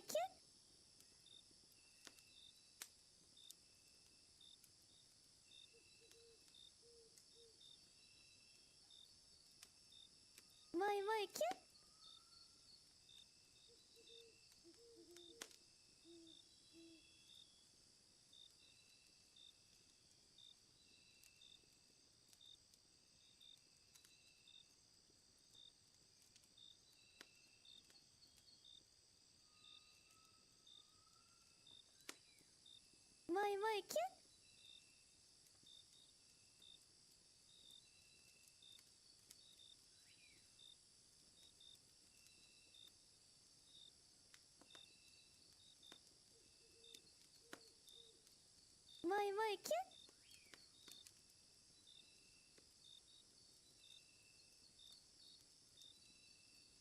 kid. My kid. My kid. My kid.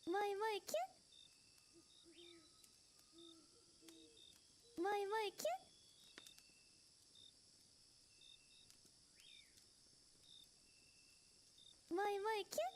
My kid. My kid. My kid.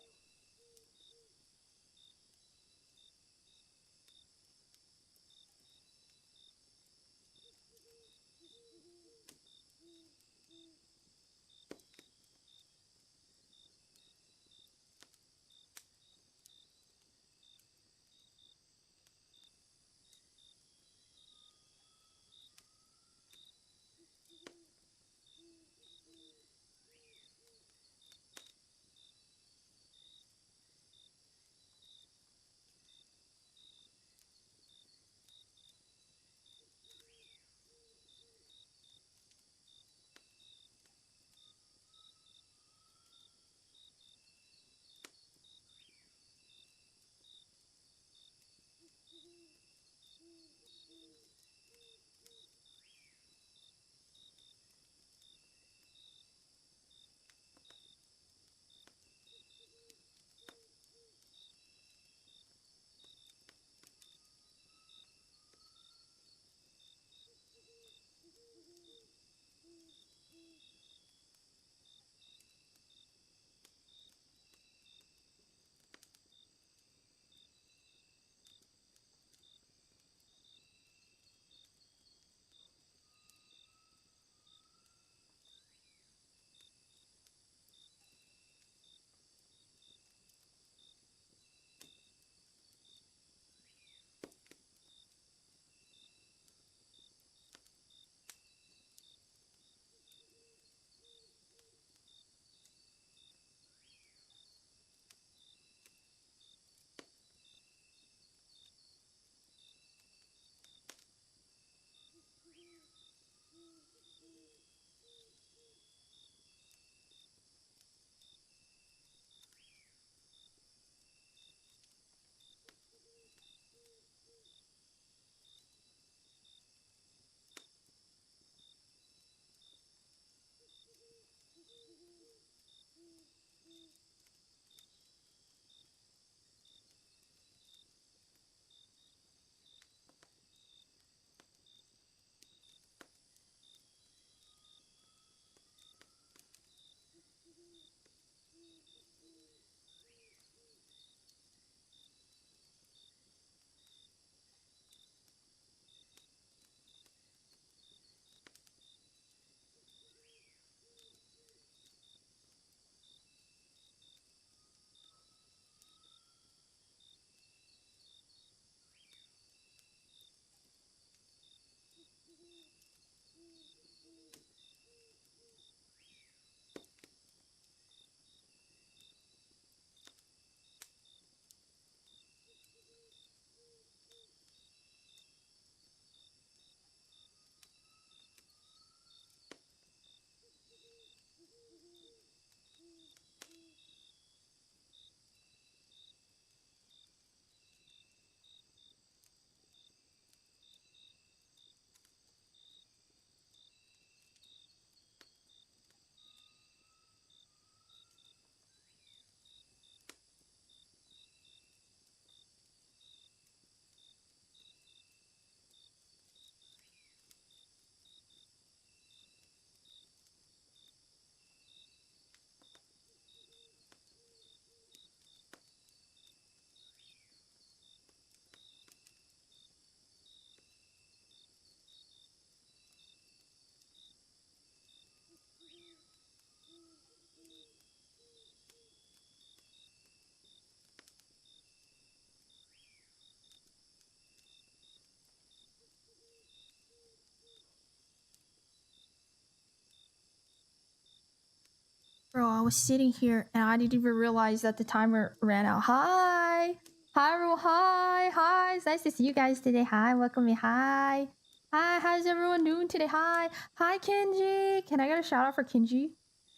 Bro, I was sitting here and I didn't even realize that the timer ran out. Hi! Hi, everyone. Hi! Hi! It's nice to see you guys today. Hi, welcome me. Hi! Hi, how's everyone doing today? Hi! Hi, Kenji! Can I get a shout out for Kenji?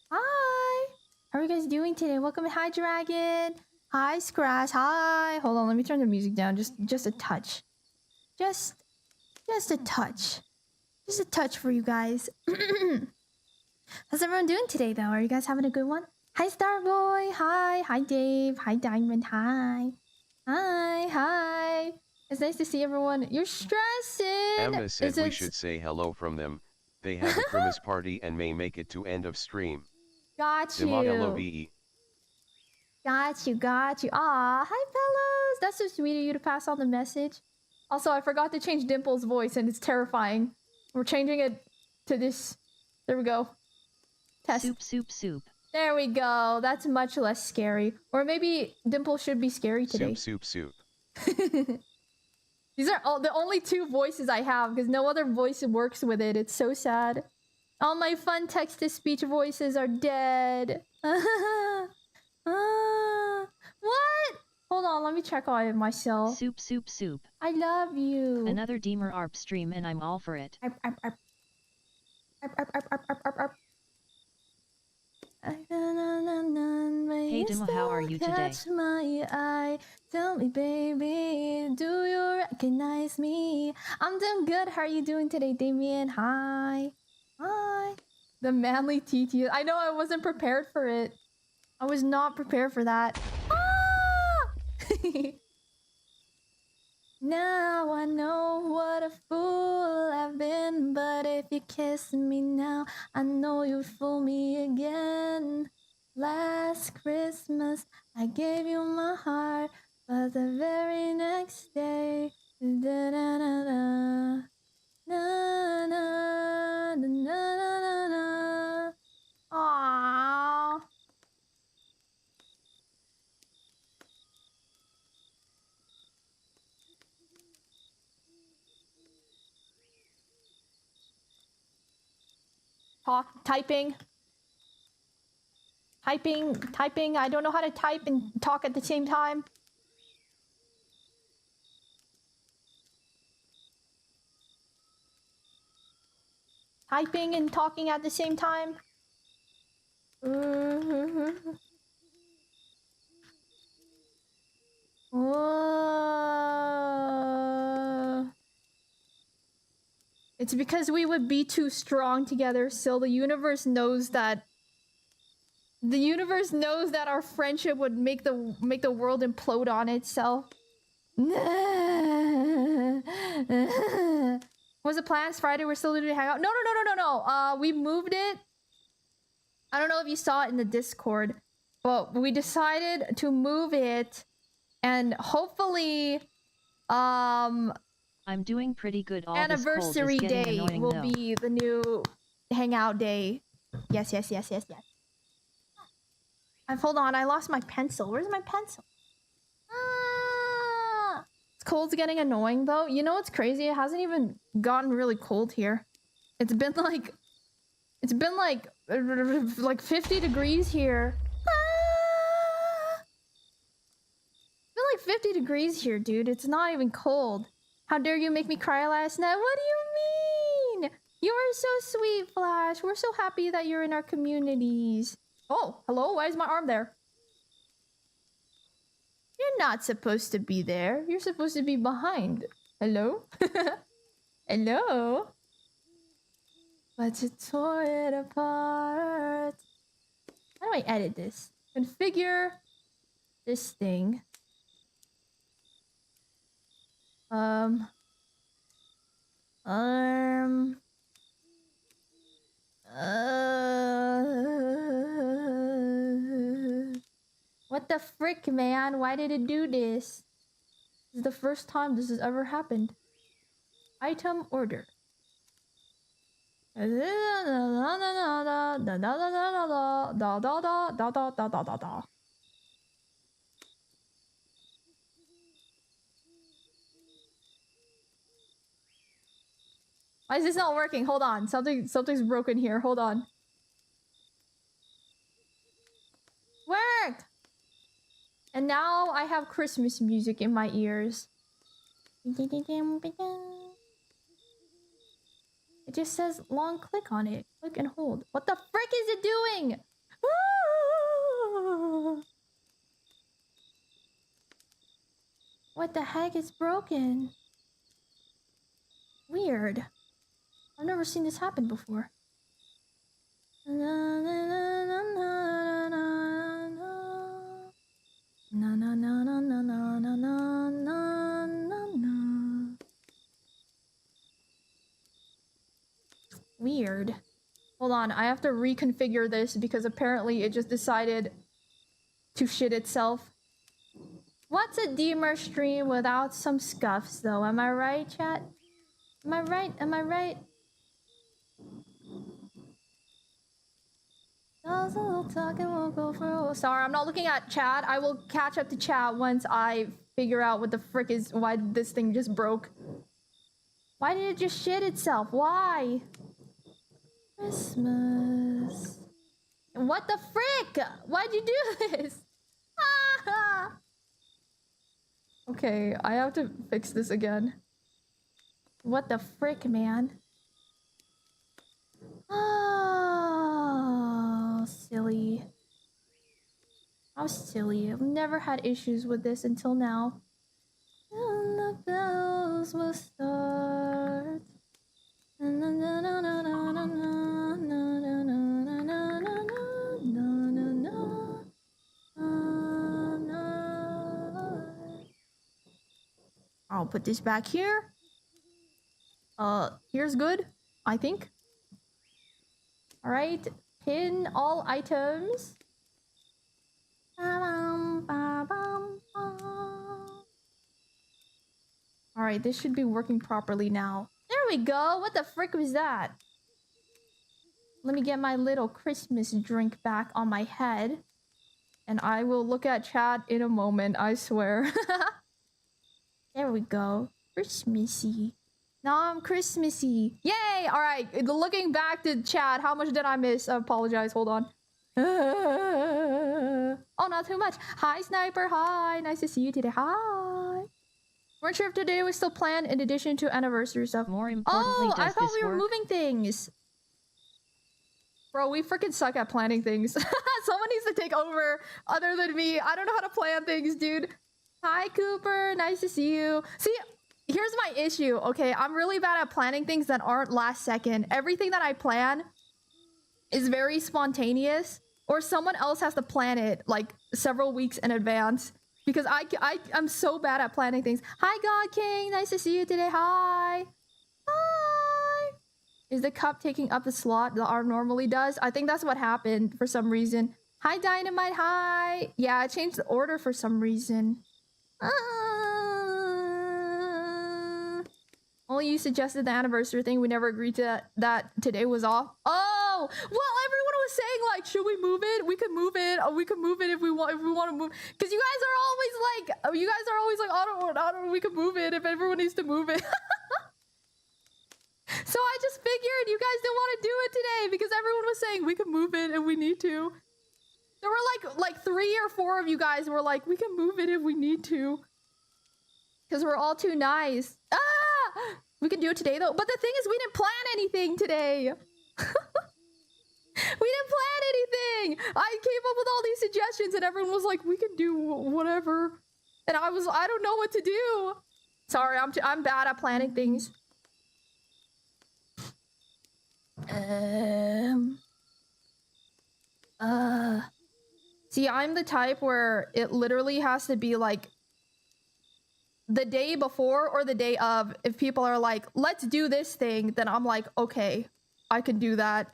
Hi! How are you guys doing today? Welcome me. Hi, Dragon! Hi, Scratch! Hi! Hold on, let me turn the music down. Just a touch. Just a touch. Just a touch for you guys. How's everyone doing today, though? Are you guys having a good one? Hi, Starboy. Hi. Hi, Dave. Hi, Diamond. Hi. Hi. Hi. It's nice to see everyone. You're stressing. Emma said we should say hello from them. They have a Christmas party and may make it to end of stream. Got you. LOVE. Got you. Got you. Aw, hi, fellows. That's so sweet of you to pass on the message. Also, I forgot to change Dimple's voice, and it's terrifying. We're changing it to this. There we go. Test. Soup. There we go. That's much less scary. Or maybe Dimple should be scary today. Soup. These are all the only two voices I have because no other voice works with it. It's so sad. All my fun text-to-speech voices are dead. What? Hold on, let me check on myself. Soup. I love you. Another Deemer ARP stream and I'm all for it. Hey Dima, how are you today? Catch my eye. Tell me, baby, do you recognize me? I'm doing good. How are you doing today, Damien? Hi. Hi. The manly TT. I know I wasn't prepared for it. I was not prepared for that. Ah! Now I know what a fool I've been, but if you kiss me now, I know you'd fool me again. Last Christmas, I gave you my heart, but the very next day, da da da da, na na na na na. Aww. Typing. I don't know how to type and talk at the same time. Typing and talking at the same time. It's because we would be too strong together, so the universe knows that. The universe knows that our friendship would make the world implode on itself. Was it plans Friday? We're still doing hang out. No. We moved it. I don't know if you saw it in the Discord, but we decided to move it, and hopefully, I'm doing pretty good. All anniversary this cold is day annoying, will though. be the new hangout day. Yes. Hold on, I lost my pencil. Where's my pencil? Ah! It's cold's getting annoying though. You know what's crazy? It hasn't even gotten really cold here. It's been like 50 degrees here. Ah! It's been like 50 degrees here, dude. It's not even cold. How dare you make me cry last night? What do you mean? You were so sweet, Flash. We're so happy that you're in our communities. Oh, hello? Why is my arm there? You're not supposed to be there. You're supposed to be behind. Hello? Hello? But you tore it apart. How do I edit this? Configure this thing. What the frick, man? Why did it do this? This is the first time this has ever happened. Item order. Why is this not working? Hold on. Something's broken here. Hold on. and now I have Christmas music in my ears. It just says long click on it. Click and hold. What the frick is it doing? What the heck is broken? Weird. I've never seen this happen before. Weird. Hold on, I have to reconfigure this because apparently it just decided to shit itself. What's a Dima stream without some scuffs though? Am I right, chat? Am I right? Am I right? Sorry, I'm not looking at chat. I will catch up to chat once I figure out what the frick is, why this thing just broke. Why did it just shit itself? Why? Christmas. What the frick? Why'd you do this? Okay, I have to fix this again. What the frick, man? Oh, silly. How silly. I've never had issues with this until now. And the bells will start. I'll put this back here. Here's good, I think. All right, pin all items. All right, this should be working properly now. There we go. What the frick was that? Let me get my little Christmas drink back on my head. And I will look at chat in a moment, I swear. There we go. Christmassy. Now I'm Christmassy. Yay! Alright, looking back to chat, how much did I miss? I apologize, hold on. Oh, not too much. Hi, Sniper. Hi. Nice to see you today. Hi. Weren't sure if today was still planned in addition to anniversary stuff. More importantly, I does thought this we were work? moving things. Bro, we freaking suck at planning things. Someone needs to take over other than me. I don't know how to plan things, dude. Hi, Cooper. Nice to see you. See, here's my issue, okay? I'm really bad at planning things that aren't last second. Everything that I plan is very spontaneous, or someone else has to plan it like several weeks in advance. Because I'm so bad at planning things. Hi, God King. Nice to see you today. Hi. Hi. Is the cup taking up the slot that R normally does? I think that's what happened for some reason. Hi, Dynamite. Hi. Yeah, I changed the order for some reason. Only you suggested the anniversary thing. We never agreed to that today was off. Oh, well, everyone was saying like, should we move it? We could move it. We could move it if we want to move. Because you guys are always like, I don't. We could move it if everyone needs to move it. So I just figured you guys didn't want to do it today because everyone was saying we could move it if we need to. There were like 3 or 4 of you guys were like, we can move it if we need to. Because we're all too nice. Ah! We can do it today though. But the thing is, we didn't plan anything today. We didn't plan anything. I came up with all these suggestions and everyone was like, we can do whatever. And I don't know what to do. Sorry, I'm bad at planning things. See, I'm the type where it literally has to be like the day before or the day of. If people are like, let's do this thing, then I'm like, okay, I can do that.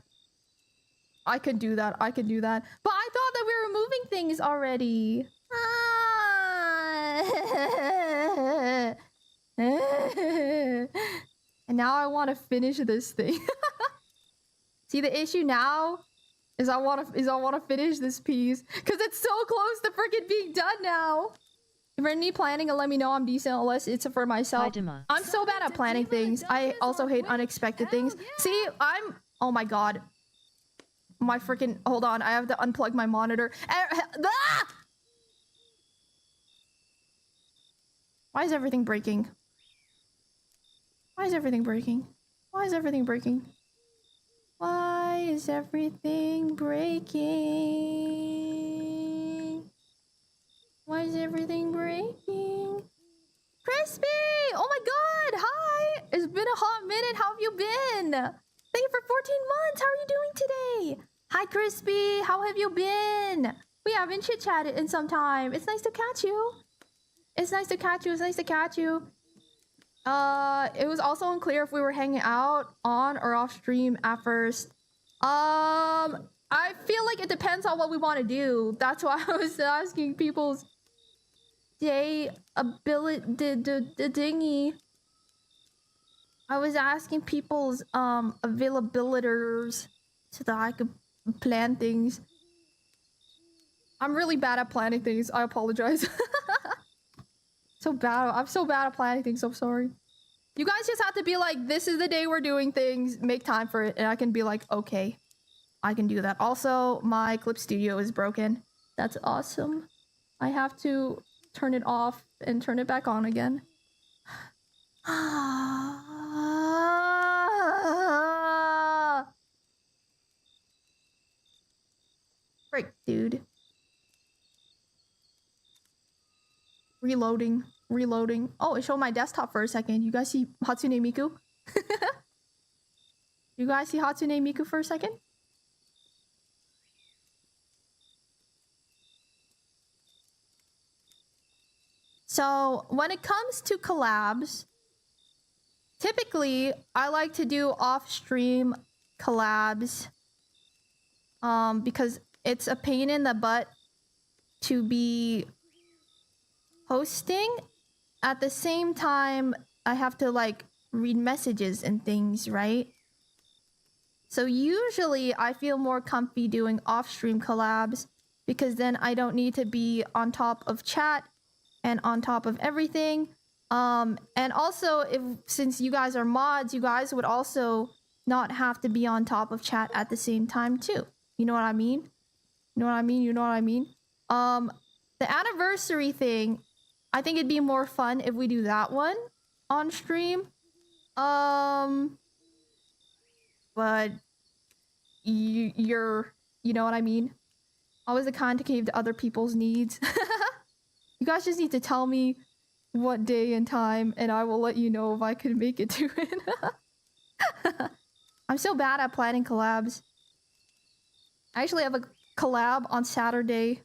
I can do that. I can do that. But I thought that we were moving things already. And now I want to finish this thing. See, the issue now is I want to finish this piece because it's so close to freaking being done now. If you're any planning, let me know. I'm decent unless it's for myself. Hi, Dima. I'm so bad at planning things. I also hate unexpected things. See, oh my god. My freaking, hold on, I have to unplug my monitor. Why is everything breaking? Why is everything breaking? Why is everything breaking? Why is everything breaking? Why is everything breaking? Crispy! Oh my god! Hi! It's been a hot minute. How have you been? Thank you for 14 months. How are you doing today? Hi, Crispy. How have you been? We haven't chit-chatted in some time. It's nice to catch you. It's nice to catch you. It's nice to catch you. It was also unclear if we were hanging out on or off stream at first. I feel like it depends on what we want to do. That's why I was asking people's day ability, the dingy. I was asking people's availabilities so that I could plan things. I'm really bad at planning things. I apologize. So bad. I'm so bad at planning things. I'm sorry. You guys just have to be like, this is the day we're doing things. Make time for it. And I can be like, okay, I can do that. Also, my clip studio is broken. That's awesome. I have to turn it off and turn it back on again. Break, dude. Reloading. Reloading. Oh, it showed my desktop for a second. You guys see Hatsune Miku? You guys see Hatsune Miku for a second? So, when it comes to collabs, typically, I like to do off-stream collabs. Because it's a pain in the butt to be hosting. At the same time, I have to like read messages and things, right? So usually I feel more comfy doing off-stream collabs because then I don't need to be on top of chat and on top of everything. And also, since you guys are mods, you guys would also not have to be on top of chat at the same time too. You know what I mean? You know what I mean? You know what I mean? The anniversary thing, I think it'd be more fun if we do that one on stream. But you know what I mean? Always the kind to cave to other people's needs. You guys just need to tell me what day and time, and I will let you know if I can make it to it. I'm so bad at planning collabs. I actually have a collab on Saturday.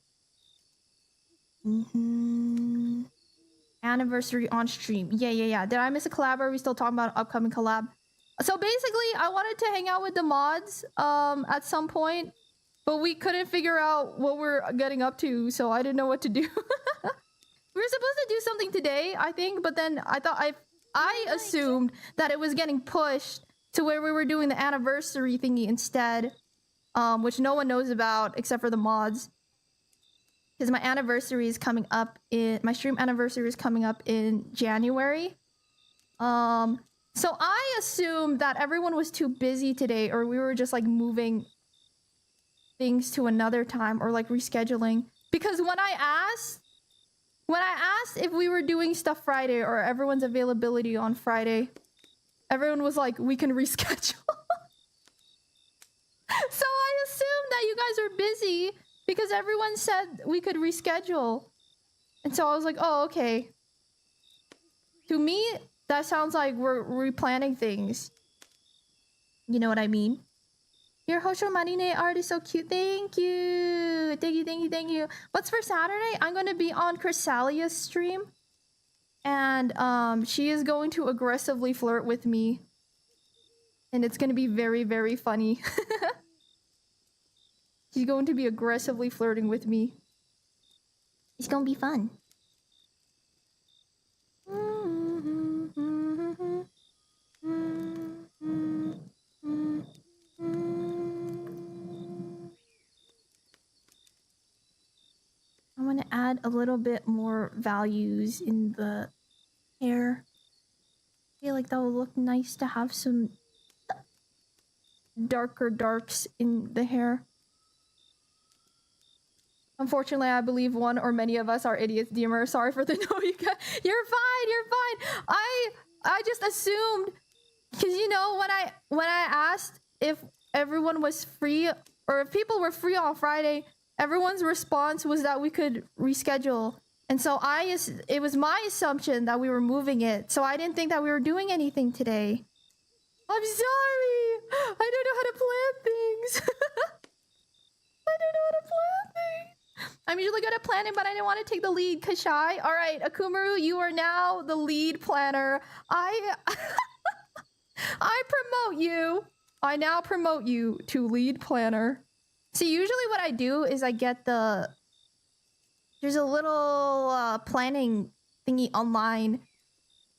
Anniversary on stream. Yeah. Did I miss a collab, or are we still talking about an upcoming collab? So basically, I wanted to hang out with the mods at some point, but we couldn't figure out what we're getting up to, so I didn't know what to do. We were supposed to do something today, I think, but then I assumed that it was getting pushed to where we were doing the anniversary thingy instead, which no one knows about except for the mods. Because my anniversary is coming up my stream anniversary is coming up in January. So I assumed that everyone was too busy today, or we were just like moving things to another time or like rescheduling. Because when I asked if we were doing stuff Friday or everyone's availability on Friday, everyone was like, we can reschedule. So I assumed that you guys are busy because everyone said we could reschedule. And so I was like, oh, okay. To me, that sounds like we're replanning things. You know what I mean? Your Hosho Marine art is so cute. Thank you. Thank you. What's for Saturday? I'm going to be on Chrysalia's stream. And she is going to aggressively flirt with me. And it's going to be very, very funny. She's going to be aggressively flirting with me. It's going to be fun. I want to add a little bit more values in the hair. I feel like that would look nice to have some darker darks in the hair. Unfortunately, I believe one or many of us are idiots, Deemer. Sorry for the no. You're fine. You're fine. I just assumed, because you know when I asked if everyone was free or if people were free on Friday, everyone's response was that we could reschedule. And so it was my assumption that we were moving it. So I didn't think that we were doing anything today. I'm sorry. I don't know how to plan things. I don't know how to plan things. I'm usually good at planning, but I didn't want to take the lead. Kashai. All right, Akumaru, you are now the lead planner. I promote you. I now promote you to lead planner. See, usually what I do is I get there's a little planning thingy online.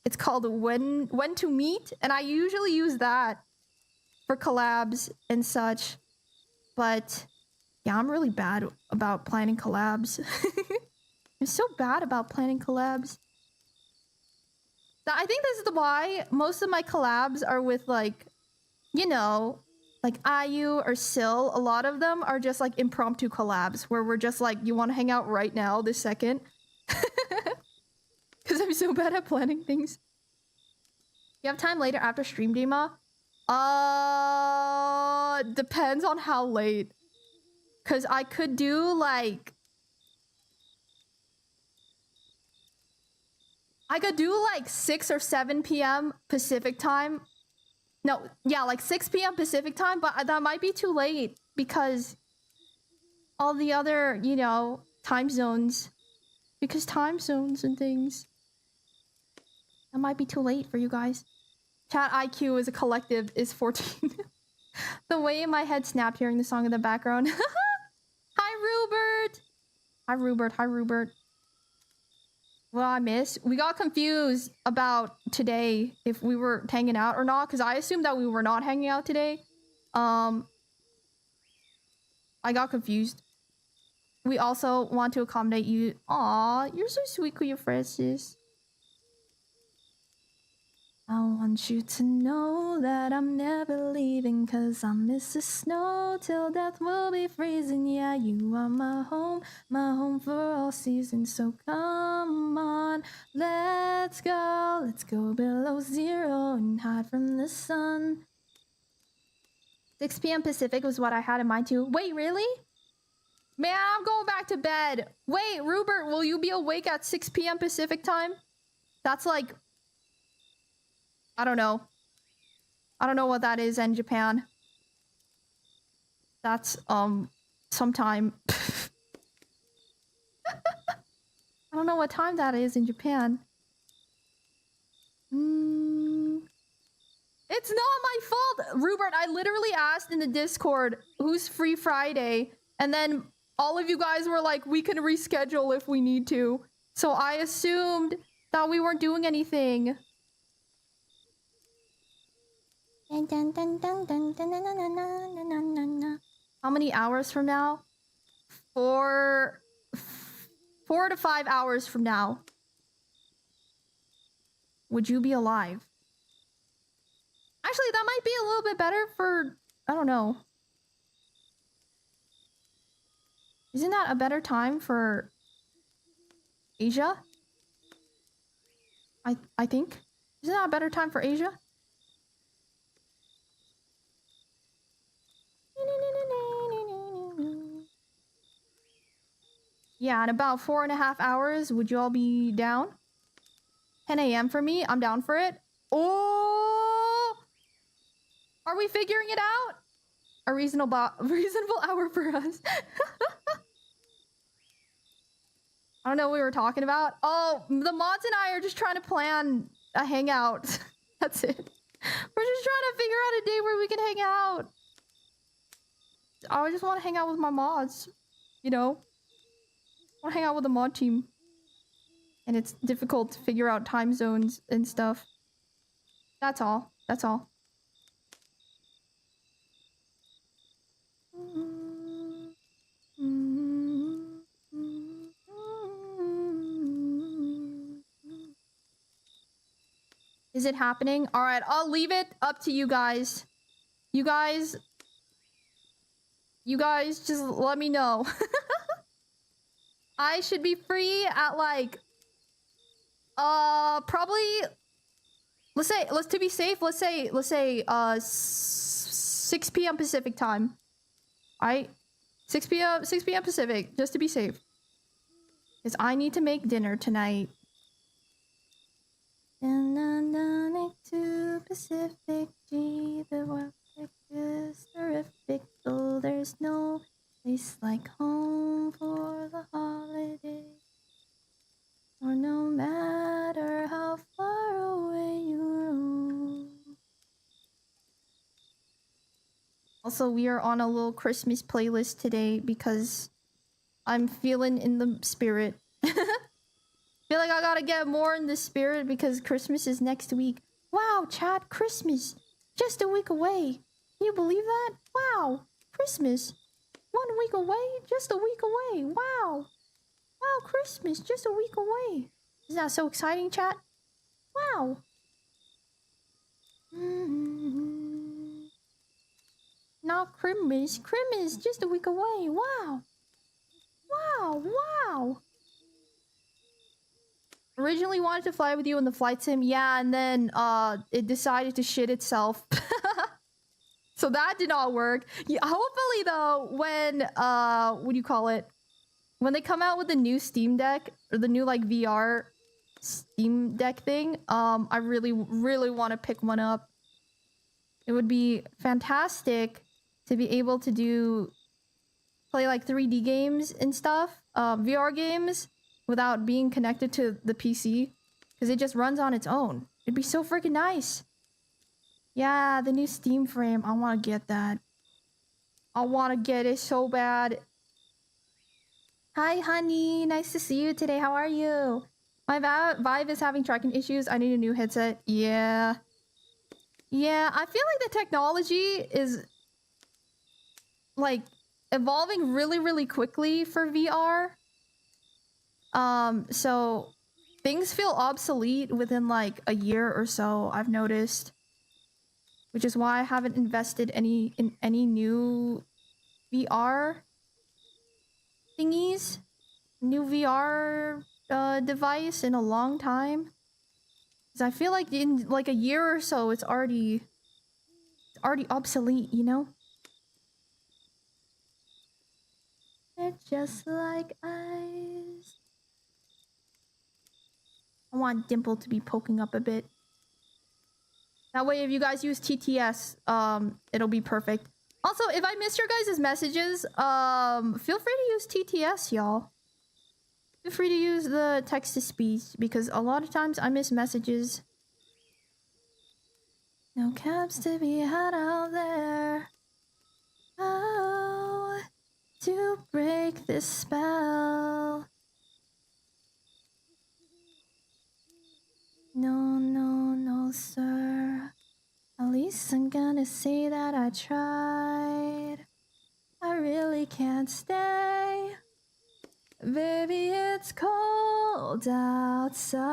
It's called when to meet, and I usually use that for collabs and such. But yeah, I'm really bad about planning collabs. I'm so bad about planning collabs. I think this is why most of my collabs are with, like, you know, like IU or Sil. A lot of them are just like impromptu collabs where we're just like, you want to hang out right now, this second? Because I'm so bad at planning things. You have time later after stream, Dima? Depends on how late. Because I could do like... I could do like 6 or 7 p.m. Pacific time. No, yeah, like 6 p.m. Pacific time, but that might be too late because all the other, you know, time zones. Because time zones and things. That might be too late for you guys. Chat IQ as a collective is 14. The way my head snapped hearing the song in the background. Hi, Rupert! Hi, Rupert. Hi, Rupert. Well, I missed. We got confused about today if we were hanging out or not, because I assumed that we were not hanging out today. I got confused. We also want to accommodate you. Aw, you're so sweet, Kuya Francis. I want you to know that I'm never leaving, cause I miss the snow till death will be freezing. Yeah, you are my home for all seasons. So come on, let's go below zero and hide from the sun. 6 p.m. Pacific was what I had in mind too. Wait, really? Man, I'm going back to bed. Wait, Rupert, will you be awake at 6 p.m. Pacific time? That's like... I don't know. I don't know what that is in Japan. That's, sometime. I don't know what time that is in Japan. It's not my fault! Rupert, I literally asked in the Discord, who's free Friday? And then all of you guys were like, we can reschedule if we need to. So I assumed that we weren't doing anything. How many hours from now? 4 to 5 hours from now. Would you be alive? Actually, that might be a little bit better for... I don't know. Isn't that a better time for Asia? I think. Isn't that a better time for Asia? Yeah, in about 4.5 hours, would you all be down? 10 a.m. for me? I'm down for it. Oh! Are we figuring it out? A reasonable hour for us. I don't know what we were talking about. Oh, the mods and I are just trying to plan a hangout. That's it. We're just trying to figure out a day where we can hang out. I just want to hang out with my mods. You know? I want to hang out with the mod team. And it's difficult to figure out time zones and stuff. That's all. That's all. Is it happening? All right, I'll leave it up to you guys. You guys just let me know. I should be free at like probably to be safe, let's say 6 p.m. Pacific time. Alright? 6 p.m. Pacific, just to be safe. Because I need to make dinner tonight. To Pacific G, the world is terrific, though there's no place like home for the holiday. Or no matter how far away you roam. Also, we are on a little Christmas playlist today because I'm feeling in the spirit. Feel like I gotta get more in the spirit because Christmas is next week. Wow, chat, Christmas. Just a week away. Can you believe that? Wow, Christmas. 1 week away? Just a week away. Wow. Wow, Christmas. Just a week away. Isn't that so exciting, chat? Wow. Not Christmas. Christmas. Just a week away. Wow. Wow. Wow. Originally wanted to fly with you in the flight sim. Yeah, and then it decided to shit itself. So that did not work. Yeah, hopefully though, when what do you call it? When they come out with the new Steam Deck or the new like VR Steam Deck thing, I really want to pick one up. It would be fantastic to be able to play like 3D games and stuff, VR games, without being connected to the PC, because it just runs on its own. It'd be so freaking nice. Yeah, the new Steam frame. I want to get that. I want to get it so bad. Hi, honey. Nice to see you today. How are you? My Vive is having tracking issues. I need a new headset. Yeah. Yeah, I feel like the technology is like evolving really quickly for VR. So things feel obsolete within like a year or so, I've noticed. Which is why I haven't invested in any new VR thingies. New VR device in a long time. Because I feel like in like a year or so it's already obsolete, you know? They're just like eyes. I want Dimple to be poking up a bit. That way, if you guys use TTS, it'll be perfect. Also, if I missed your guys' messages, feel free to use TTS, y'all. Feel free to use the text-to-speech, because a lot of times I miss messages. No cabs to be had out there. How to break this spell? No, sir. At least I'm gonna say that I tried. I really can't stay. Baby, it's cold outside.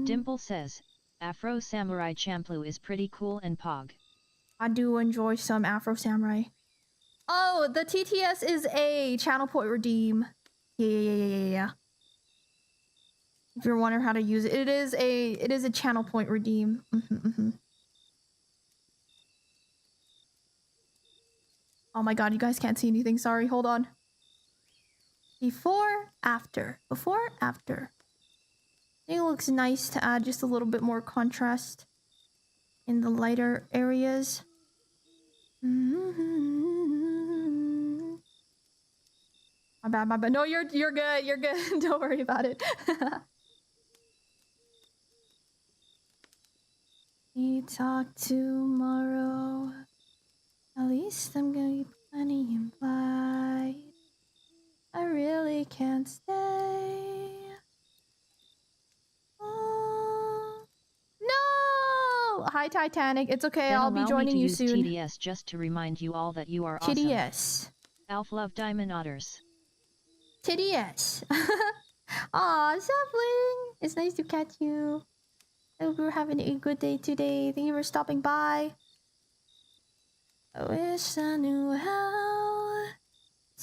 Dimple says, Afro Samurai Champloo is pretty cool and pog. I do enjoy some Afro Samurai. Oh, the TTS is a channel point redeem. Yeah. If you're wondering how to use it, it is a channel point redeem. Oh my god, you guys can't see anything. Sorry, hold on. Before, after. Before, after. I think it looks nice to add just a little bit more contrast in the lighter areas. My bad. No, you're good. You're good. Don't worry about it. We talk tomorrow. At least I'm gonna be plenty implied. I really can't stay. Oh no! Hi Titanic. It's okay. Then I'll be joining you soon. TDS just to remind you all that you are awesome. TDS. Alf love Diamond Otters. TDS. Aw, Sapling! It's nice to catch you. I hope you're having a good day today. Thank you for stopping by. I wish I knew how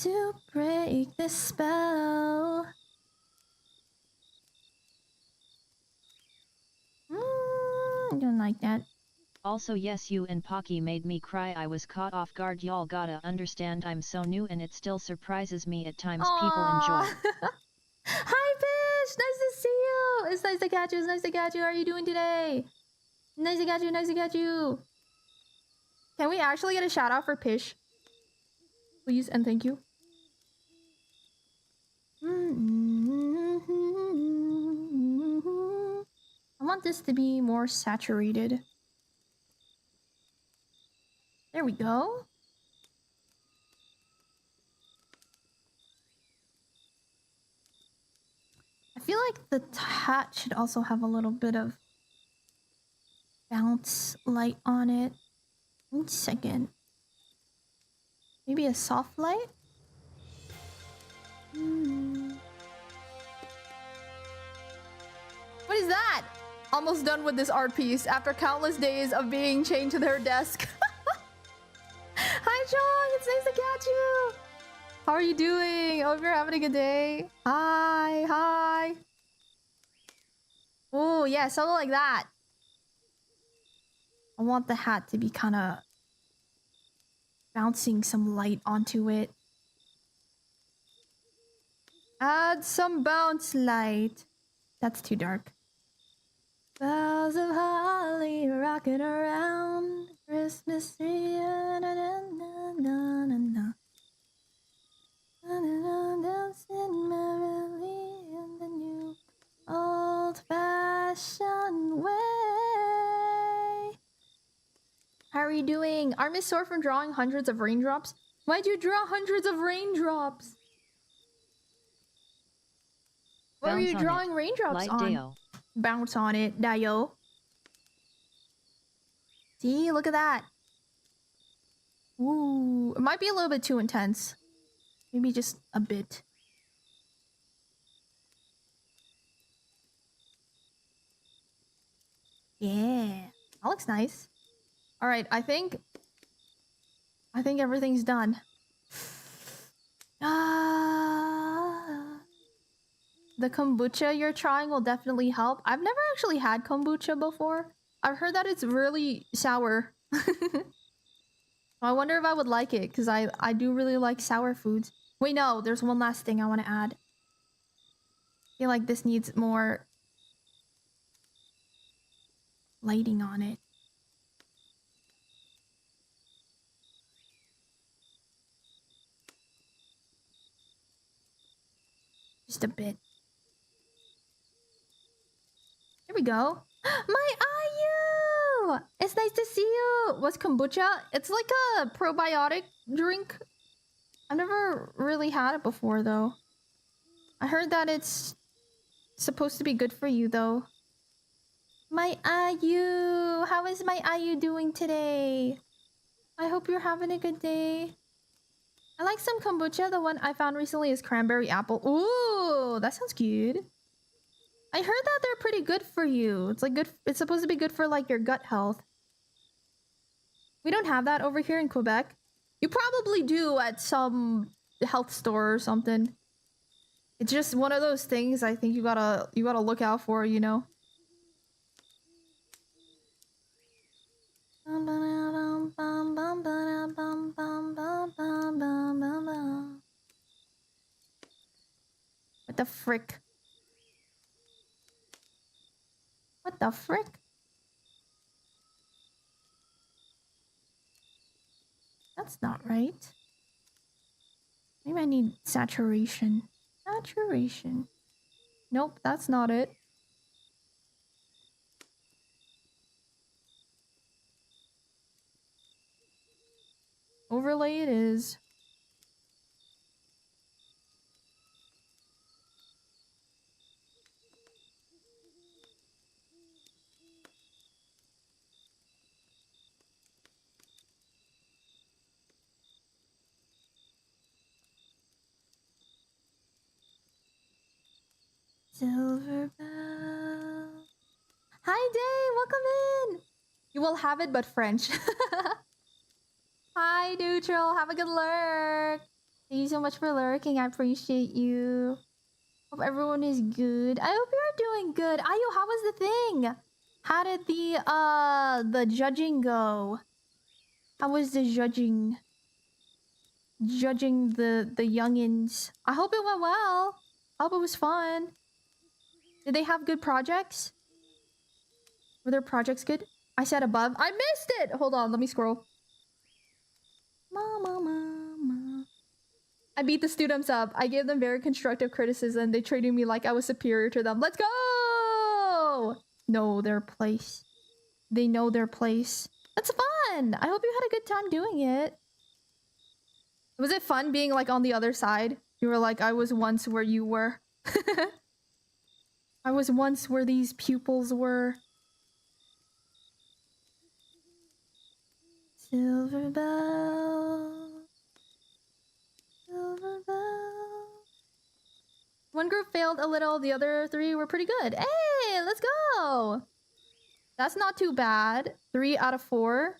to break this spell. I don't like that. Also yes, you and Pocky made me cry. I was caught off guard. Y'all gotta understand I'm so new and it still surprises me at times. People enjoy. Hi, Fish! Nice to see you! It's nice to catch you. It's nice to catch you. How are you doing today? Nice to catch you. Nice to catch you. Can we actually get a shout out for Pish? Please and thank you. I want this to be more saturated. There we go. I feel like the hat should also have a little bit of bounce light on it. 1 second. Maybe a soft light? What is that? Almost done with this art piece after countless days of being chained to their desk. Hi, Chong! It's nice to catch you! How are you doing? I hope you're having a good day. Hi, hi. Oh, yeah, something like that. I want the hat to be kind of bouncing some light onto it. Add some bounce light. That's too dark. Boughs of holly rocking around Christmas tree. Na, na, na, na, na, na. Dancing merrily in the new old-fashioned way. How are you doing? Arm is sore from drawing hundreds of raindrops. Why'd you draw hundreds of raindrops? What were you drawing raindrops on? Dale. Bounce on it, Dio. See, look at that. Ooh, it might be a little bit too intense. Maybe just a bit. Yeah, that looks nice. All right, I think everything's done. The kombucha you're trying will definitely help. I've never actually had kombucha before. I've heard that it's really sour. I wonder if I would like it, because I do really like sour foods. Wait, no, there's one last thing I want to add. I feel like this needs more lighting on it. Just a bit. There we go. My IU! It's nice to see you! What's kombucha? It's like a probiotic drink. I've never really had it before, though. I heard that it's supposed to be good for you, though. My IU! How is my IU doing today? I hope you're having a good day. I like some kombucha. The one I found recently is cranberry apple. Ooh, that sounds good. I heard that they're pretty good for you. It's like good. It's supposed to be good for like your gut health. We don't have that over here in Quebec. You probably do at some health store or something. It's just one of those things I think you gotta look out for, you know. What the frick? What the frick? That's not right. Maybe I need saturation. Saturation. Nope, that's not it. Overlay it is. Silver bell. Hi, Day. Welcome in. You will have it, but French. Hi, Neutral. Have a good lurk. Thank you so much for lurking. I appreciate you. Hope everyone is good. I hope you're doing good. Ayo, how was the thing? How did the judging go? How was the judging? Judging the youngins. I hope it went well. I hope it was fun. Did they have good projects? Were their projects good? I said above. I missed it! Hold on, let me scroll. Mama. I beat the students up. I gave them very constructive criticism. They treated me like I was superior to them. Let's go! Know their place. They know their place. That's fun! I hope you had a good time doing it. Was it fun being like on the other side? You were like, I was once where you were. I was once where these pupils were. Silver bell. Silver bell. One group failed a little, the other three were pretty good. Hey, let's go! That's not too bad. 3 out of 4.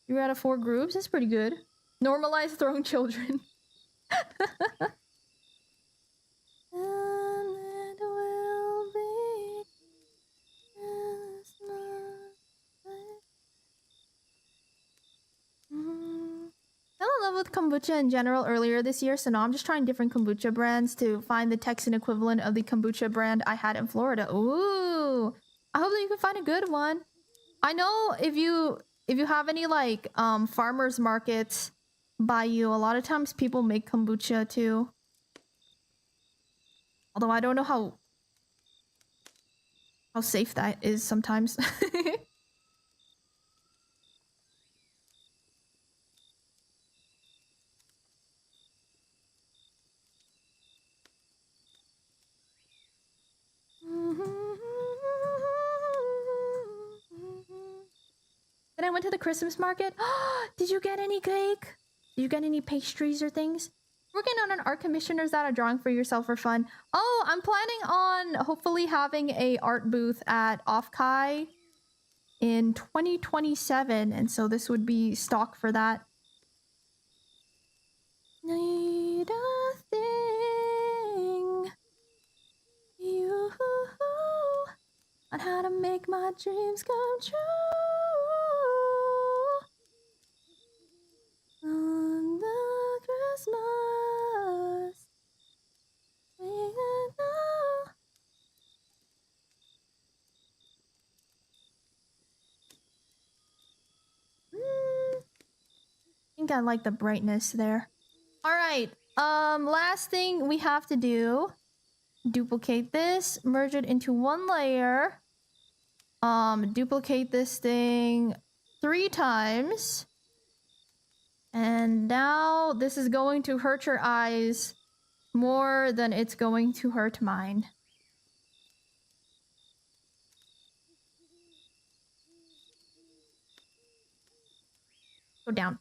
3 out of 4 groups, that's pretty good. Normalize throwing children. I fell in love with kombucha in general earlier this year, so now I'm just trying different kombucha brands to find the Texan equivalent of the kombucha brand I had in Florida. Ooh! I hope that you can find a good one. I know if you have any like farmers markets by you, a lot of times people make kombucha too. Although I don't know how safe that is sometimes. Then I went to the Christmas market. Did you get any cake? Did you get any pastries or things? Working on an art commission, or is that a drawing for yourself for fun? Oh, I'm planning on hopefully having a art booth at Offkai in 2027, and so this would be stock for that. Need a thing, you on how to make my dreams come true. On the Christmas, we know. I think I like the brightness there. All right. Last thing we have to do: duplicate this, merge it into one layer. Duplicate this thing 3 times. And now this is going to hurt your eyes more than it's going to hurt mine. Go down.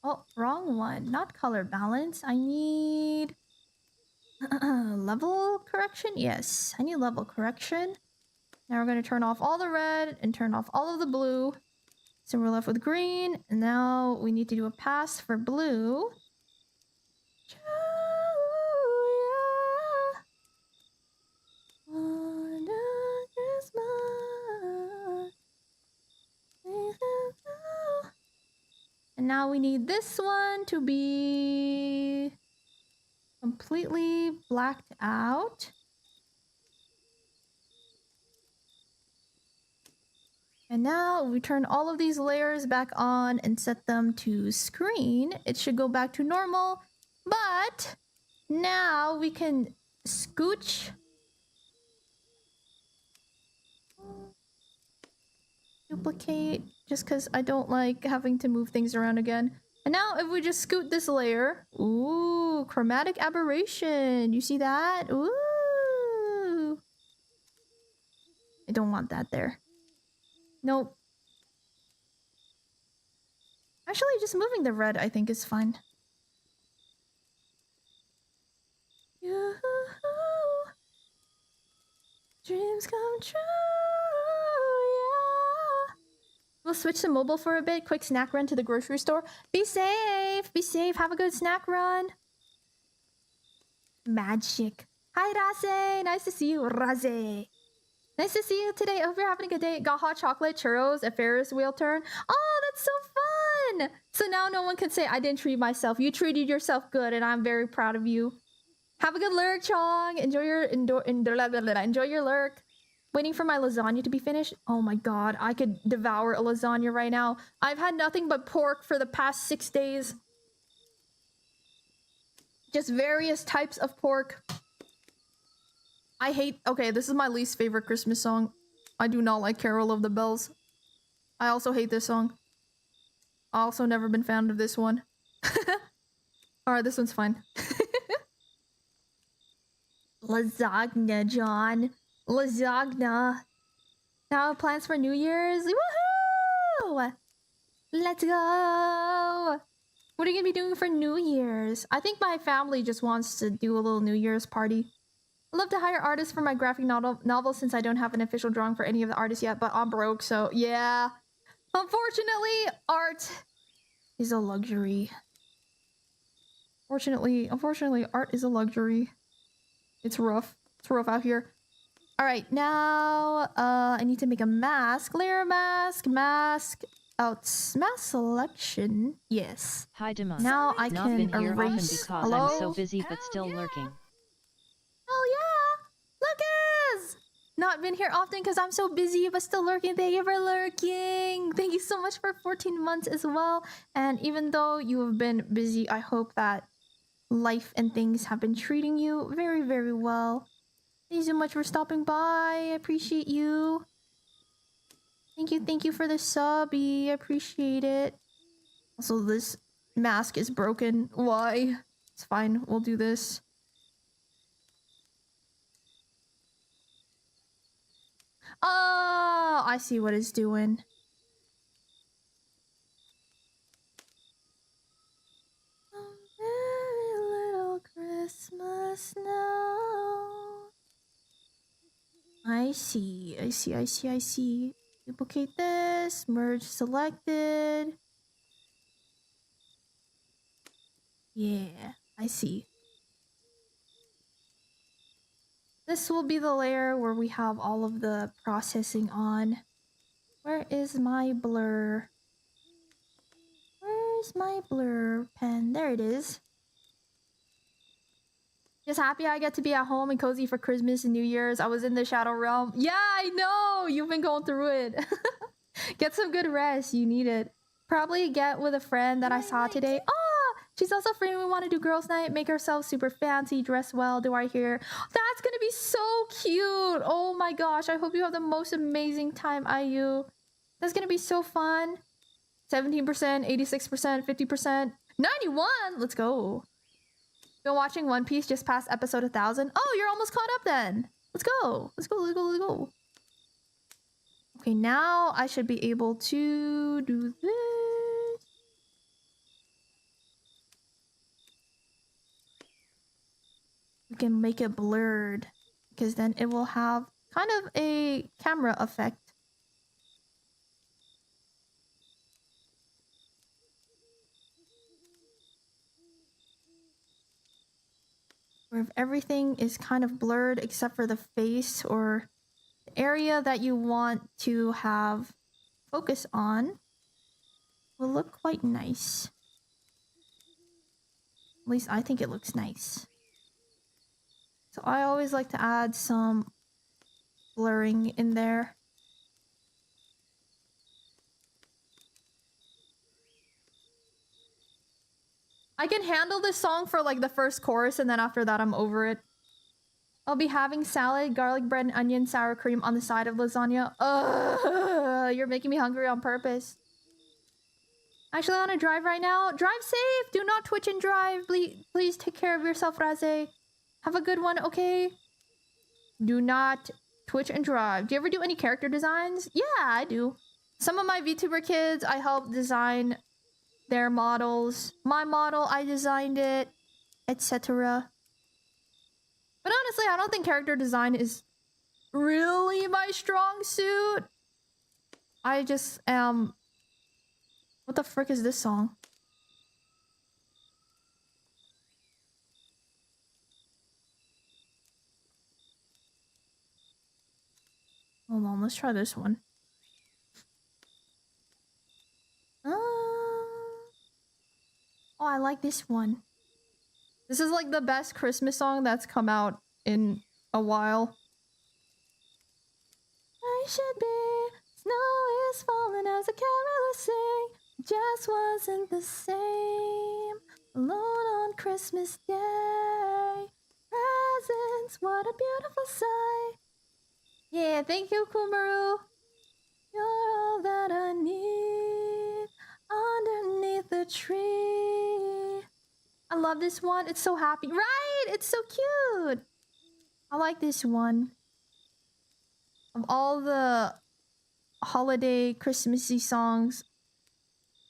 Oh, wrong one. Not color balance. I need... level correction? Yes, I need level correction. Now we're going to turn off all the red and turn off all of the blue. So we're left with green. And now we need to do a pass for blue. And now we need this one to be completely blacked out. And now we turn all of these layers back on and set them to screen. It should go back to normal, but now we can scooch. Duplicate, just because I don't like having to move things around again. And now if we just scoot this layer, ooh, chromatic aberration. You see that? Ooh. I don't want that there. Nope. Actually, just moving the red, I think, is fine. Yoo-hoo-hoo. Dreams come true, yeah. We'll switch to mobile for a bit. Quick snack run to the grocery store. Be safe. Be safe. Have a good snack run. Magic. Hi, Rase. Nice to see you, Rase. Nice to see you today. I hope you're having a good day. Got hot chocolate, churros, a Ferris wheel turn. Oh, that's so fun. So now no one can say I didn't treat myself. You treated yourself good, and I'm very proud of you. Have a good lurk, Chong. Enjoy your lurk. Waiting for my lasagna to be finished. Oh my god, I could devour a lasagna right now. I've had nothing but pork for the past 6 days. Just various types of pork. I hate... Okay, this is my least favorite Christmas song. I do not like Carol of the Bells. I also hate this song. I also never been fan of this one. Alright, this one's fine. Lasagna, John. Lasagna. Now plans for New Year's. Woohoo! Let's go! What are you gonna be doing for New Year's? I think my family just wants to do a little New Year's party. I'd love to hire artists for my graphic novel since I don't have an official drawing for any of the artists yet, but I'm broke, so yeah. Unfortunately, art is a luxury. Unfortunately, art is a luxury. It's rough. It's rough out here. Alright, now I need to make a mask. Layer mask, mask selection. Yes. Hi, Dima. Now I Not can been here often erase. because Hello? I'm so busy but still lurking. Oh yeah! Lucas! Not been here often because I'm so busy but still lurking. Thank you for lurking. Thank you so much for 14 months as well. And even though you have been busy, I hope that life and things have been treating you very, very well. Thank you so much for stopping by. I appreciate you. Thank you for the subby. I appreciate it. Also, this mask is broken. Why? It's fine. We'll do this. Oh, I see what it's doing. A very little Christmas now. I see. Duplicate this. Merge selected. Yeah, I see. This will be the layer where we have all of the processing on. Where is my blur? Where's my blur pen? There it is. Just happy I get to be at home and cozy for Christmas and New Year's. I was in the Shadow Realm. Yeah, I know! You've been going through it. Get some good rest. You need it. Probably get with a friend that I saw today. Oh! She's also free. We want to do girls' night. Make ourselves super fancy. Dress well. Do I hear? That's gonna be so cute! Oh my gosh. I hope you have the most amazing time, IU. That's gonna be so fun. 17%, 86%, 50%, 91! Let's go. Been watching One Piece just past episode 1000. Oh, you're almost caught up then. Let's go. Let's go. Okay, now I should be able to do this. We can make it blurred because then it will have kind of a camera effect. Where if everything is kind of blurred except for the face or the area that you want to have focus on will look quite nice. At least I think it looks nice. So I always like to add some blurring in there. I can handle this song for like the first chorus and then after that I'm over it. I'll be having salad, garlic bread, and onion sour cream on the side of lasagna. Ugh, you're making me hungry on purpose. Actually, on a drive right now. Drive safe! Do not twitch and drive. Please take care of yourself, Raze. Have a good one, okay? Do not twitch and drive. Do you ever do any character designs? Yeah, I do. Some of my VTuber kids, I help design their models. My model, I designed it, etc. But honestly, I don't think character design is really my strong suit. I just am... What the frick is this song? Hold on, let's try this one. Oh, I like this one. This is like the best Christmas song that's come out in a while. I should be. Snow is falling as a carolers sing. Just wasn't the same. Alone on Christmas Day. Presents, what a beautiful sight. Yeah, thank you, Kumaru. You're all that I need underneath the tree. I love this one. It's so happy. Right? It's so cute. I like this one. Of all the holiday Christmassy songs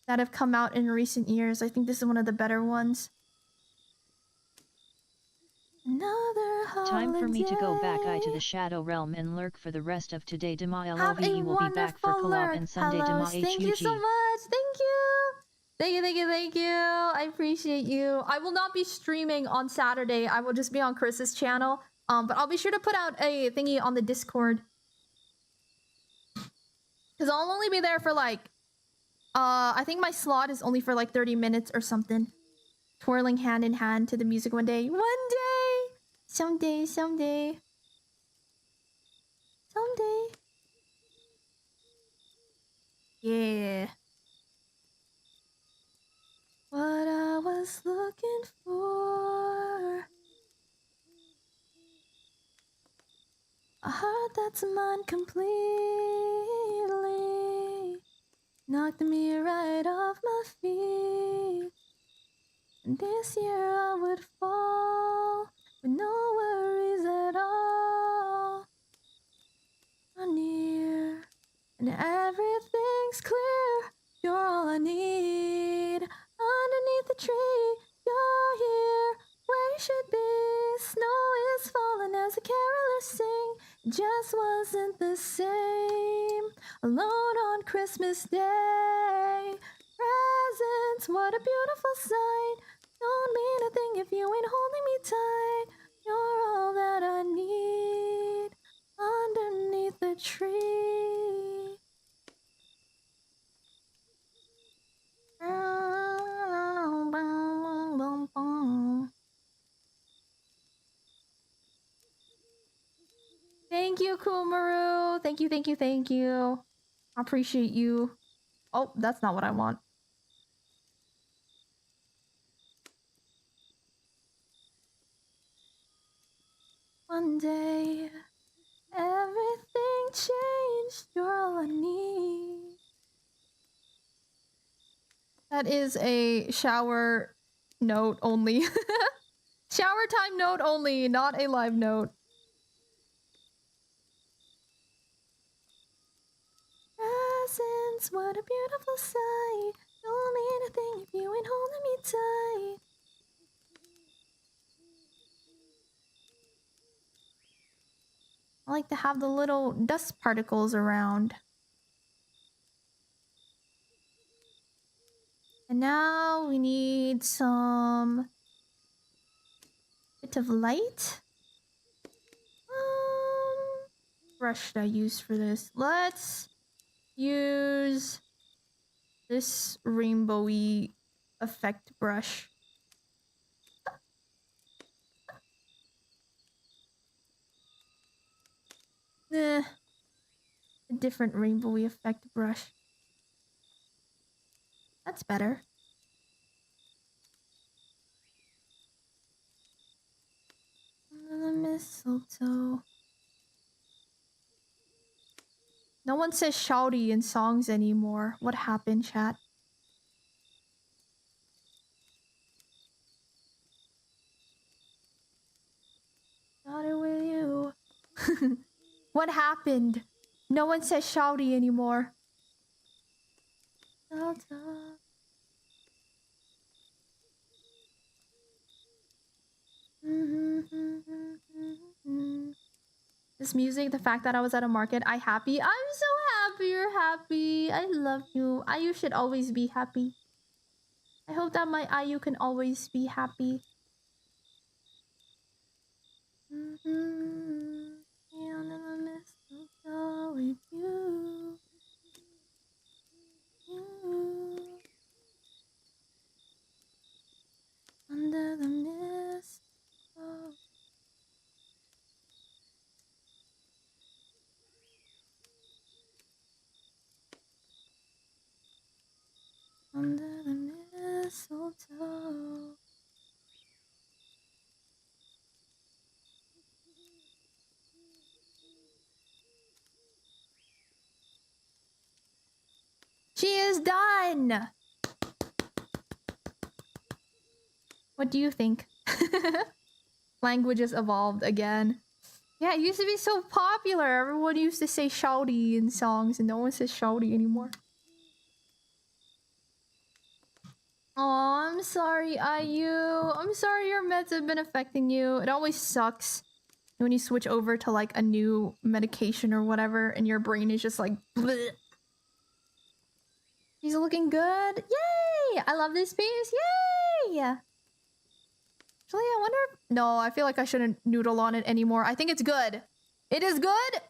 that have come out in recent years, I think this is one of the better ones. Another holiday. Time for me to go back to the Shadow Realm and lurk for the rest of today. Dima Have a LOV will be back for wonderful collab lurk. and Sunday. Hello. Dima Thank you so HUG. much. Thank you. Thank you, thank you, thank you. I appreciate you. I will not be streaming on Saturday. I will just be on Chris's channel. But I'll be sure to put out a thingy on the Discord. Because I'll only be there for like... I think my slot is only for like 30 minutes or something. Twirling hand in hand to the music one day. One day! Someday, someday. Someday. Yeah. What I was looking for. A heart that's mine completely. Knocked me right off my feet. And this year I would fall with no worries at all. I'm near and everything's clear. You're all I need. Underneath the tree, you're here where you should be. Snow is falling as the carolers sing. It just wasn't the same. Alone on Christmas Day. Presents, what a beautiful sight. Don't mean a thing if you ain't holding me tight. You're all that I need underneath the tree. Thank you, Kumaru. Thank you, thank you, thank you. I appreciate you. Oh, that's not what I want. One day, everything changed. You're all I need. That is a shower note only. Shower time note only, not a live note. Presents, what a beautiful sight. Don't mean a thing if you ain't holding me tight. I like to have the little dust particles around. And now we need some bit of light. Brush that I use for this. Let's use this rainbowy effect brush. A different rainbowy effect brush. That's better. The mistletoe. No one says shouty in songs anymore. What happened, chat? Got it with you. What happened? No one says shouty anymore. This music, the fact that I was at a market, I'm so happy you're happy. I love you. Ayu should always be happy. I hope that my Ayu can always be happy. I'll never miss the show with you. Under the mist. Under the mistletoe. She is done! What do you think? Languages evolved again. Yeah, it used to be so popular. Everyone used to say shouty in songs, and no one says shouty anymore. Oh, I'm sorry, Ayu. I'm sorry your meds have been affecting you. It always sucks when you switch over to like a new medication or whatever, and your brain is just like bleh. He's looking good. Yay! I love this piece. Yay! Actually, I wonder if... No, I feel like I shouldn't noodle on it anymore. I think it's good. It is good!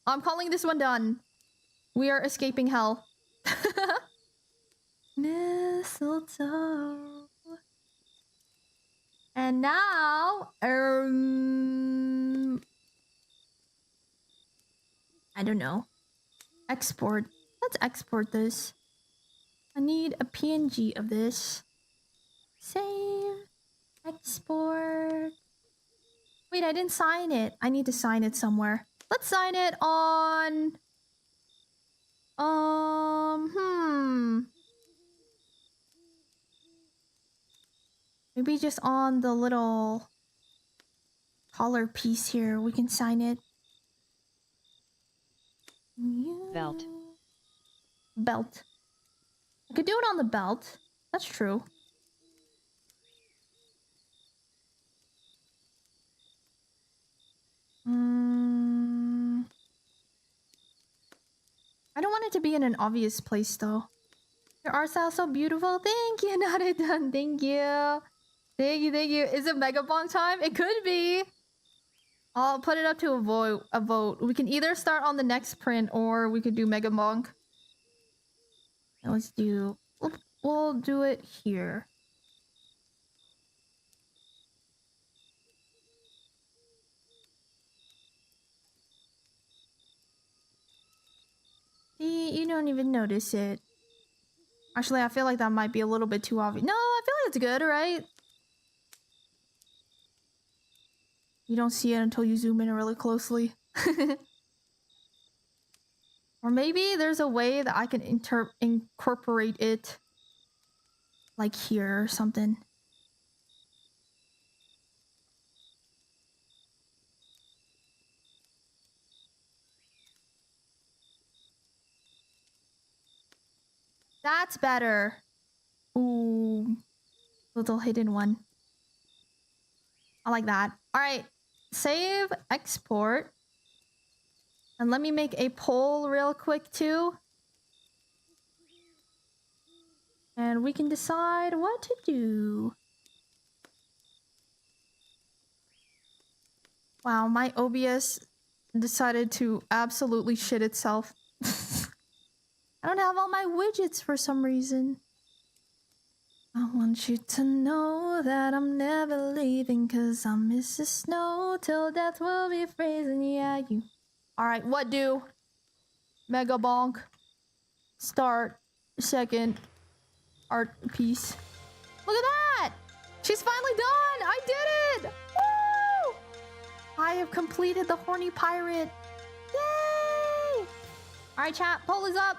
I'm calling this one done. We are escaping hell. Mistletoe. And now... I don't know. Export. Let's export this. I need a PNG of this. Save. Export. Wait, I didn't sign it. I need to sign it somewhere. Let's sign it on... Maybe just on the little collar piece here. We can sign it. Belt. Belt. I could do it on the belt. That's true. I don't want it to be in an obvious place though. Your art style so beautiful. Thank you, not it done. Thank you. Thank you, thank you. Is it Mega Bonk time? It could be. I'll put it up to a vote. We can either start on the next print or we could do Mega Bonk. Let's do... We'll do it here. See, you don't even notice it. Actually, I feel like that might be a little bit too obvious. No, I feel like it's good, right? You don't see it until you zoom in really closely. Or maybe there's a way that I can incorporate it like here or something. That's better. Ooh, little hidden one. I like that. All right, save, export. And let me make a poll real quick too. And we can decide what to do. Wow, my OBS decided to absolutely shit itself. I don't have all my widgets for some reason. I want you to know that I'm never leaving, 'cause I miss the snow till death will be freezing. Yeah, you. Alright, what do? Mega Bonk. Start. Second. Art piece. Look at that! She's finally done! I did it! Woo! I have completed the horny pirate. Yay! Alright, chat. Poll is up.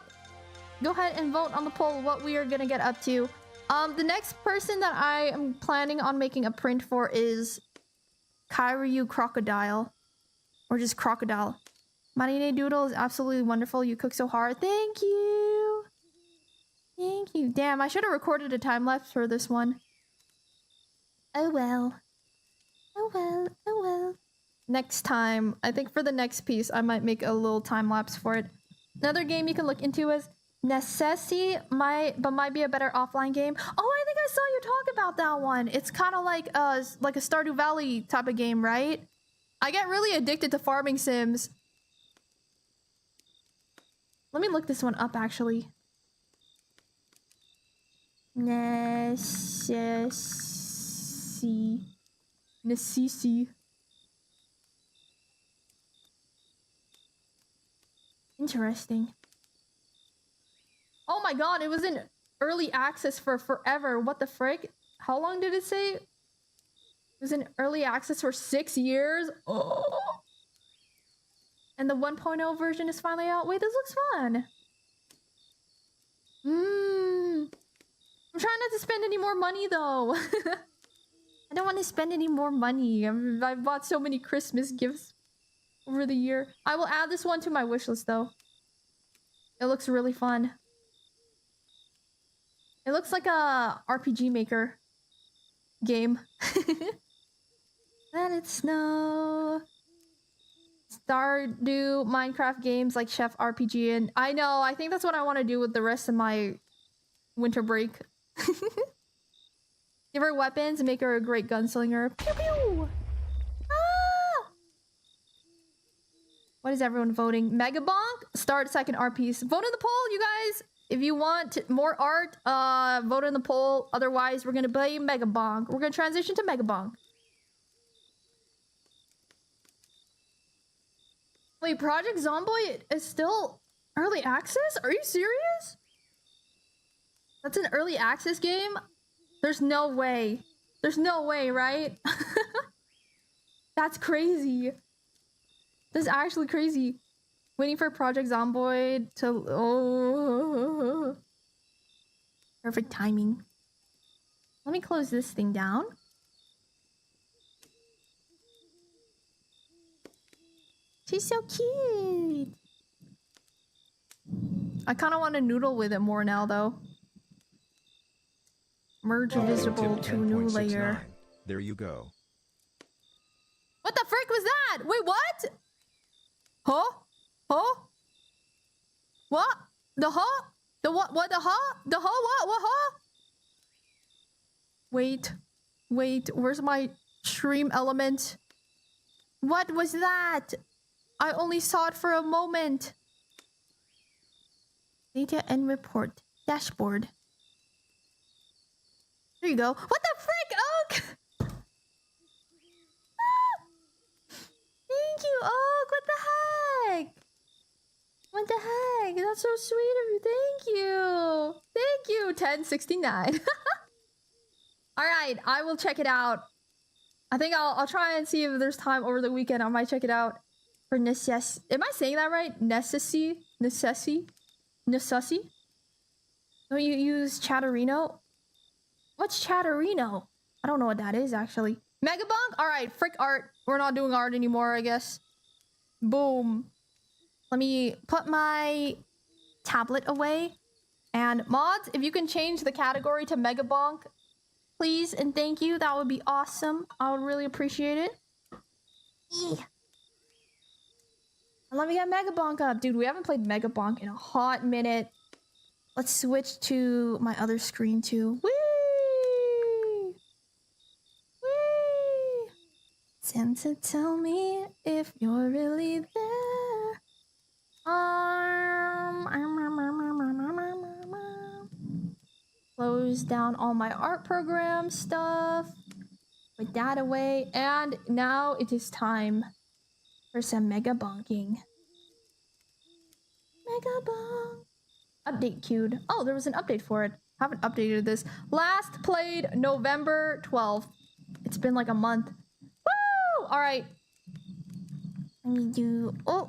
Go ahead and vote on the poll what we are gonna get up to. The next person that I am planning on making a print for is Kyryu Crocodile. Or just Crocodile. Marine Doodle is absolutely wonderful. You cook so hard. Thank you! Thank you. Damn, I should have recorded a time lapse for this one. Oh well. Oh well, oh well. Next time, I think for the next piece, I might make a little time lapse for it. Another game you can look into is Necessity, might be a better offline game. Oh, I think I saw you talk about that one. It's kind of like a Stardew Valley type of game, right? I get really addicted to farming sims. Let me look this one up, actually. Necessity. Interesting. Oh my god, it was in early access for forever. What the frick? How long did it say? It was in early access for 6 years. Oh. And the 1.0 version is finally out. Wait, this looks fun. I'm trying not to spend any more money though. I don't want to spend any more money. I've bought so many Christmas gifts over the year. I will add this one to my wish list though. It looks really fun. It looks like a RPG Maker game. Let it snow. Stardew Minecraft games like Chef RPG, and I know, I think that's what I want to do with the rest of my winter break. Give her weapons and make her a great gunslinger. Pew pew! Ah! What is everyone voting? Megabonk? Start second art piece. Vote in the poll, you guys! If you want more art, vote in the poll. Otherwise, we're gonna play Megabonk. We're gonna transition to Megabonk. Wait, Project Zomboid is still early access? Are you serious? That's an early access game? There's no way. There's no way, right? That's crazy. That's actually crazy. Waiting for Project Zomboid to... Oh. Perfect timing. Let me close this thing down. She's so cute. I kind of want to noodle with it more now, though. Merge visible to new layer. There you go. What the frick was that? Wait, what? Huh? Huh? What? The huh? The what? What the huh? The huh? What? What huh? Wait. Wait. Where's my stream element? What was that? I only saw it for a moment. Data and report. Dashboard. There you go. What the frick, Oak? Thank you, Oak. What the heck? What the heck? That's so sweet of you. Thank you. Thank you. 1069. Alright, I will check it out. I think I'll try and see if there's time over the weekend. I might check it out. For necess... Am I saying that right? Necessity? Necessity? Necessity? Don't you use Chatterino? What's Chatterino? I don't know what that is, actually. Megabonk? Alright, frick art. We're not doing art anymore, I guess. Boom. Let me put my tablet away. And mods, if you can change the category to Megabonk, please and thank you. That would be awesome. I would really appreciate it. Eeh. And let me get Megabonk up. Dude, we haven't played Megabonk in a hot minute. Let's switch to my other screen too. Whee! Whee! Santa, tell me if you're really there. Close down all my art program stuff. Put that away. And now it is time for some mega bonking. Mega bonk. Update queued. Oh, there was an update for it. Haven't updated this. Last played November 12th. It's been like a month. Woo! Alright. Let me do... Oh!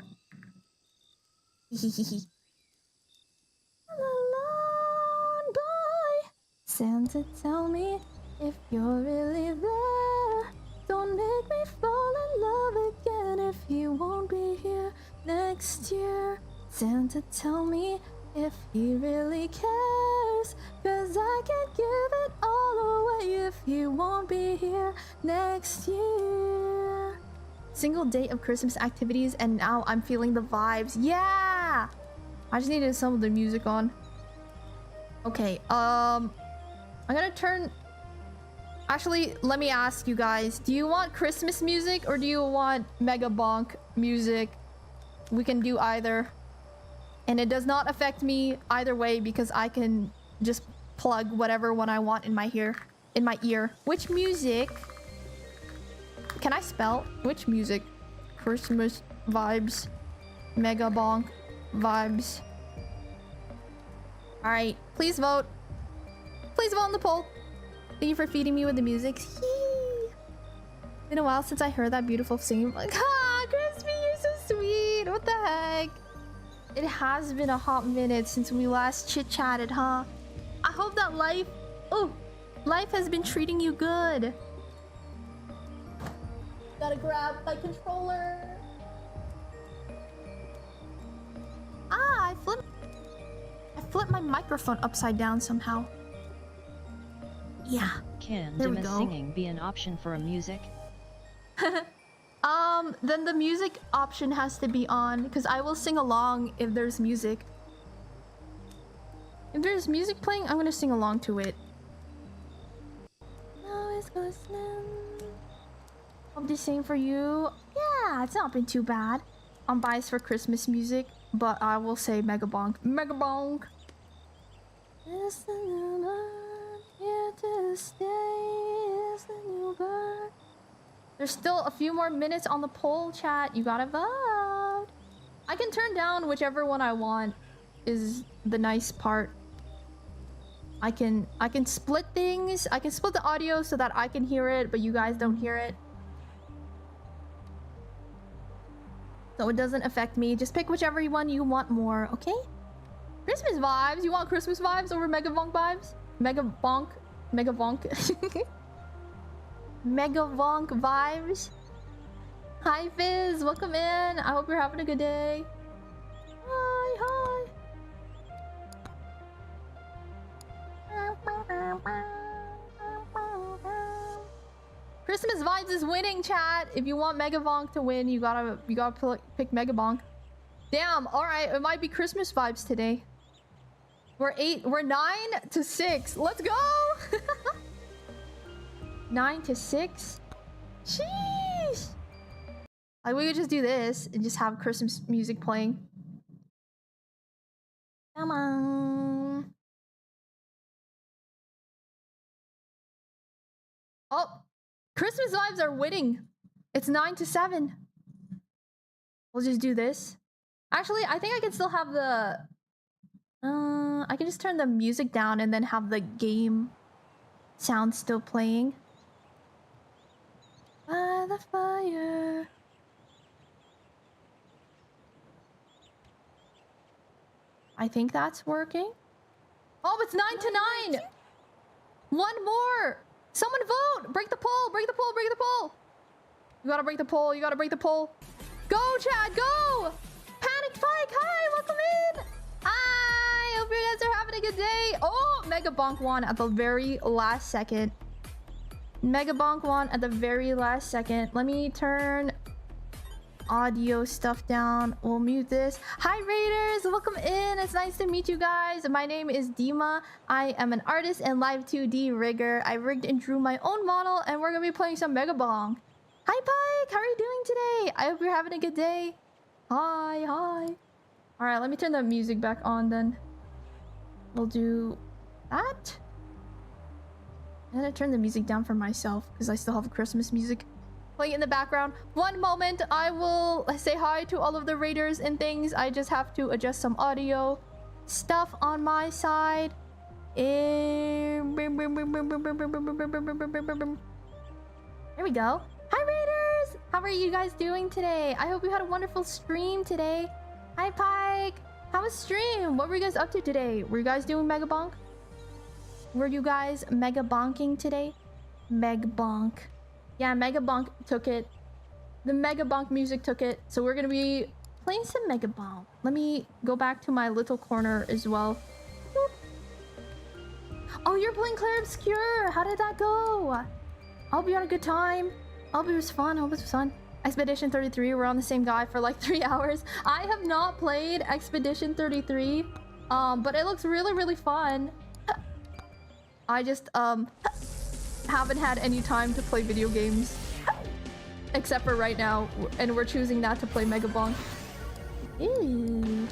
Bye. Santa, tell me if you're really there. Don't make me fall in love again if you won't be here next year. Santa, tell me if he really cares, 'cause I can't give it all away. if he won't be here next year. Single day of Christmas activities, and now I'm feeling the vibes. Yeah! I just needed some of the music on. Okay, I'm gonna turn... Actually, let me ask you guys. Do you want Christmas music or do you want Mega Bonk music? We can do either. And it does not affect me either way because I can just plug whatever one I want in my ear. Which music? Can I spell? Which music? Christmas vibes. Mega Bonk vibes. Alright, please vote. Please vote on the poll. Thank you for feeding me with the music. Yee. Been a while since I heard that beautiful singing. Like, ah, Crispy, you're so sweet. What the heck? It has been a hot minute since we last chit-chatted, huh? I hope that life has been treating you good. Gotta grab my controller. Ah, I flipped my microphone upside down somehow. Yeah. Can There we Dima go. singing be an option for a music? Then the music option has to be on because I will sing along if there's music. If there's music playing, I'm gonna sing along to it. Now it's glistening. Hope the same for you. Yeah, it's not been too bad. I'm biased for Christmas music, but I will say Mega Bonk. Mega Bonk! It's the new bird, here to stay. It's the new bird. There's still a few more minutes on the poll, chat. You gotta vote. I can turn down whichever one I want. Is the nice part. I can split things. I can split the audio so that I can hear it, but you guys don't hear it. So it doesn't affect me. Just pick whichever one you want more, okay? Christmas vibes. You want Christmas vibes over Mega Bonk vibes? Mega Bonk. Mega Bonk. Mega Bonk vibes. Hi Fizz, welcome in. I hope you're having a good day. Hi, hi. Christmas vibes is winning, chat. If you want Mega Bonk to win, you gotta pick Mega Bonk. Damn. All right, it might be Christmas vibes today. We're 9 to 6. Let's go. 9 to 6. Sheesh. Like we could just do this and just have Christmas music playing. Come on. Oh, Christmas vibes are winning. It's 9 to 7. We'll just do this. Actually, I think I can still have the... I can just turn the music down and then have the game sound still playing. By the fire. I think that's working. Oh, it's 9 to 9. One more. Someone vote. Break the poll. Break the poll. Break the poll. You gotta break the poll. You gotta break the poll. Go, Chad. Go. Panic Spike. Hi. Welcome in. Hi. Hope you guys are having a good day. Oh, Mega Bonk won at the very last second. Mega Bonk won at the very last second. Let me turn audio stuff down. We'll mute this. Hi Raiders, welcome in. It's nice to meet you guys. My name is Dima. I am an artist and live 2D rigger. I rigged and drew my own model and we're gonna be playing some Mega Bonk. Hi Pike, how are you doing today? I hope you're having a good day. Hi, hi. All right, let me turn the music back on then. We'll do that. I'm gonna turn the music down for myself because I still have Christmas music playing in the background. One moment, I will say hi to all of the raiders and things. I just have to adjust some audio stuff on my side. There we go. Hi raiders! How are you guys doing today? I hope you had a wonderful stream today. Hi Pike! How was stream? What were you guys up to today? Were you guys doing Mega Bonk? Were you guys Mega Bonking today? Mega Bonk. Yeah, Mega Bonk took it. The Mega Bonk music took it. So we're gonna be playing some Mega Bonk. Let me go back to my little corner as well. Boop. Oh, you're playing Claire Obscure. How did that go? I hope you had a good time. I hope it was fun. I hope it was fun. Expedition 33, we're on the same guy for like 3 hours. I have not played Expedition 33, but it looks really, really fun. I just, haven't had any time to play video games. Except for right now, and we're choosing not to play Megabonk. Ew.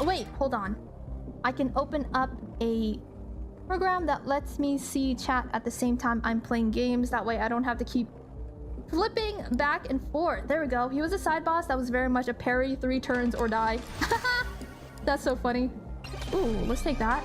Wait, hold on. I can open up a program that lets me see chat at the same time I'm playing games. That way I don't have to keep flipping back and forth. There we go. He was a side boss that was very much a parry, 3 turns or die. That's so funny. Ooh, let's take that.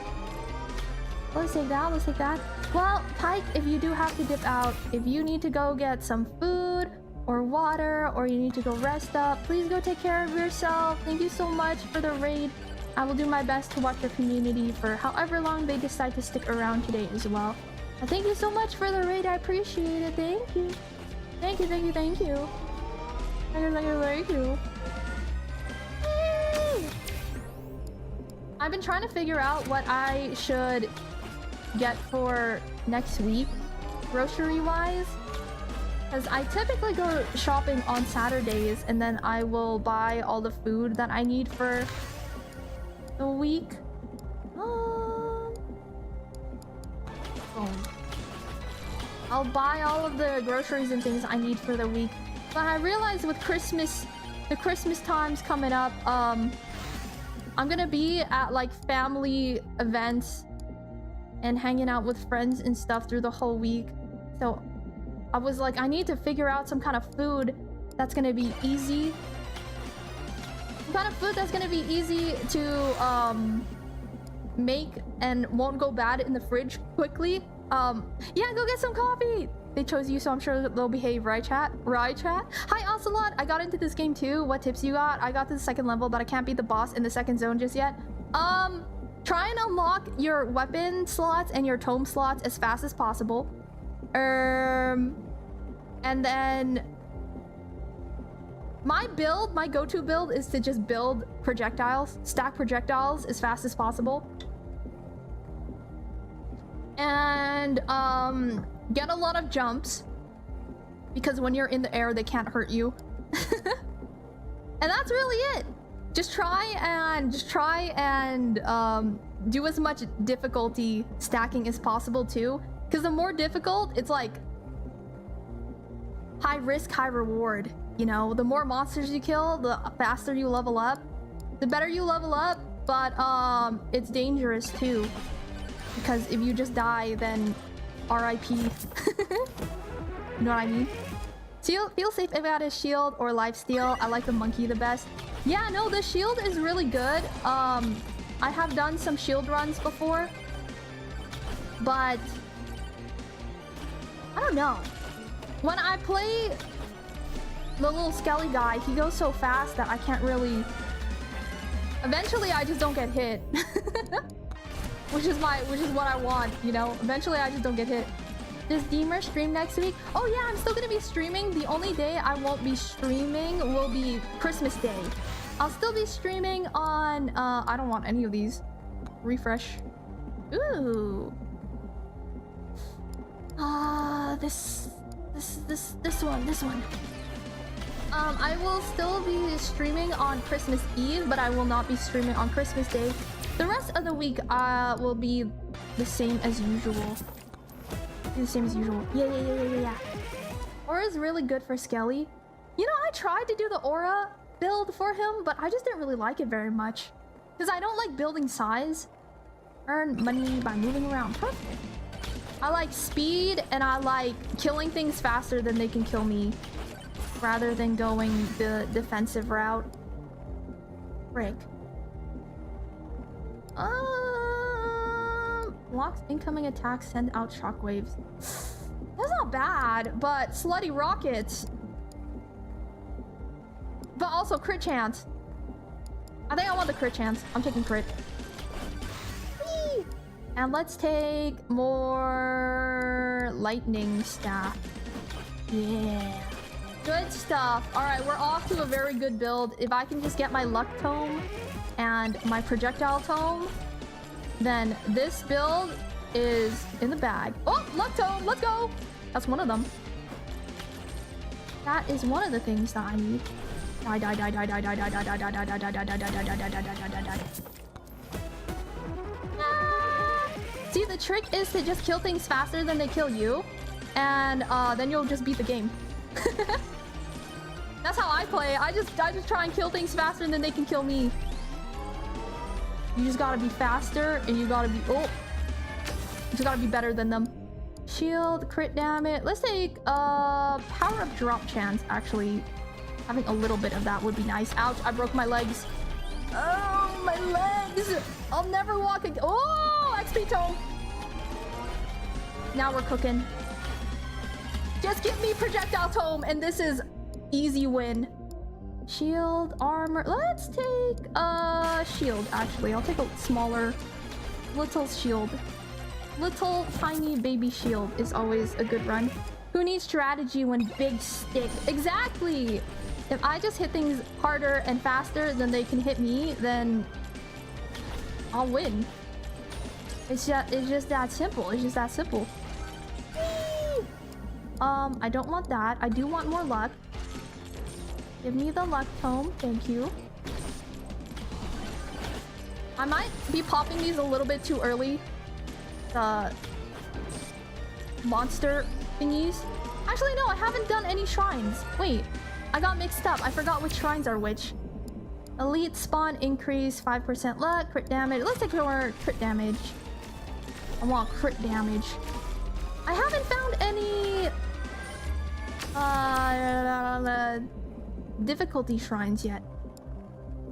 Let's take that, let's take that. Well, Pike, if you do have to dip out, if you need to go get some food or water, or you need to go rest up, please go take care of yourself. Thank you so much for the raid. I will do my best to watch your community for however long they decide to stick around today as well. And thank you so much for the raid. I appreciate it. Thank you. Thank you, thank you, thank you. Thank you, thank you, thank you. Yay! I've been trying to figure out what I should get for next week, grocery-wise. Because I typically go shopping on Saturdays, and then I will buy all the food that I need for the week. I'll buy all of the groceries and things I need for the week. But I realized with Christmas, the Christmas times coming up, I'm gonna be at like family events and hanging out with friends and stuff through the whole week. So I was like, I need to figure out some kind of food that's gonna be easy. Some kind of food that's gonna be easy to make and won't go bad in the fridge quickly. Yeah, go get some coffee. They chose you, so I'm sure they'll behave, right chat? Right chat? Hi Ocelot, I got into this game too. What tips you got? I got to the 2nd level, but I can't beat the boss in the 2nd zone just yet. Try and unlock your weapon slots and your tome slots as fast as possible. And then my go-to build is to just build projectiles, stack projectiles as fast as possible. And get a lot of jumps, because when you're in the air they can't hurt you. And that's really it. Just try and do as much difficulty stacking as possible too, because the more difficult, it's like high risk, high reward. You know, the more monsters you kill, the faster you level up, the better you level up. But it's dangerous too, because if you just die, then RIP. You know what I mean? Feel safe if I got a shield or lifesteal. I like the monkey the best. Yeah, no, the shield is really good. I have done some shield runs before, but I don't know. When I play the little skelly guy, he goes so fast that I can't really... Eventually, I just don't get hit. which is what I want, you know? Eventually, I just don't get hit. Does Deemer stream next week? Oh yeah, I'm still gonna be streaming. The only day I won't be streaming will be Christmas Day. I'll still be streaming on, I don't want any of these. Refresh. Ooh. This one. I will still be streaming on Christmas Eve, but I will not be streaming on Christmas Day. The rest of the week, will be the same as usual. The same as usual. Yeah. Aura is really good for Skelly. You know, I tried to do the aura build for him, but I just didn't really like it very much. Because I don't like building size. Earn money by moving around. Perfect. I like speed, and I like killing things faster than they can kill me, rather than going the defensive route. Frick. Blocks incoming attacks, send out shockwaves. That's not bad, but slutty rockets. But also crit chance. I think I want the crit chance. I'm taking crit. Whee! And let's take more lightning staff. Yeah. Good stuff. All right, we're off to a very good build. If I can just get my luck tome and my projectile tome, then this build is in the bag. Oh, luck tome, let's go. That's one of them. That is one of the things that I need. Die, die, die, die, die, die, die, die, die, die, die, die, die, die, die, die, die, die, die. See, the trick is to just kill things faster than they kill you, and then you'll just beat the game. That's how I play. I just try and kill things faster than they can kill me. You just gotta be faster, and you gotta be you just gotta be better than them. Shield, crit damage. Let's take power up drop chance. Actually, having a little bit of that would be nice. Ouch! I broke my legs. Oh, my legs! I'll never walk again. Oh, XP tome. Now we're cooking. Just give me projectile tome, and this is easy win. Shield, armor. Let's take shield. Actually, I'll take a smaller, little shield. Little tiny baby shield is always a good run. Who needs strategy when big stick? Exactly. If I just hit things harder and faster than they can hit me, then I'll win. It's just that simple. It's just that simple. Whee! I don't want that. I do want more luck. Give me the luck tome. Thank you. I might be popping these a little bit too early. The monster thingies. Actually, no, I haven't done any shrines. Wait, I got mixed up. I forgot which shrines are which. Elite spawn increase 5% luck, crit damage. Let's take more crit damage. I want crit damage. I haven't found any difficulty shrines yet.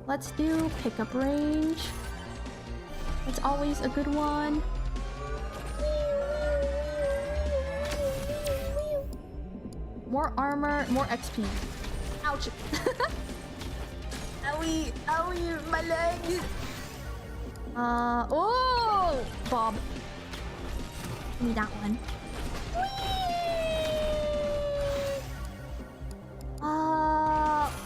Let's do pickup range. It's always a good one. More armor, more XP. Ouch. Owie, owie, my legs. Oh, Bob. Give me that one.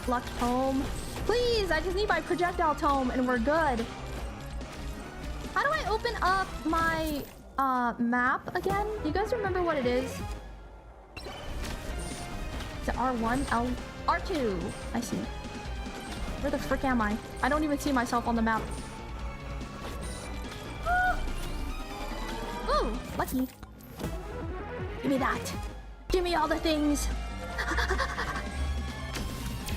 Luck tome. Please, I just need my projectile tome and we're good. How do I open up my map again? Do you guys remember what it is? Is it R1? R2. I see. Where the frick am I? I don't even see myself on the map. Ooh, lucky. Give me that. Give me all the things.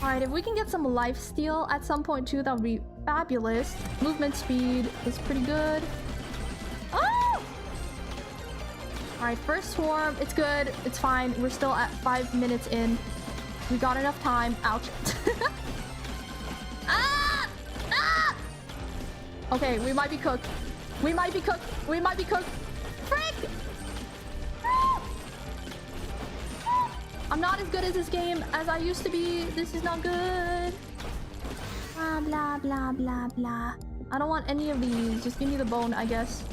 Alright, if we can get some lifesteal at some point too, that would be fabulous. Movement speed is pretty good. Oh! Alright, first swarm. It's good. It's fine. We're still at 5 minutes in. We got enough time. Ouch. Ah! Ah! Okay, we might be cooked. We might be cooked. We might be cooked. Frick! I'm not as good at this game as I used to be. This is not good. Blah, blah, blah, blah, blah. I don't want any of these. Just give me the bone, I guess.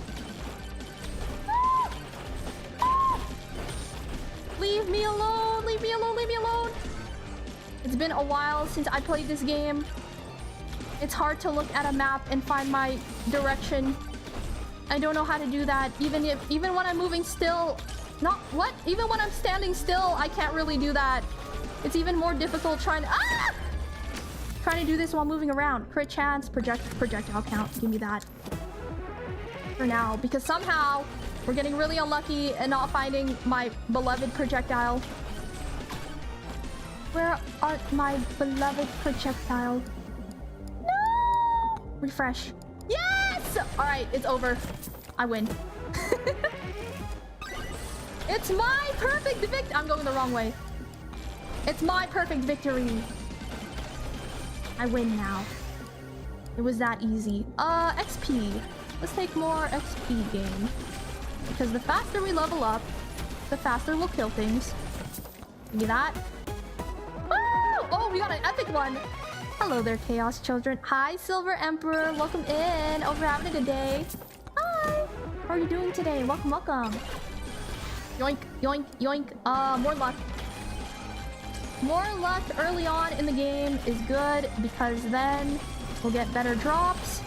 Leave me alone. Leave me alone. Leave me alone. It's been a while since I played this game. It's hard to look at a map and find my direction. I don't know how to do that. Even when I'm moving still. Even when I'm standing still, I can't really do that. It's even more difficult trying to do this while moving around. Crit chance, projectile count. Give me that. For now, because somehow we're getting really unlucky and not finding my beloved projectile. Where are my beloved projectile? No! Refresh. Yes! Alright, it's over. I win. It's my perfect victory. I'm going the wrong way. It's my perfect victory. I win now. It was that easy. XP. Let's take more XP game. Because the faster we level up, the faster we'll kill things. Give me that. Oh, we got an epic one. Hello there, Chaos Children. Hi, Silver Emperor. Welcome in. Hope you're having a good day. Hi. How are you doing today? Welcome, welcome. Yoink, yoink, yoink. More luck. More luck early on in the game is good because then we'll get better drops.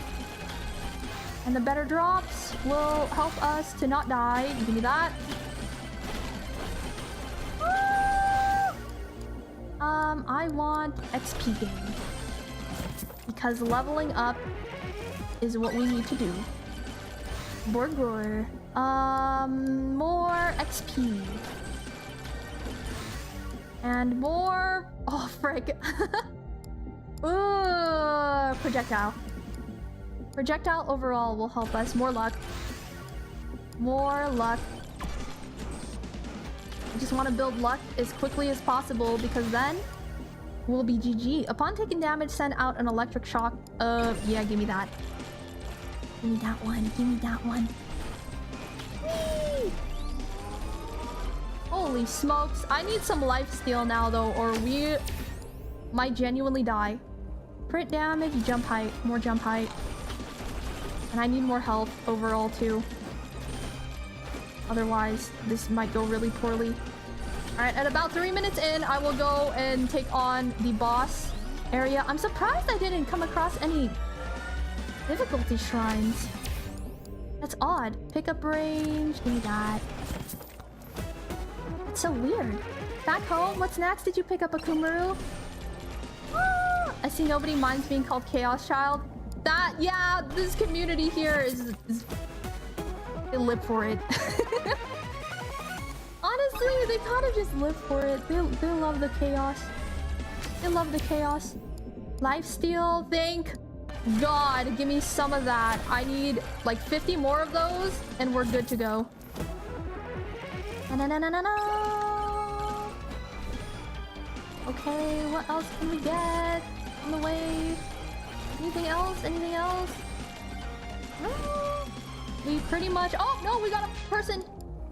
And the better drops will help us to not die. Give me that. I want XP gain. Because leveling up is what we need to do. Burger. More XP. And more... Oh, frick. Ooh, projectile. Projectile overall will help us. More luck. More luck. I just want to build luck as quickly as possible because then we'll be GG. Upon taking damage, send out an electric shock. Yeah, give me that. Give me that one. Give me that one. Whee! Holy smokes. I need some lifesteal now though, or we might genuinely die. Crit damage, jump height, more jump height. And I need more health overall too. Otherwise, this might go really poorly. Alright, at about 3 minutes in, I will go and take on the boss area. I'm surprised I didn't come across any difficulty shrines. That's odd. Pickup range, give me that. That's so weird. Back home, what's next? Did you pick up a Kumuru? Ah, I see nobody minds being called Chaos Child. That, yeah, this community here is they live for it. Honestly, they kind of just live for it. They love the chaos. They love the chaos. Lifesteal, thank God. Give me some of that. I need like 50 more of those and we're good to go. Na-na-na-na-na. Okay, what else can we get on the way? Anything else? Anything else? No. We pretty much... Oh, no, we got a person.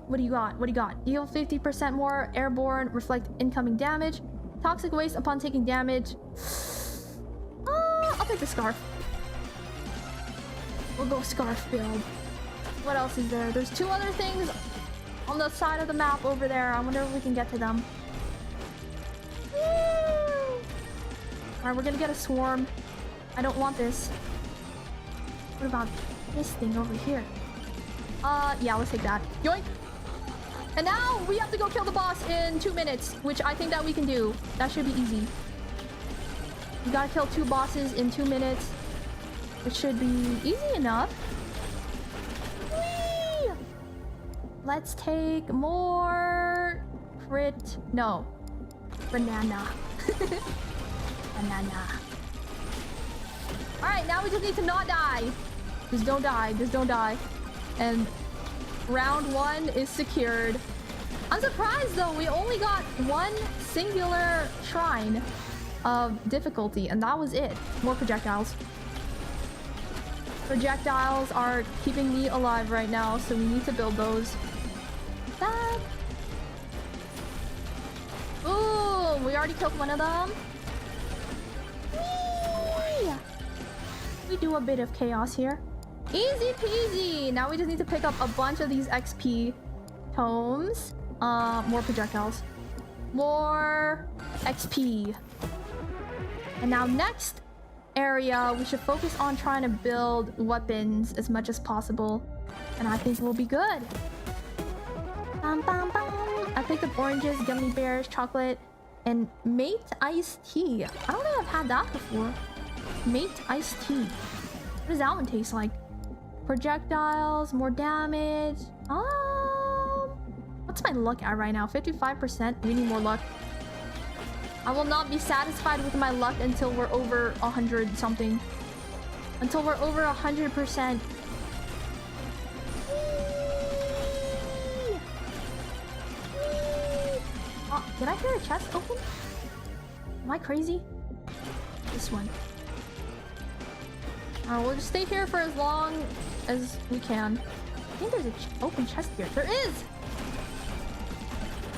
What do you got? What do you got? Deal 50% more airborne, reflect incoming damage. Toxic waste upon taking damage. I'll take the scarf. We'll go scarf build. What else is there? There's 2 other things on the side of the map over there. I wonder if we can get to them. Alright, we're gonna get a swarm. I don't want this. What about this thing over here? Yeah, let's take that. Yoink! And now we have to go kill the boss in 2 minutes, which I think that we can do. That should be easy. We gotta kill 2 bosses in 2 minutes. It should be easy enough. Whee! Let's take more crit. No. Banana. Banana. Alright, now we just need to not die. Just don't die. Just don't die. And round 1 is secured. I'm surprised though, we only got 1 singular shrine of difficulty, and that was it. More projectiles. Projectiles are keeping me alive right now, so we need to build those. That. Ooh, we already killed one of them. Whee! We do a bit of chaos here. Easy peasy! Now we just need to pick up a bunch of these XP tomes. More projectiles. More XP. And now next area, we should focus on trying to build weapons as much as possible. And I think we'll be good. Bam, bam, bam. I picked up oranges, gummy bears, chocolate, and mate iced tea. I don't think I've had that before. Mate iced tea. What does that one taste like? Projectiles, more damage. What's my luck at right now? 55%. We need more luck. I will not be satisfied with my luck until we're over 100 something. Until we're over 100%. Oh, did I hear a chest open? Am I crazy? This one. We'll just stay here for as long as we can. I think there's an open chest here. There is!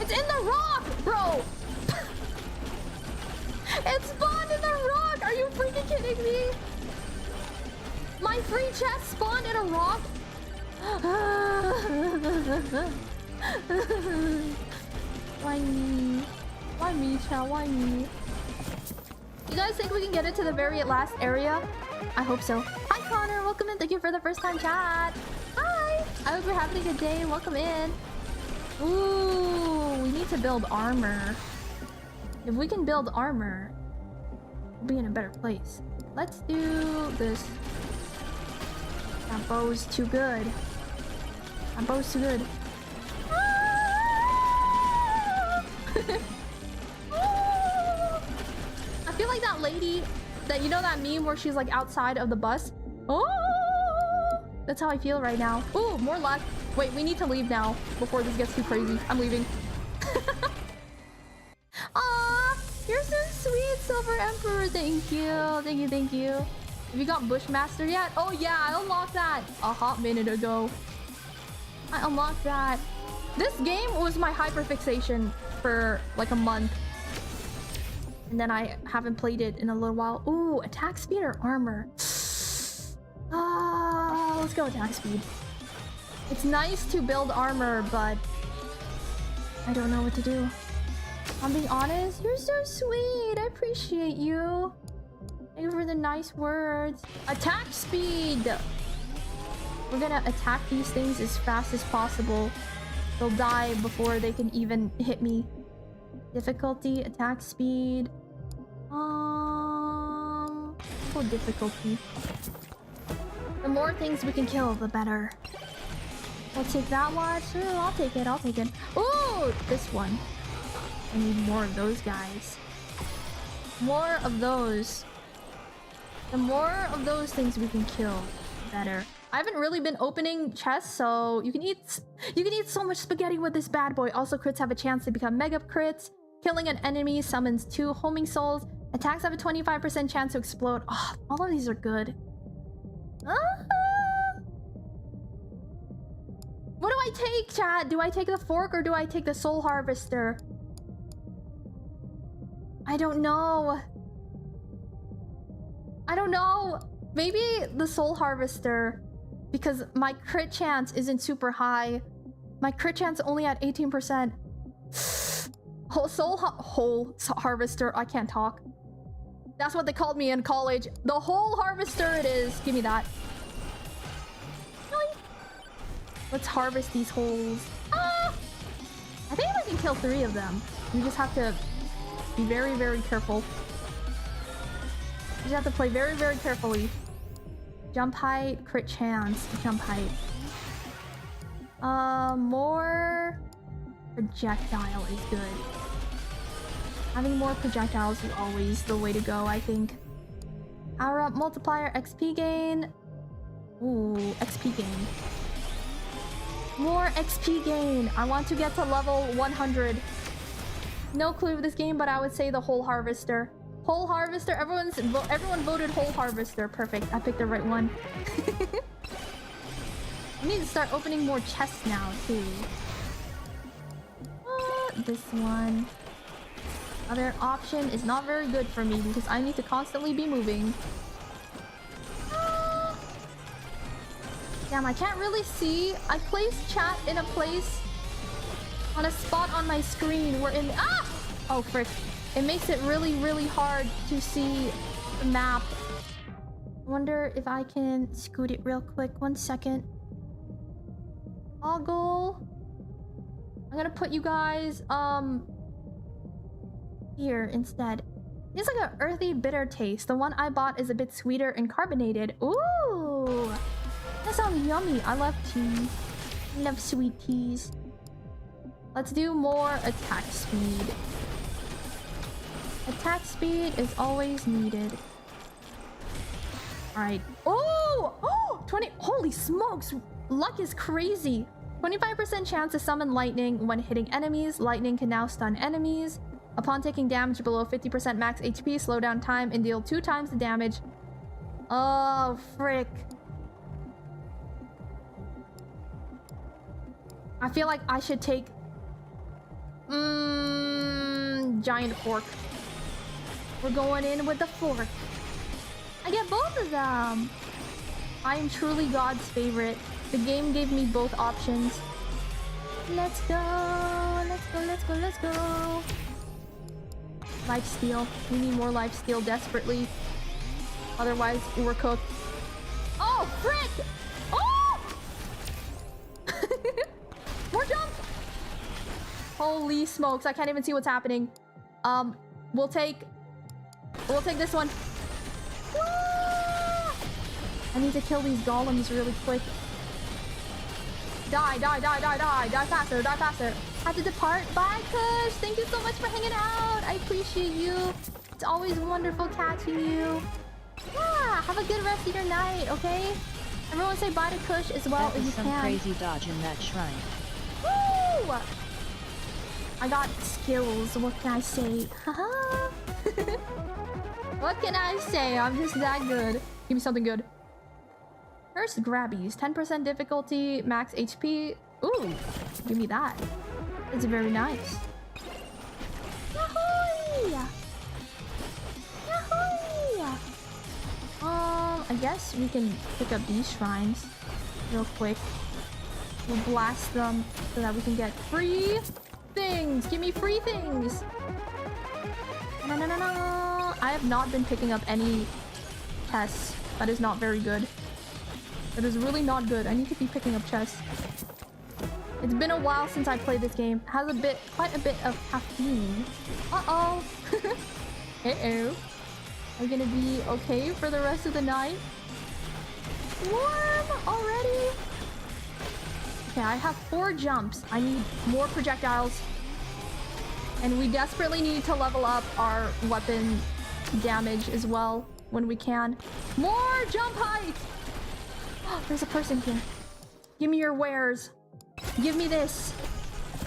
It's in the rock, bro! It spawned in the rock! Are you freaking kidding me? My free chest spawned in a rock? Why me? Why me, chat? Why me? You guys think we can get it to the very last area? I hope so. Hi Connor, welcome in. Thank you for the first time chat. Hi. I hope you're having a good day. Welcome in. Ooh, we need to build armor. If we can build armor, we'll be in a better place. Let's do this. That bow's too good. That bow's too good. I feel like that lady that, you know, that meme where she's like outside of the bus. Oh, that's how I feel right now. Ooh, more luck. Wait, we need to leave now before this gets too crazy. I'm leaving. Aw, you're so sweet, Silver Emperor. Thank you, thank you, thank you. Have you got Bushmaster yet? Oh yeah, I unlocked that a hot minute ago. I unlocked that. This game was my hyperfixation for like a month. And then I haven't played it in a little while. Ooh, attack speed or armor? Let's go attack speed. It's nice to build armor, but I don't know what to do. I'm being honest. You're so sweet. I appreciate you. Thank you for the nice words. Attack speed. We're gonna attack these things as fast as possible. They'll die before they can even hit me. Difficulty, attack speed. For difficulty. The more things we can kill, the better. I'll take that one. Sure, I'll take it. I'll take it. Ooh, this one. I need more of those guys. More of those. The more of those things we can kill, the better. I haven't really been opening chests, so you can eat so much spaghetti with this bad boy. Also, crits have a chance to become mega crits. Killing an enemy summons 2 homing souls. Attacks have a 25% chance to explode. Oh, all of these are good. What do I take, chat? Do I take the fork or do I take the soul harvester? I don't know. I don't know. Maybe the soul harvester, because my crit chance isn't super high. My crit chance only at 18%. Whole harvester. I can't talk. That's what they called me in college. The whole harvester it is. Give me that. Let's harvest these holes. I think I can kill 3 of them. We just have to be very, very careful. You just have to play very, very carefully. Jump height, crit chance, jump height. More projectile is good. Having more projectiles is always the way to go, I think. Power up multiplier, XP gain. Ooh, XP gain. More XP gain. I want to get to level 100. No clue of this game, but I would say the whole harvester. Whole harvester. Everyone voted whole harvester. Perfect. I picked the right one. I need to start opening more chests now too. This one. Other option is not very good for me because I need to constantly be moving. Damn, I can't really see. I placed chat in a place on a spot on my screen where in oh frick. It makes it really, really hard to see the map. I wonder if I can scoot it real quick. 1 second. Toggle. I'm gonna put you guys here instead. It's like an earthy bitter taste. The one I bought is a bit sweeter and carbonated. Ooh, that sounds yummy. I love tea. I love sweet teas. Let's do more attack speed. Attack speed is always needed. Alright. Oh! 20. Holy smokes! Luck is crazy. 25% chance to summon lightning when hitting enemies. Lightning can now stun enemies. Upon taking damage below 50% max HP, slow down time and deal 2 times the damage. Oh, frick. I feel like I should take... giant fork. We're going in with the fork. I get both of them. I am truly God's favorite. The game gave me both options. Let's go. Let's go, let's go, let's go. Lifesteal. We need more lifesteal desperately. Otherwise, we're cooked. Oh, frick! Oh! More jump! Holy smokes, I can't even see what's happening. We'll take this one. Woo! I need to kill these golems really quick. Die, die, die, die, die. Die faster, die faster. Have to depart. Bye, Kush. Thank you so much for hanging out. I appreciate you. It's always wonderful catching you. Yeah, have a good rest of your night, okay? Everyone say bye to Kush as well That as was you some can. crazy dodge in that shrine. Woo! I got skills. What can I say? Haha. What can I say? I'm just that good. Give me something good. First grabbies. 10% difficulty, max HP. Ooh, give me that. It's very nice. Yahoo! Yahoo! I guess we can pick up these shrines real quick. We'll blast them so that we can get free things. Give me free things. No, no, no, no. I have not been picking up any chests. That is not very good. That is really not good. I need to be picking up chests. It's been a while since I played this game. It has quite a bit of caffeine. Uh-oh. Uh-oh. Are you gonna be okay for the rest of the night? Warm already? Okay, I have 4 jumps. I need more projectiles. And we desperately need to level up our weapon damage as well when we can. More jump height! Oh, there's a person here. Give me your wares. Give me this.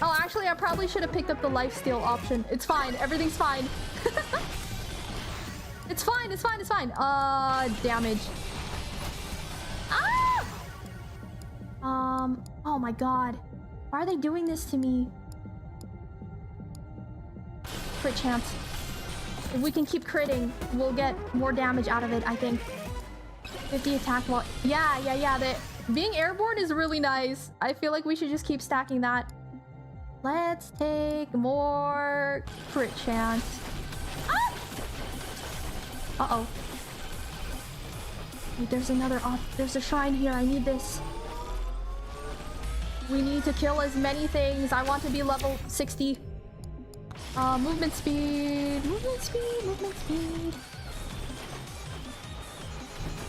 Oh, actually, I probably should have picked up the lifesteal option. It's fine. Everything's fine. It's fine. It's fine. It's fine. Damage. Ah! Oh my god. Why are they doing this to me? Crit chance. If we can keep critting, we'll get more damage out of it, I think. 50 attack wall. Yeah. Being airborne is really nice. I feel like we should just keep stacking that. Let's take more crit chance. Ah! Uh-oh. Wait, there's a shrine here. I need this. We need to kill as many things. I want to be level 60. Movement speed. Movement speed. Movement speed.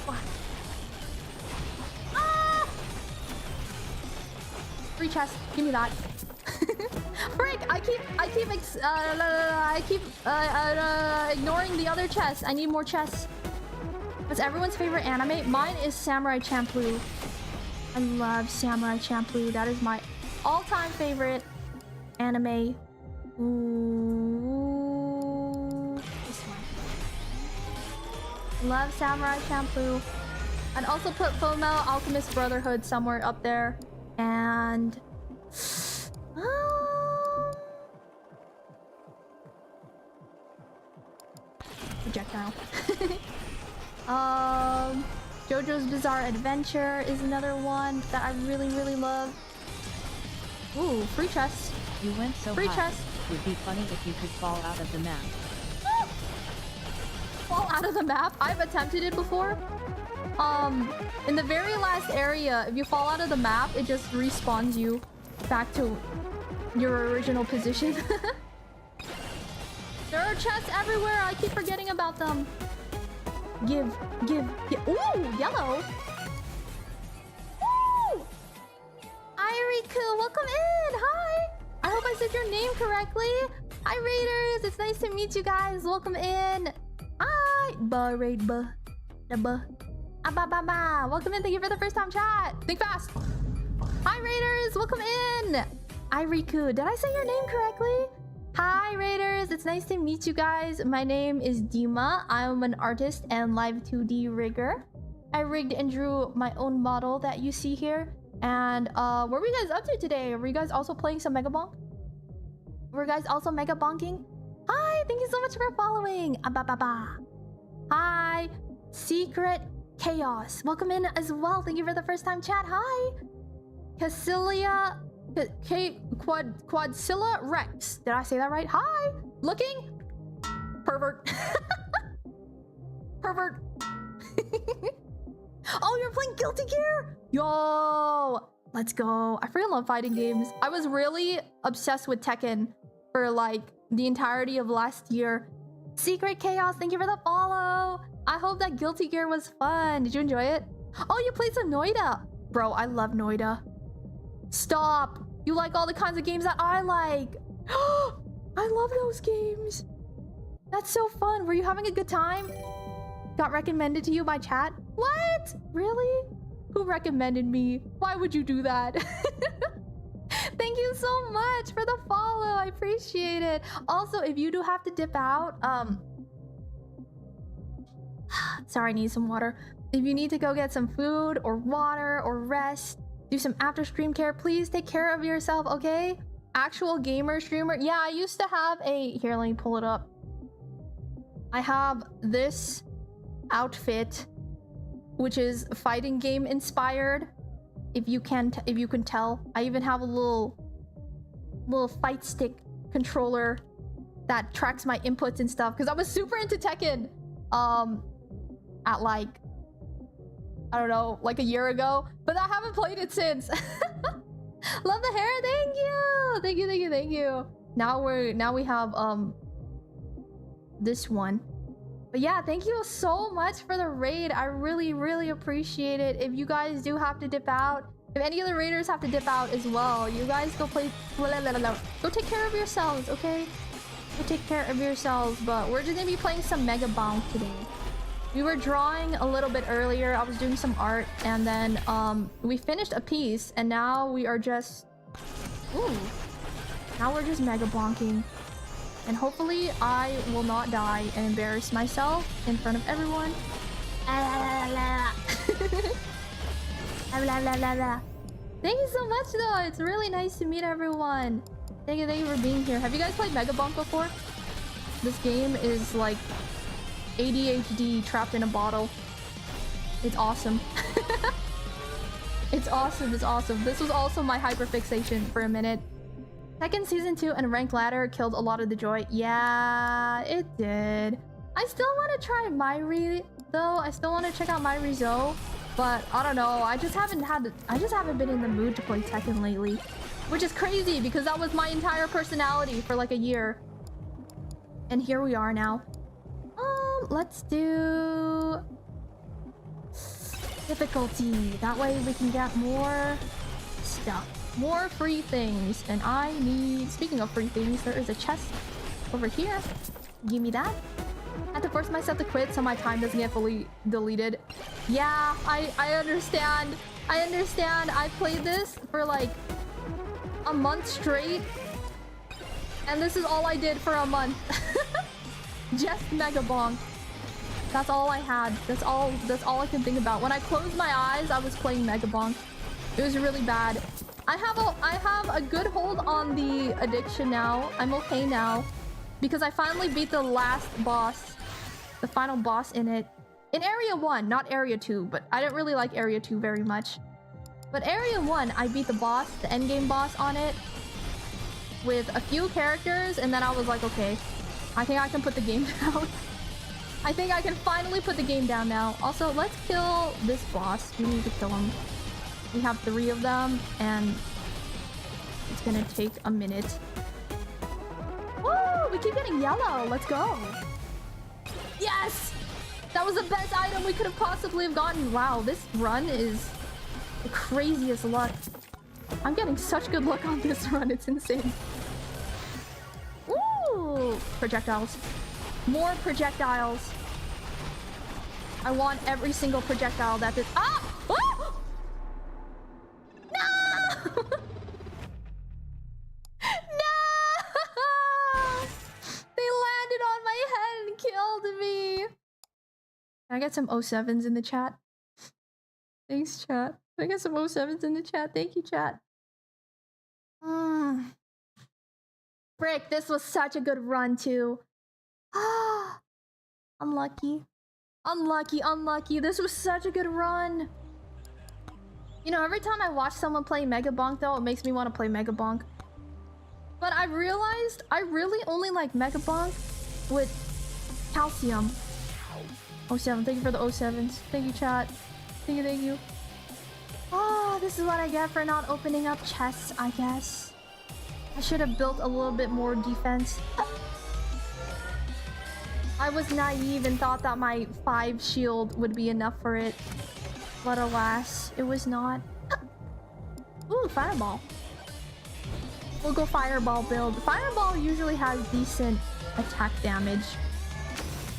What? Ah! Free chest. Give me that. Frick! I keep ignoring the other chests. I need more chests. What's everyone's favorite anime? Mine is Samurai Champloo. I love Samurai Champloo. That is my all-time favorite anime. Ooh, this one. Love Samurai Champloo. I'd also put Fullmetal Alchemist Brotherhood somewhere up there. And projectile. JoJo's Bizarre Adventure is another one that I really, really love. Ooh, free chest. You went so free high. chest. Would be funny if you could fall out of the map. Fall out of the map? I've attempted it before. In the very last area, if you fall out of the map, it just respawns you back to your original position. There are chests everywhere. I keep forgetting about them. Give. Ooh, yellow. Ooh! Iriku, welcome in. Hi. I hope I said your name correctly. Hi, Raiders. It's nice to meet you guys. Welcome in. Hi. Welcome in. Thank you for the first time chat. Think fast. Hi, Raiders. Welcome in. Iriku. Did I say your name correctly? Hi, Raiders. It's nice to meet you guys. My name is Dima. I'm an artist and live 2D rigger. I rigged and drew my own model that you see here. And what were you guys up to today? Were you guys also playing some Mega Bonk? Were you guys also Mega Bonking? Hi, thank you so much for following. Hi, Secret Chaos. Welcome in as well. Thank you for the first time chat. Hi, Cassilia. Quadsilla Rex. Did I say that right? Hi. Looking. Pervert. Pervert. Oh, you're playing Guilty Gear? Yo, let's go. I freaking love fighting games. I was really obsessed with Tekken for like the entirety of last year. Secret Chaos, thank you for the follow. I hope that Guilty Gear was fun. Did you enjoy it? Oh, you played some Noida. Bro, I love Noida. Stop. You like all the kinds of games that I like. I love those games. That's so fun. Were you having a good time? Got recommended to you by chat? What? Really? Who recommended me? Why would you do that? Thank you so much for the follow. I appreciate it. Also, if you do have to dip out, sorry, I need some water. If you need to go get some food or water or rest, do some after stream care, please take care of yourself, okay? Actual gamer streamer. Yeah, I used to have a... Here, let me pull it up. I have this outfit, which is fighting game inspired. If you can tell, I even have a little fight stick controller that tracks my inputs and stuff because I was super into Tekken at like, I don't know, like a year ago, but I haven't played it since. Love the hair. Thank you. Now we have this one. But yeah, thank you so much for the raid. I really appreciate it. If you guys do have to dip out, if any of the raiders have to dip out as well, you guys go play. Go take care of yourselves, okay? Go take care of yourselves. But we're just gonna be playing some Mega Bonk today. We were drawing a little bit earlier. I was doing some art, and then we finished a piece, and now we are just now we're just Mega Bonking. And hopefully I will not die and embarrass myself in front of everyone. Thank you so much though. It's really nice to meet everyone. Thank you for being here. Have you guys played Mega Bonk before? This game is like ADHD trapped in a bottle. It's awesome. It's awesome. This was also my hyperfixation for a minute. Tekken Season 2 and Rank Ladder killed a lot of the joy. Yeah, it did. I still want to try Myri though. I still want to check out Myri Zo, but I don't know. I just haven't been in the mood to play Tekken lately, which is crazy because that was my entire personality for like a year. And here we are now. Let's do difficulty. That way we can get more stuff. More free things. And I need... Speaking of free things, there is a chest over here. Give me that. I had to force myself to quit so my time doesn't get fully deleted. Yeah, I understand. I played this for like a month straight. And this is all I did for a month. Just Mega Bonk. That's all I had. That's all I can think about. When I closed my eyes, I was playing Mega Bonk. It was really bad. I have a good hold on the addiction now. I'm okay now because I finally beat the last boss, the final boss in it. In Area 1, not Area 2, but I didn't really like Area 2 very much. But Area 1, I beat the boss, the endgame boss on it with a few characters, and then I was like, okay, I think I can put the game down. I think I can finally put the game down now. Also, let's kill this boss. We need to kill him. We have 3 of them, and it's gonna take a minute. Woo! We keep getting yellow. Let's go. Yes! That was the best item we could have possibly have gotten. Wow, this run is the craziest luck. I'm getting such good luck on this run. It's insane. Ooh! Projectiles. More projectiles. I want every single projectile that this... Ah! Ah! No! No! They landed on my head and killed me. Can I get some 07s in the chat? Thanks, chat. Can I get some 07s in the chat? Thank you, chat. Frick, this was such a good run, too. Ah, unlucky. Unlucky. This was such a good run. You know, every time I watch someone play Mega Bonk, though, it makes me want to play Mega Bonk. But I realized I really only like Mega Bonk with calcium. 07, thank you for the 07s. Thank you, chat. Thank you, thank you. Oh, this is what I get for not opening up chests, I guess. I should have built a little bit more defense. I was naive and thought that my 5 shield would be enough for it. But alas, it was not. Ooh, fireball. We'll go fireball build. Fireball usually has decent attack damage.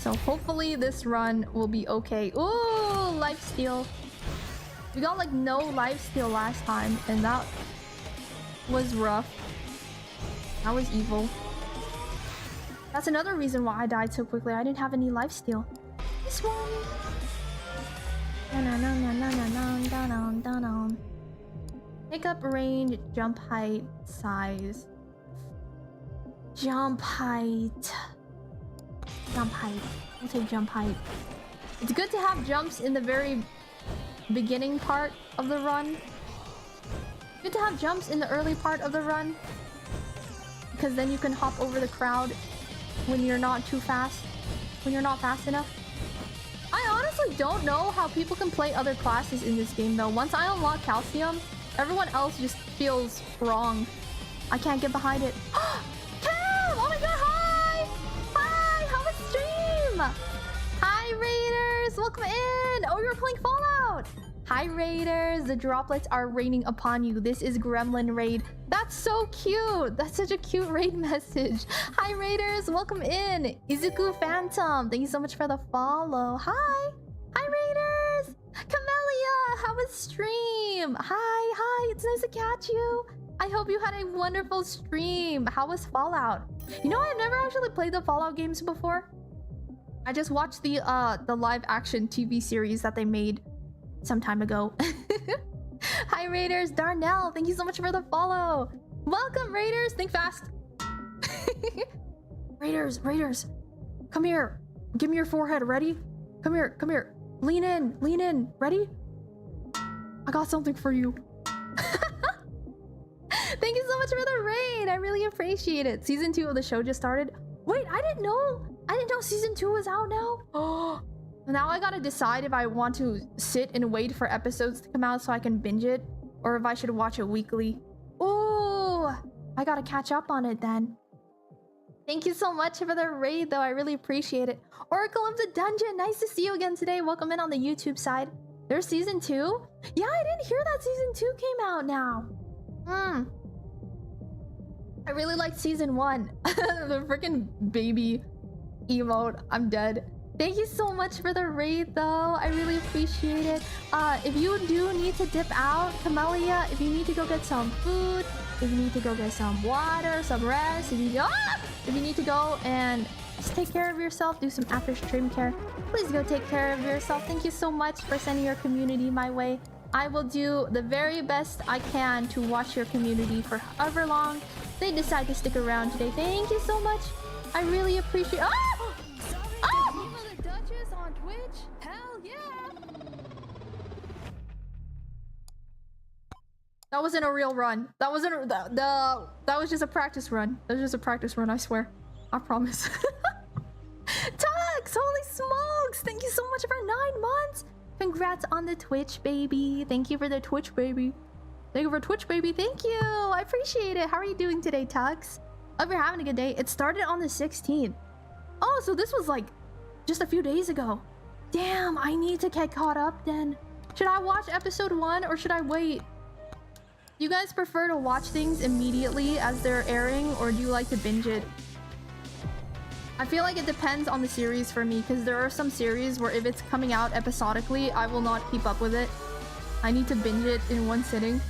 So hopefully this run will be okay. Ooh, lifesteal. We got like no lifesteal last time and that was rough. That was evil. That's another reason why I died so quickly. I didn't have any lifesteal. This one. Pick up range, jump height, size. Jump height. Jump height. We'll take jump height. It's good to have jumps in the very beginning part of the run. Good to have jumps in the early part of the run. Because then you can hop over the crowd when you're not too fast. When you're not fast enough. I honestly don't know how people can play other classes in this game though. Once I unlock calcium, everyone else just feels wrong. I can't get behind it. Cam! Oh my god, hi! Hi! How was stream? Hi, Raiders! Welcome in! Oh, you're playing Fallout! Hi, Raiders! The droplets are raining upon you. This is Gremlin Raid. That's so cute! That's such a cute raid message. Hi, Raiders! Welcome in! Izuku Phantom, thank you so much for the follow. Hi! Hi, Raiders! Camellia! How was stream? Hi! It's nice to catch you! I hope you had a wonderful stream. How was Fallout? You know, I've never actually played the Fallout games before. I just watched the live action TV series that they made some time ago. Hi, Raiders. Darnell, thank you so much for the follow. Welcome, Raiders. Think fast. Raiders. Come here. Give me your forehead. Ready? Come here. Lean in. Ready? I got something for you. Thank you so much for the raid. I really appreciate it. Season 2 of the show just started. Wait, I didn't know season 2 was out now. Oh. Now I gotta decide if I want to sit and wait for episodes to come out so I can binge it, or if I should watch it weekly. Ooh, I gotta catch up on it then. Thank you so much for the raid though, I really appreciate it. Oracle of the Dungeon, nice to see you again today. Welcome in on the YouTube side. There's season 2? Yeah, I didn't hear that season 2 came out now. I really liked season 1. The freaking baby emote, I'm dead. Thank you so much for the raid though. I really appreciate it. If you do need to dip out, Camellia, if you need to go get some food, if you need to go get some water, some rest, if you need to go and just take care of yourself, do some after stream care, please go take care of yourself. Thank you so much for sending your community my way. I will do the very best I can to watch your community for however long they decide to stick around today. Thank you so much. I really appreciate. On Twitch? Hell yeah! That wasn't a real run. That wasn't that was just a practice run. That was just a practice run, I swear. I promise. Tux! Holy smokes! Thank you so much for 9 months! Congrats on the Twitch, baby. Thank you for the Twitch, baby. Thank you for Twitch, baby. Thank you! I appreciate it. How are you doing today, Tux? Hope you're having a good day. It started on the 16th. Oh, so this was like just a few days ago. Damn, I need to get caught up then. Should I watch episode 1 or should I wait? You guys prefer to watch things immediately as they're airing, or do you like to binge it? I feel like it depends on the series for me, because there are some series where if it's coming out episodically, I will not keep up with it. I need to binge it in one sitting.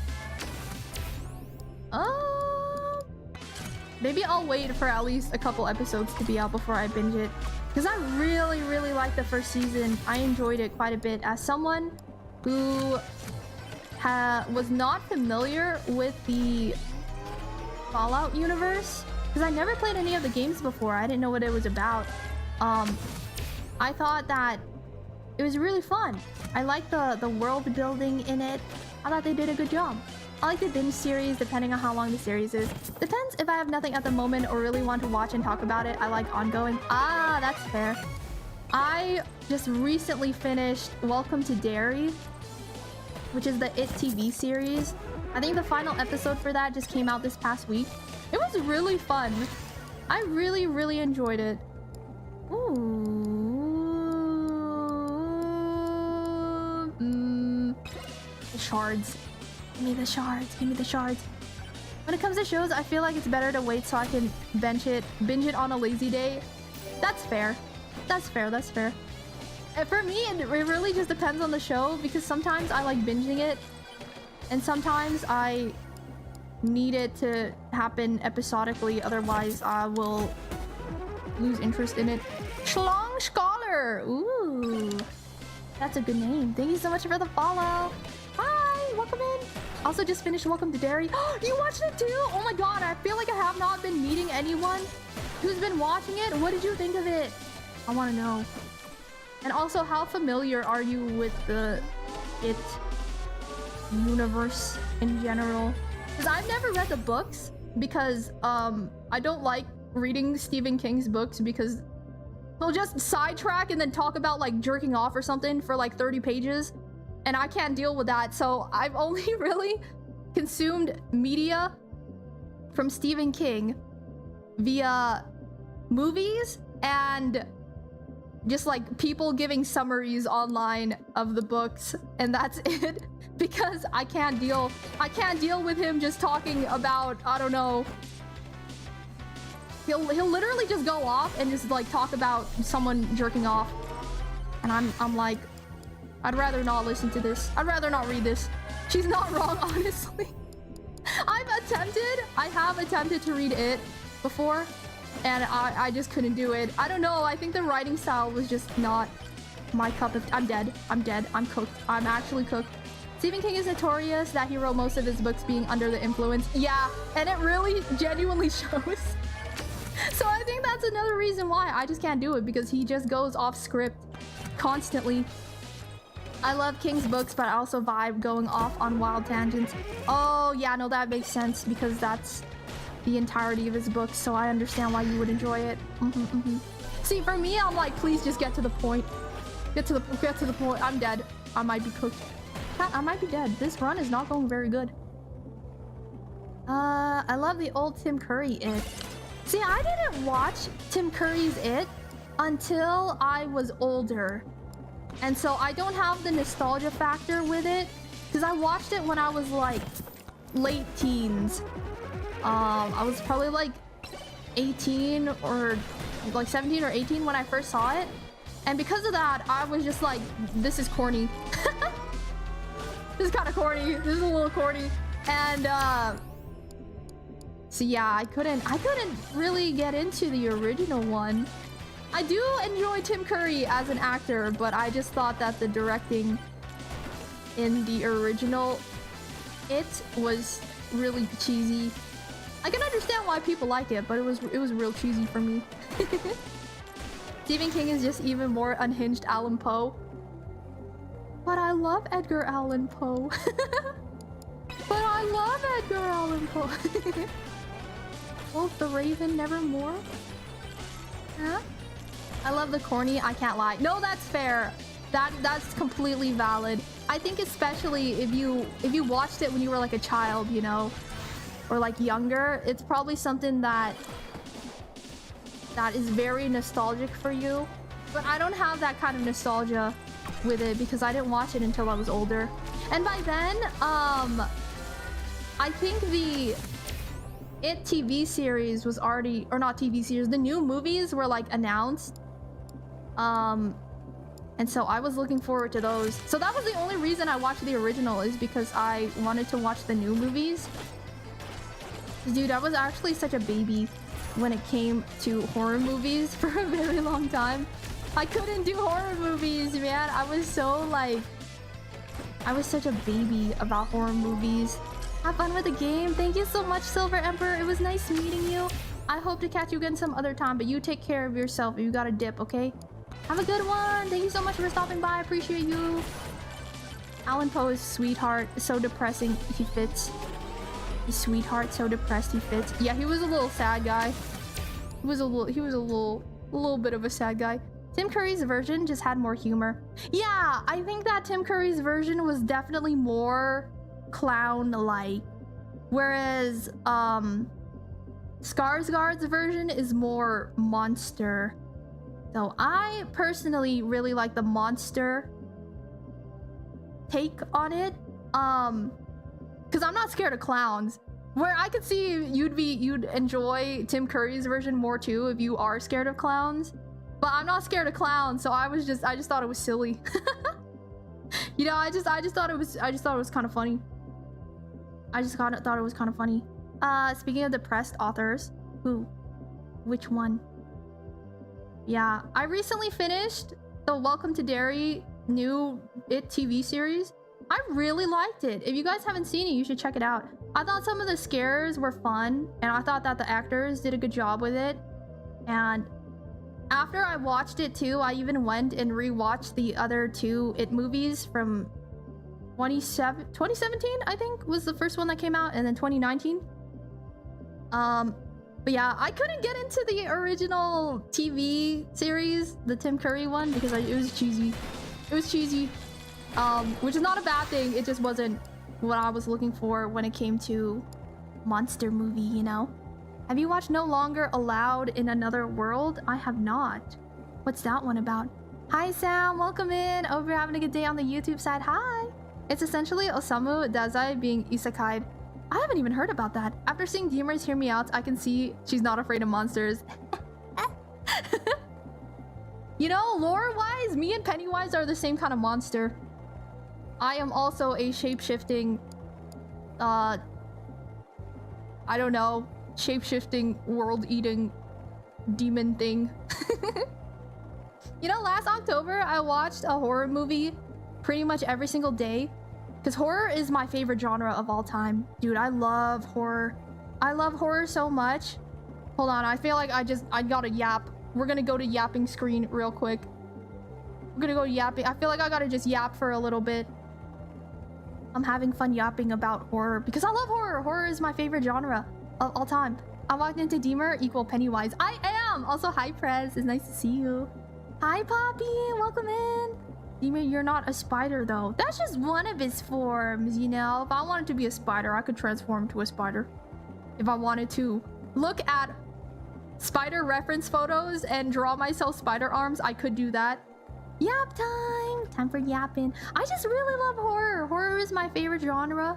Maybe I'll wait for at least a couple episodes to be out before I binge it. Because I really liked the first season. I enjoyed it quite a bit. As someone who was not familiar with the Fallout universe, because I never played any of the games before. I didn't know what it was about. I thought that it was really fun. I liked the world building in it. I thought they did a good job. I like the binge series depending on how long the series is. Depends if I have nothing at the moment or really want to watch and talk about it. I like ongoing. Yeah, that's fair. I just recently finished Welcome to Derry, which is the It TV series. I think the final episode for that just came out this past week. It was really fun. I really, really enjoyed it. Ooh. The shards. Give me the shards. Give me the shards. When it comes to shows, I feel like it's better to wait so I can binge it on a lazy day. That's fair. That's fair. That's fair. And for me, it really just depends on the show because sometimes I like binging it and sometimes I need it to happen episodically, otherwise I will lose interest in it. Schlong Scholar! Ooh. That's a good name. Thank you so much for the follow. Hi, welcome in. Also just finished Welcome to Derry. You watched it too? Oh my god, I feel like I have not been meeting anyone who's been watching it. What did you think of it? I want to know. And also, how familiar are you with the It universe in general? Because I've never read the books because I don't like reading Stephen King's books because they'll just sidetrack and then talk about like jerking off or something for like 30 pages. And I can't deal with that, so I've only really consumed media from Stephen King via movies and just like people giving summaries online of the books, and that's it. Because I can't deal with him just talking about, I don't know. He'll literally just go off and just like talk about someone jerking off, and I'm like, I'd rather not listen to this. I'd rather not read this. She's not wrong, honestly. I have attempted to read it before, and I just couldn't do it. I don't know, I think the writing style was just not my cup of... I'm dead. I'm cooked. I'm actually cooked. Stephen King is notorious that he wrote most of his books being under the influence. Yeah, and it really genuinely shows. So I think that's another reason why I just can't do it, because he just goes off script constantly. I love King's books, but I also vibe going off on wild tangents. Oh, yeah, no, that makes sense because that's the entirety of his books, so I understand why you would enjoy it. See, for me, I'm like, please just get to the point. Get to the point. I'm dead. I might be cooked. I might be dead. This run is not going very good. I love the old Tim Curry It. See, I didn't watch Tim Curry's It until I was older. And so I don't have the nostalgia factor with it because I watched it when I was like late teens. I was probably like 18 or like 17 or 18 when I first saw it. And because of that, I was just like, this is corny. This is kind of corny. This is a little corny. And so yeah, I couldn't really get into the original one. I do enjoy Tim Curry as an actor, but I just thought that the directing in the original It was really cheesy. I can understand why people like it, but it was real cheesy for me. Stephen King is just even more unhinged Allan Poe. But I love Edgar Allan Poe. Wolf the Raven Nevermore? Huh? I love the corny, I can't lie. No, that's fair. That's completely valid. I think especially if you watched it when you were like a child, you know, or like younger, it's probably something that is very nostalgic for you. But I don't have that kind of nostalgia with it because I didn't watch it until I was older. And by then, I think the It TV series was already, or not TV series, the new movies were like announced. And so I was looking forward to those. So that was the only reason I watched the original, is because I wanted to watch the new movies. Dude, I was actually such a baby when it came to horror movies for a very long time. I couldn't do horror movies, man. I was such a baby about horror movies. Have fun with the game. Thank you so much, Silver Emperor. It was nice meeting you. I hope to catch you again some other time, but you take care of yourself. You got a dip, okay? Have a good one. Thank you so much for stopping by. I appreciate you. Allan Poe is sweetheart. So depressing. He fits. He's sweetheart. So depressed. He fits. Yeah, he was a little sad guy. He was a little A little bit of a sad guy. Tim Curry's version just had more humor. Yeah, I think that Tim Curry's version was definitely more clown-like. Whereas, Skarsgård's version is more monster. So I personally really like the monster take on it. Because I'm not scared of clowns. Where I could see you'd enjoy Tim Curry's version more too if you are scared of clowns. But I'm not scared of clowns, so I just thought it was silly. You know, I just thought it was kind of funny. I just thought it was kind of funny. Speaking of depressed authors, which one? Yeah, I recently finished the Welcome to Derry new It TV series. I really liked it. If you guys haven't seen it, you should check it out. I thought some of the scares were fun, and I thought that the actors did a good job with it. And after I watched it too, I even went and rewatched the other two It movies from 2017, I think, was the first one that came out, and then 2019. But yeah, I couldn't get into the original TV series, the Tim Curry one, because it was cheesy. It was cheesy. Which is not a bad thing. It just wasn't what I was looking for when it came to monster movie, you know? Have you watched No Longer Allowed in Another World? I have not. What's that one about? Hi Sam, welcome in. Hope you're having a good day on the YouTube side. Hi. It's essentially Osamu Dazai being isekai'd. I haven't even heard about that. After seeing Demers Hear Me Out, I can see she's not afraid of monsters. You know, lore-wise, me and Pennywise are the same kind of monster. I am also a shape-shifting, I don't know, shape-shifting, world-eating demon thing. You know, last October, I watched a horror movie pretty much every single day. Because horror is my favorite genre of all time. Dude, I love horror. I love horror so much. Hold on, I feel like I gotta yap. We're gonna go to yapping screen real quick. We're gonna go yapping. I feel like I gotta just yap for a little bit. I'm having fun yapping about horror because I love horror. Horror is my favorite genre of all time. I walked into Deemer equal Pennywise. I am! Also, hi Prez. It's nice to see you. Hi Poppy, welcome in. Deemer, you're not a spider though. That's just one of his forms, you know? If I wanted to be a spider, I could transform to a spider. If I wanted to. Look at spider reference photos and draw myself spider arms, I could do that. Yap time! Time for yapping. I just really love horror. Horror is my favorite genre,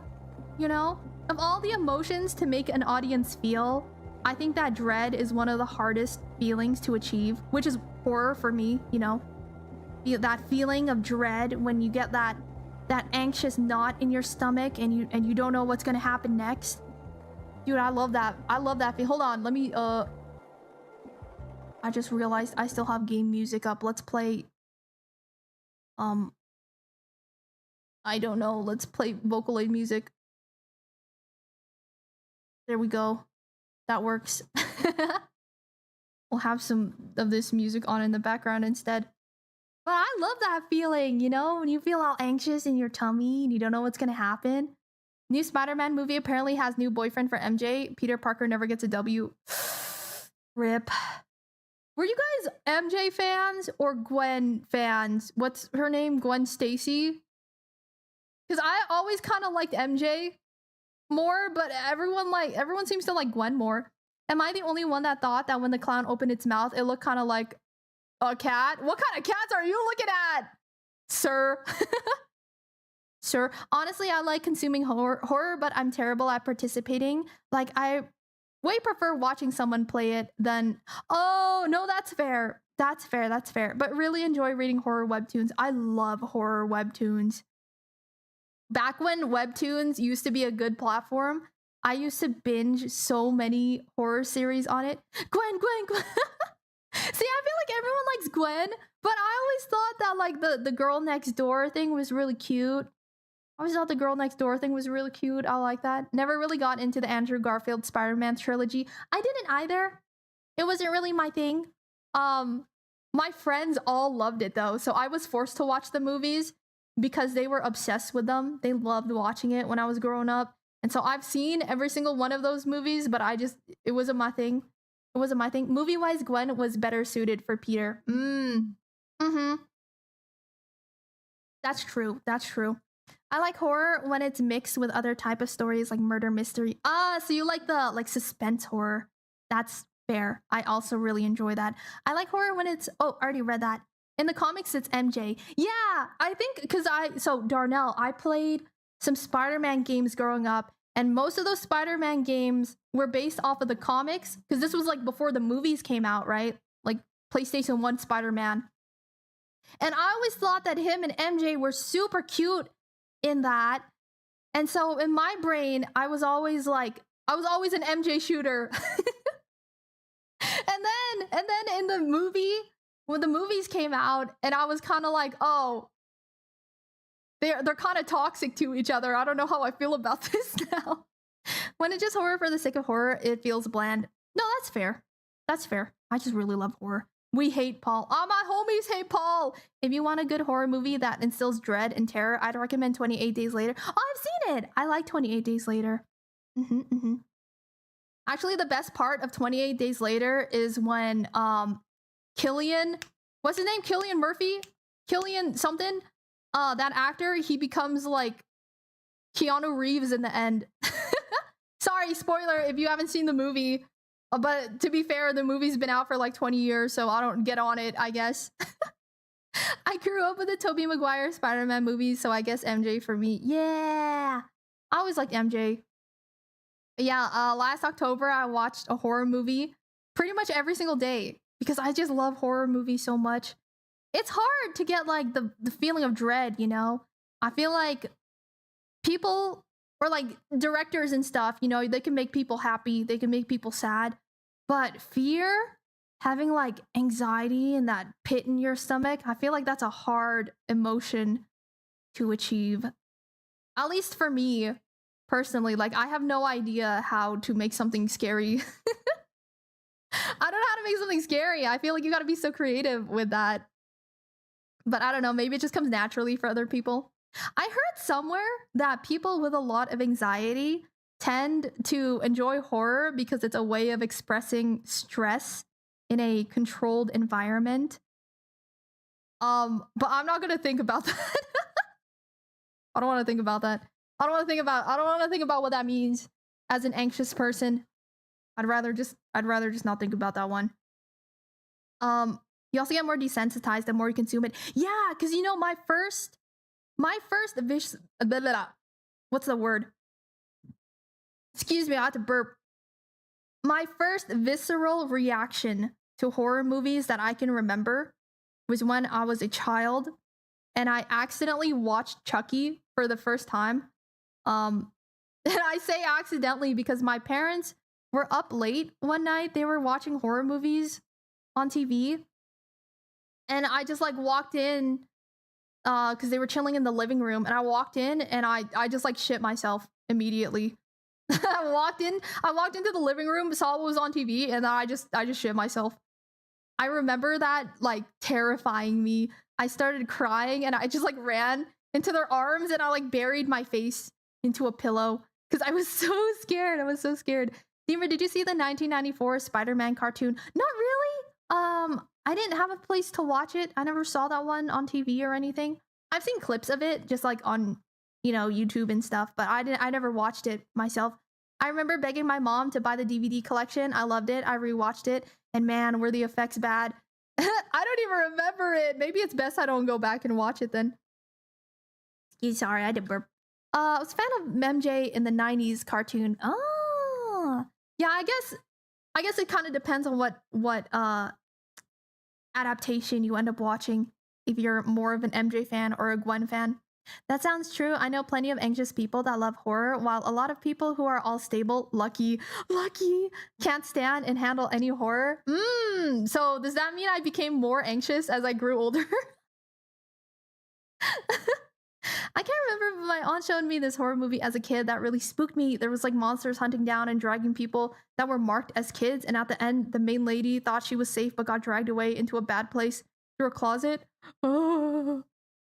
you know? Of all the emotions to make an audience feel, I think that dread is one of the hardest feelings to achieve, which is horror for me, you know? That feeling of dread when you get that anxious knot in your stomach and you don't know what's gonna happen next. Dude, I love that. I love that feeling. Hold on, let me I just realized I still have game music up. Let's play I don't know. Let's play Vocaloid music. There we go. That works. We'll have some of this music on in the background instead. But I love that feeling, you know, when you feel all anxious in your tummy and you don't know what's gonna happen. New Spider-Man movie apparently has new boyfriend for MJ. Peter Parker never gets a W. Rip. Were you guys MJ fans or Gwen fans? What's her name? Gwen Stacy? Because I always kind of liked MJ more, but everyone seems to like Gwen more. Am I the only one that thought that when the clown opened its mouth, it looked kind of like a cat? What kind of cats are you looking at, sir? Sir, honestly, I like consuming horror, but I'm terrible at participating. Like, I way prefer watching someone play it than... Oh, no, that's fair. That's fair, that's fair. But really enjoy reading horror webtoons. I love horror webtoons. Back when webtoons used to be a good platform, I used to binge so many horror series on it. Gwen. See, I feel like everyone likes Gwen, but I always thought that like the girl next door thing was really cute. I always thought the girl next door thing was really cute. I like that. Never really got into the Andrew Garfield Spider-Man trilogy. I didn't either. It wasn't really my thing. My friends all loved it though, so I was forced to watch the movies because they were obsessed with them. They loved watching it when I was growing up. And so I've seen every single one of those movies, but it wasn't my thing. It wasn't my thing. Movie-wise, Gwen was better suited for Peter. Mm-hmm. That's true. That's true. I like horror when it's mixed with other type of stories like murder mystery. Ah, so you like the like suspense horror. That's fair. I also really enjoy that. I like horror when it's I already read that. In the comics it's MJ. Yeah, I think so Darnell, I played some Spider-Man games growing up, and most of those Spider-Man games were based off of the comics because this was like before the movies came out, right? Like PlayStation 1 Spider-Man. And I always thought that him and MJ were super cute in that. And so in my brain, I was always an MJ shooter. and then in the movie, when the movies came out, and I was kind of like, oh, they're kind of toxic to each other. I don't know how I feel about this now. When it's just horror for the sake of horror, it feels bland. No, that's fair. That's fair. I just really love horror. We hate Paul. Oh, my homies hate Paul. If you want a good horror movie that instills dread and terror, I'd recommend 28 Days Later. Oh, I've seen it. I like 28 Days Later. Actually, the best part of 28 Days Later is when Killian, what's his name? Killian Murphy? Killian something? That actor, he becomes like Keanu Reeves in the end. Sorry, spoiler if you haven't seen the movie. But to be fair, the movie's been out for like 20 years, so I don't get on it, I guess. I grew up with the Tobey Maguire Spider-Man movies, so I guess MJ for me. Yeah! I always liked MJ. Yeah, last October, I watched a horror movie pretty much every single day because I just love horror movies so much. It's hard to get like the feeling of dread, you know? I feel like people or like directors and stuff, you know, they can make people happy, they can make people sad. But fear, having like anxiety and that pit in your stomach, I feel like that's a hard emotion to achieve. At least for me, personally, like I have no idea how to make something scary. I don't know how to make something scary. I feel like you gotta be so creative with that. But I don't know, maybe it just comes naturally for other people. I heard somewhere that people with a lot of anxiety tend to enjoy horror because it's a way of expressing stress in a controlled environment. But I'm not gonna think about that. I don't want to think about that. I don't want to think about what that means as an anxious person. I'd rather just not think about that one. You also get more desensitized the more you consume it. Yeah, because you know my first what's the word? Excuse me, I had to burp. My first visceral reaction to horror movies that I can remember was when I was a child and I accidentally watched Chucky for the first time. And I say accidentally because my parents were up late one night. They were watching horror movies on TV. And I just like walked in because they were chilling in the living room, and I walked in and I just like shit myself immediately. I walked into the living room, saw what was on TV, and I just shit myself. I remember that like terrifying me. I started crying and I just like ran into their arms and I like buried my face into a pillow because I was so scared. I was so scared. Dima, did you see the 1994 Spider-Man cartoon? Not really. I didn't have a place to watch it. I never saw that one on TV or anything. I've seen clips of it just like on, you know, YouTube and stuff, but I never watched it myself. I remember begging my mom to buy the DVD collection. I loved it. I rewatched it, and man, were the effects bad. I don't even remember it. Maybe it's best I don't go back and watch it then. Sorry, I did burp. I was a fan of MJ in the 90s cartoon. Oh. Yeah, I guess it kind of depends on what adaptation you end up watching, if you're more of an MJ fan or a Gwen fan. That sounds true. I know plenty of anxious people that love horror, while a lot of people who are all stable, lucky, can't stand and handle any horror. So does that mean I became more anxious as I grew older? I can't remember, but my aunt showed me this horror movie as a kid that really spooked me. There was like monsters hunting down and dragging people that were marked as kids, and at the end, the main lady thought she was safe but got dragged away into a bad place through a closet. Oh.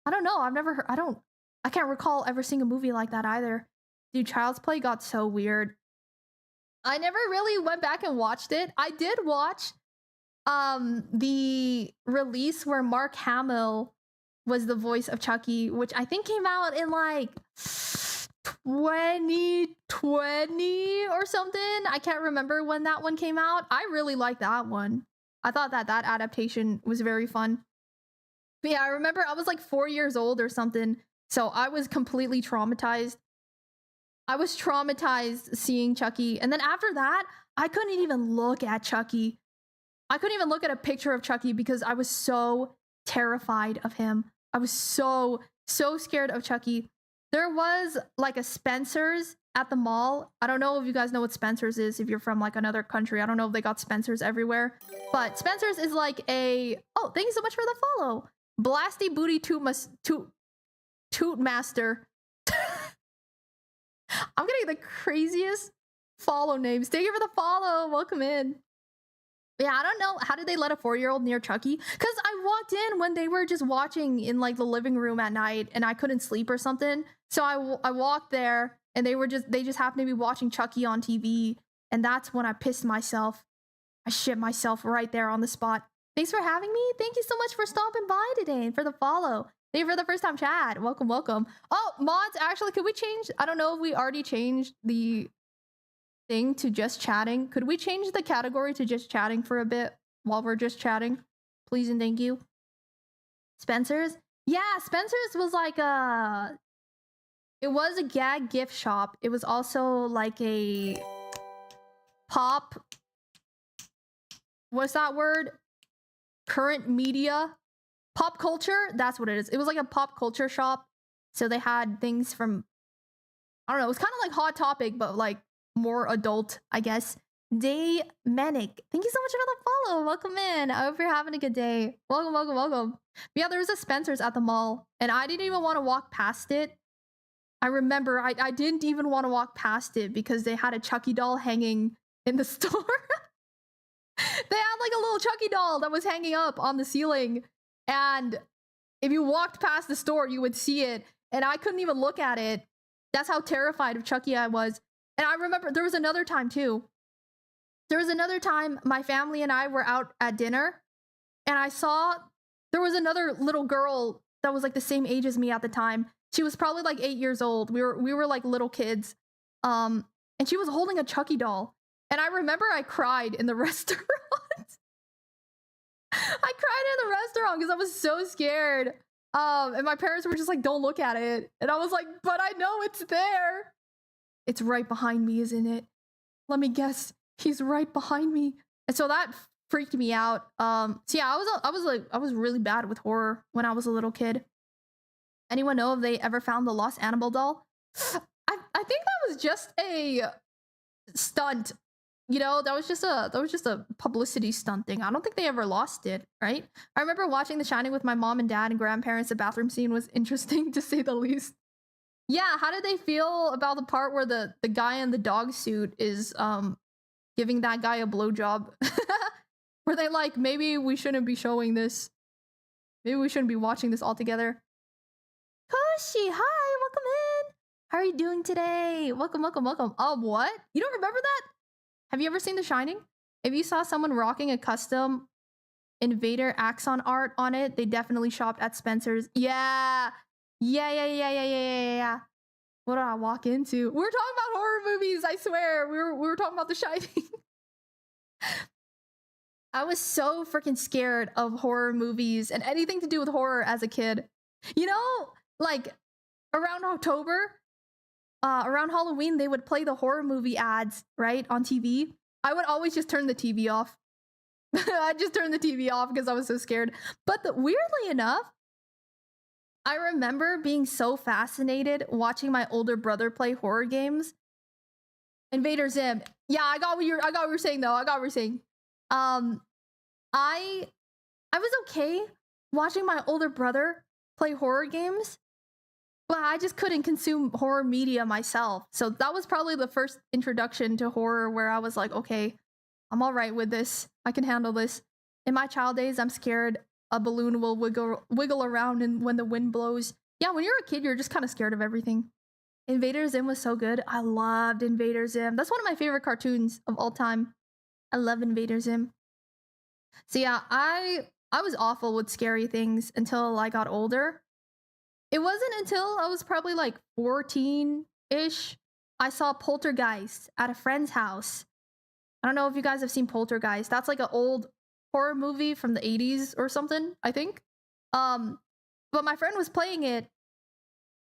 I don't know. I've never heard. I can't recall ever seeing a movie like that either. Dude, Child's Play got so weird. I never really went back and watched it. I did watch the release where Mark Hamill was the voice of Chucky, which I think came out in like 2020 or something. I can't remember when that one came out. I really liked that one. I thought that adaptation was very fun. But yeah, I remember I was like 4 years old or something, so I was completely traumatized. I was traumatized seeing Chucky, and then after that, I couldn't even look at Chucky. I couldn't even look at a picture of Chucky because I was so terrified of him. I was so scared of Chucky. There was like a Spencer's at the mall. I don't know if you guys know what Spencer's is if you're from like another country. I don't know if they got Spencer's everywhere. But Spencer's is like a... Oh, thank you so much for the follow. Blasty Booty Toot Master. I'm getting the craziest follow names. Thank you for the follow. Welcome in. Yeah, I don't know. How did they let a 4-year-old near Chucky? Because I walked in when they were just watching in like the living room at night and I couldn't sleep or something. So I walked there and they just happened to be watching Chucky on TV. And that's when I pissed myself. I shit myself right there on the spot. Thanks for having me. Thank you so much for stopping by today and for the follow. Thank you for the first time chat. Welcome, welcome. Oh, mods, actually, could we change? I don't know if we already changed the thing to just chatting. Could we change the category to just chatting for a bit while we're just chatting? Please and thank you. Spencer's? Yeah, Spencer's was like a... It was a gag gift shop. It was also like a pop... What's that word? Current media? Pop culture? That's what it is. It was like a pop culture shop. So they had things from... I don't know. It was kind of like Hot Topic, but like more adult, I guess. Day Manic. Thank you so much for the follow. Welcome in. I hope you're having a good day. Welcome, welcome, welcome. But yeah, there was a Spencer's at the mall, and I didn't even want to walk past it. I remember I didn't even want to walk past it because they had a Chucky doll hanging in the store. They had like a little Chucky doll that was hanging up on the ceiling, and if you walked past the store, you would see it, and I couldn't even look at it. That's how terrified of Chucky I was. And I remember there was another time too. There was another time my family and I were out at dinner, and I saw there was another little girl that was like the same age as me at the time. She was probably like 8 years old. We were like little kids. And she was holding a Chucky doll. And I remember I cried in the restaurant. I cried in the restaurant because I was so scared. And my parents were just like, don't look at it. And I was like, but I know it's there. It's right behind me, isn't it? Let me guess. He's right behind me. And so that freaked me out. So yeah, I was really bad with horror when I was a little kid. Anyone know if they ever found the lost Annabelle doll? I think that was just a stunt. You know, that was just a publicity stunt thing. I don't think they ever lost it, right? I remember watching The Shining with my mom and dad and grandparents. The bathroom scene was interesting to say the least. Yeah, how did they feel about the part where the guy in the dog suit is giving that guy a blowjob? Were they like, maybe we shouldn't be showing this? Maybe we shouldn't be watching this all together? Koshi, hi, welcome in. How are you doing today? Welcome, welcome, welcome. What? You don't remember that? Have you ever seen The Shining? If you saw someone rocking a custom Invader Axon art on it, they definitely shopped at Spencer's. Yeah. Yeah. What did I walk into? We were talking about horror movies, I swear. We were talking about The Shining. I was so freaking scared of horror movies and anything to do with horror as a kid. You know, like around October, around Halloween, they would play the horror movie ads, right, on TV. I would always just turn the TV off. I'd just turn the TV off because I was so scared. But weirdly enough, I remember being so fascinated watching my older brother play horror games. Invader Zim. Yeah, I got what you're saying though. I got what you're saying. I was okay watching my older brother play horror games, but I just couldn't consume horror media myself. So that was probably the first introduction to horror where I was like, okay, I'm all right with this. I can handle this. In my child days, I'm scared a balloon will wiggle around and when the wind blows. Yeah, when you're a kid, you're just kind of scared of everything. Invader Zim was so good. I loved Invader Zim. That's one of my favorite cartoons of all time. I love Invader Zim. So yeah, I was awful with scary things until I got older. It wasn't until I was probably like 14-ish. I saw Poltergeist at a friend's house. I don't know if you guys have seen Poltergeist. That's like an old horror movie from the 80s or something, I think. But my friend was playing it,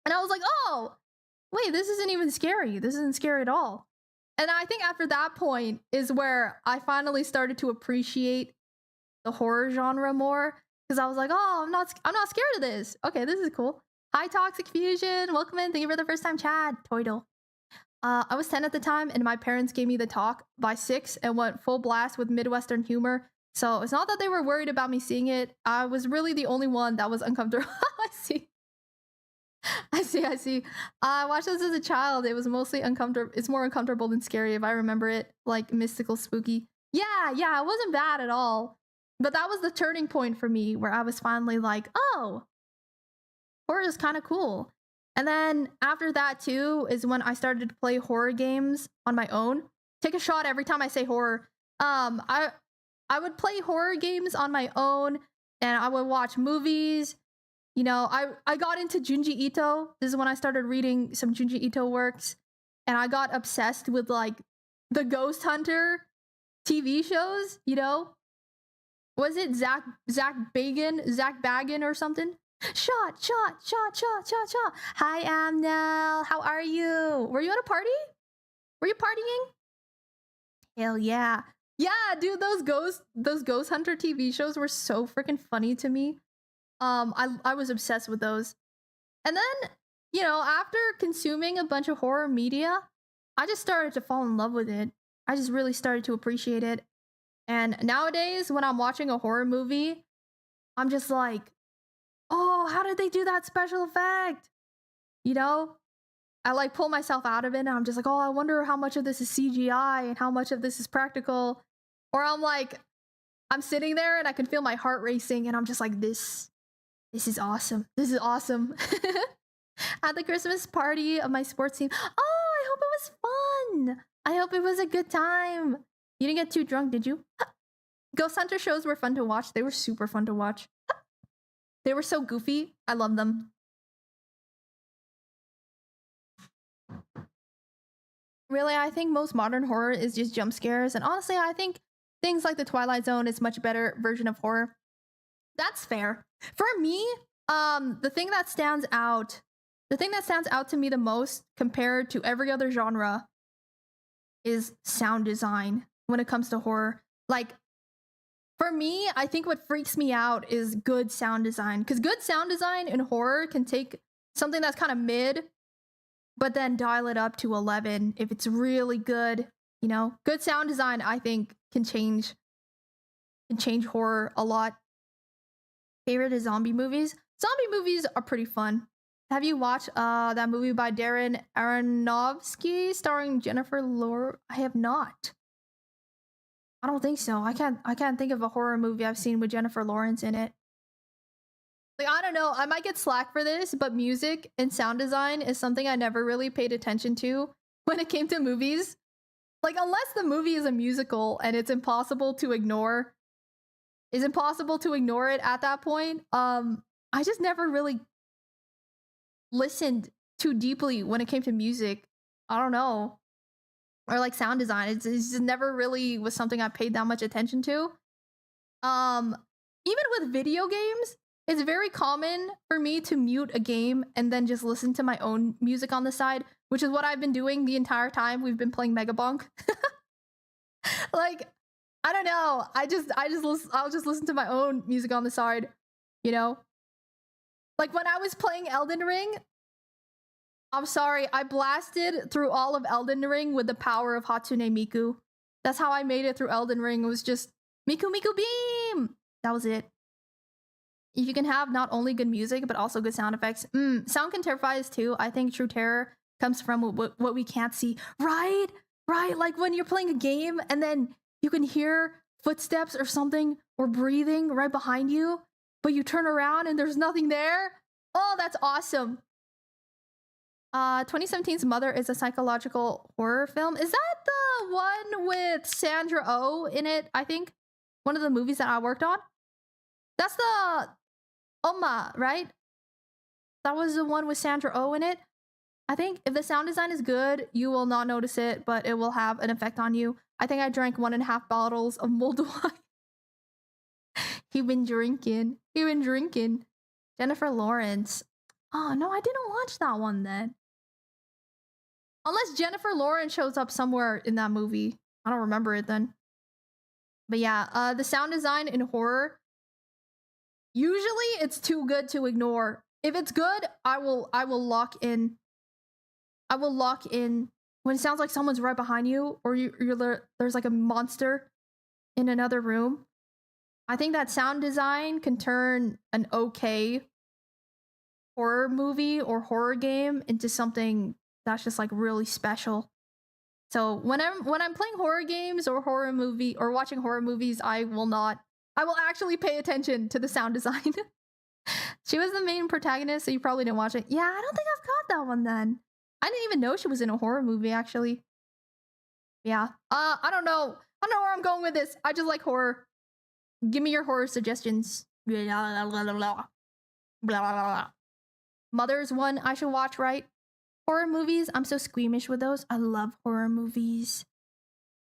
and I was like, oh, wait, this isn't even scary. This isn't scary at all. And I think after that point is where I finally started to appreciate the horror genre more, because I was like, oh, I'm not scared of this. Okay, this is cool. Hi, Toxic Fusion. Welcome in. Thank you for the first time, Chad. Toidle. I was 10 at the time, and my parents gave me The Talk by 6 and went full blast with Midwestern humor. So it's not that they were worried about me seeing it. I was really the only one that was uncomfortable. I see. I watched this as a child. It was mostly uncomfortable. It's more uncomfortable than scary if I remember it. Like mystical, spooky. Yeah, it wasn't bad at all. But that was the turning point for me where I was finally like, oh, horror is kind of cool. And then after that too is when I started to play horror games on my own. Take a shot every time I say horror. I would play horror games on my own, and I would watch movies. You know, I got into Junji Ito. This is when I started reading some Junji Ito works, and I got obsessed with like the Ghost Hunter TV shows, you know? Was it Zach Baggin or something? Shot. Hi, Amnel. How are you? Were you at a party? Were you partying? Hell yeah. Yeah, dude, those Ghost Hunter TV shows were so freaking funny to me. I was obsessed with those. And then, you know, after consuming a bunch of horror media, I just started to fall in love with it. I just really started to appreciate it. And nowadays, when I'm watching a horror movie, I'm just like, oh, how did they do that special effect? You know? I like pull myself out of it, and I'm just like, oh, I wonder how much of this is CGI and how much of this is practical. Or I'm like, I'm sitting there and I can feel my heart racing, and I'm just like, this is awesome. This is awesome. At the Christmas party of my sports team. Oh, I hope it was fun. I hope it was a good time. You didn't get too drunk, did you? Ghost Hunter shows were fun to watch. They were super fun to watch. They were so goofy. I love them. Really, I think most modern horror is just jump scares. And honestly, I think things like The Twilight Zone is much better version of horror. That's fair. For me, the thing that stands out to me the most compared to every other genre is sound design when it comes to horror. Like, for me, I think what freaks me out is good sound design. Because good sound design in horror can take something that's kind of mid, but then dial it up to 11 if it's really good. You know, good sound design, I think, can change horror a lot. Favorite is zombie movies. Zombie movies are pretty fun. Have you watched that movie by Darren Aronofsky starring Jennifer Lawrence? I have not. I don't think so. I can't think of a horror movie I've seen with Jennifer Lawrence in it. Like, I don't know. I might get slack for this, but music and sound design is something I never really paid attention to when it came to movies. Like, unless the movie is a musical and it's impossible to ignore it at that point, I just never really listened too deeply when it came to music. I don't know. Or like sound design. It's just never really was something I paid that much attention to. Even with video games, it's very common for me to mute a game and then just listen to my own music on the side, which is what I've been doing the entire time we've been playing Megabonk. Like, I don't know. I'll just listen to my own music on the side, you know? Like when I was playing Elden Ring, I'm sorry, I blasted through all of Elden Ring with the power of Hatsune Miku. That's how I made it through Elden Ring. It was just Miku Miku Beam! That was it. If you can have not only good music, but also good sound effects. Sound can terrify us too. I think true terror comes from what we can't see. Right? Right? Like when you're playing a game and then you can hear footsteps or something or breathing right behind you, but you turn around and there's nothing there. Oh, that's awesome. 2017's Mother is a psychological horror film. Is that the one with Sandra Oh in it? I think one of the movies that I worked on. That's the Oma, right? That was the one with Sandra Oh in it. I think if the sound design is good, you will not notice it, but it will have an effect on you. I think I drank 1.5 bottles of mulled wine. He been drinking. Jennifer Lawrence. Oh, no, I didn't watch that one then. Unless Jennifer Lawrence shows up somewhere in that movie. I don't remember it then. But yeah, the sound design in horror, usually it's too good to ignore. If it's good, I will lock in. I will lock in when it sounds like someone's right behind you, or there's like a monster in another room. I think that sound design can turn an okay horror movie or horror game into something that's just like really special. So when I'm playing horror games or horror movie or watching horror movies, I will actually pay attention to the sound design. She was the main protagonist, so you probably didn't watch it. Yeah, I don't think I've got that one then. I didn't even know she was in a horror movie, actually. Yeah. I don't know where I'm going with this. I just like horror. Give me your horror suggestions. Blah, blah, blah, blah. Blah, blah, blah. Mother's one I should watch, right? Horror movies, I'm so squeamish with those. I love horror movies.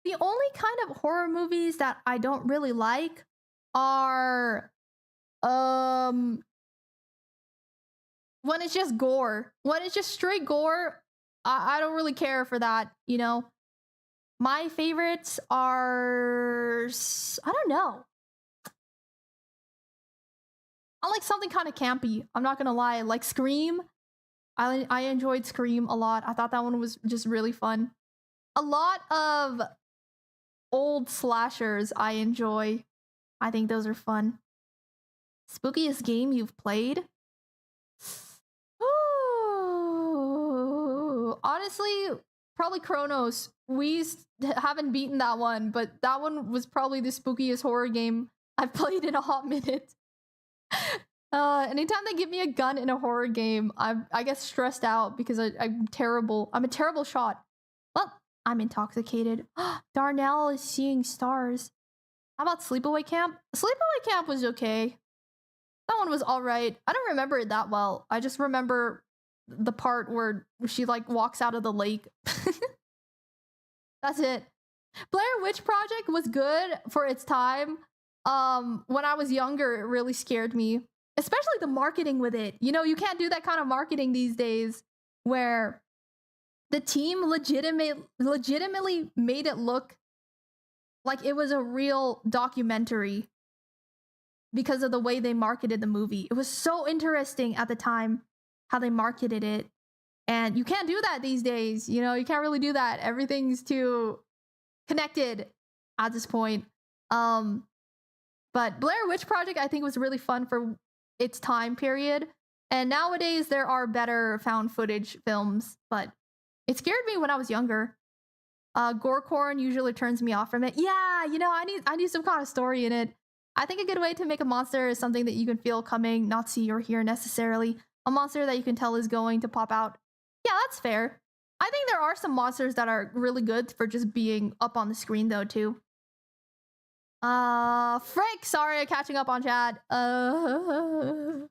The only kind of horror movies that I don't really like are when it's just gore. When it's just straight gore, I don't really care for that, you know? My favorites are... I don't know. I like something kind of campy. I'm not gonna lie. Like Scream. I enjoyed Scream a lot. I thought that one was just really fun. A lot of old slashers I enjoy. I think those are fun. Spookiest game you've played? Ooh, honestly, probably Chronos. We haven't beaten that one, but that one was probably the spookiest horror game I've played in a hot minute. Anytime they give me a gun in a horror game, I get stressed out because I'm terrible. I'm a terrible shot. Well, I'm intoxicated. Darnell is seeing stars. How about Sleepaway Camp? Sleepaway Camp was okay. That one was alright. I don't remember it that well. I just remember the part where she like walks out of the lake. That's it. Blair Witch Project was good for its time. When I was younger, it really scared me. Especially the marketing with it. You know, you can't do that kind of marketing these days where the team legitimately made it look like it was a real documentary because of the way they marketed the movie. It was so interesting at the time how they marketed it. And you can't do that these days. You know, you can't really do that. Everything's too connected at this point. But Blair Witch Project, I think, was really fun for its time period. And nowadays, there are better found footage films, but it scared me when I was younger. Gorecorn usually turns me off from it. Yeah, you know, I need some kind of story in it. I think a good way to make a monster is something that you can feel coming, not see or hear necessarily. A monster that you can tell is going to pop out. Yeah, that's fair. I think there are some monsters that are really good for just being up on the screen, though, too. Frick, sorry, catching up on chat. I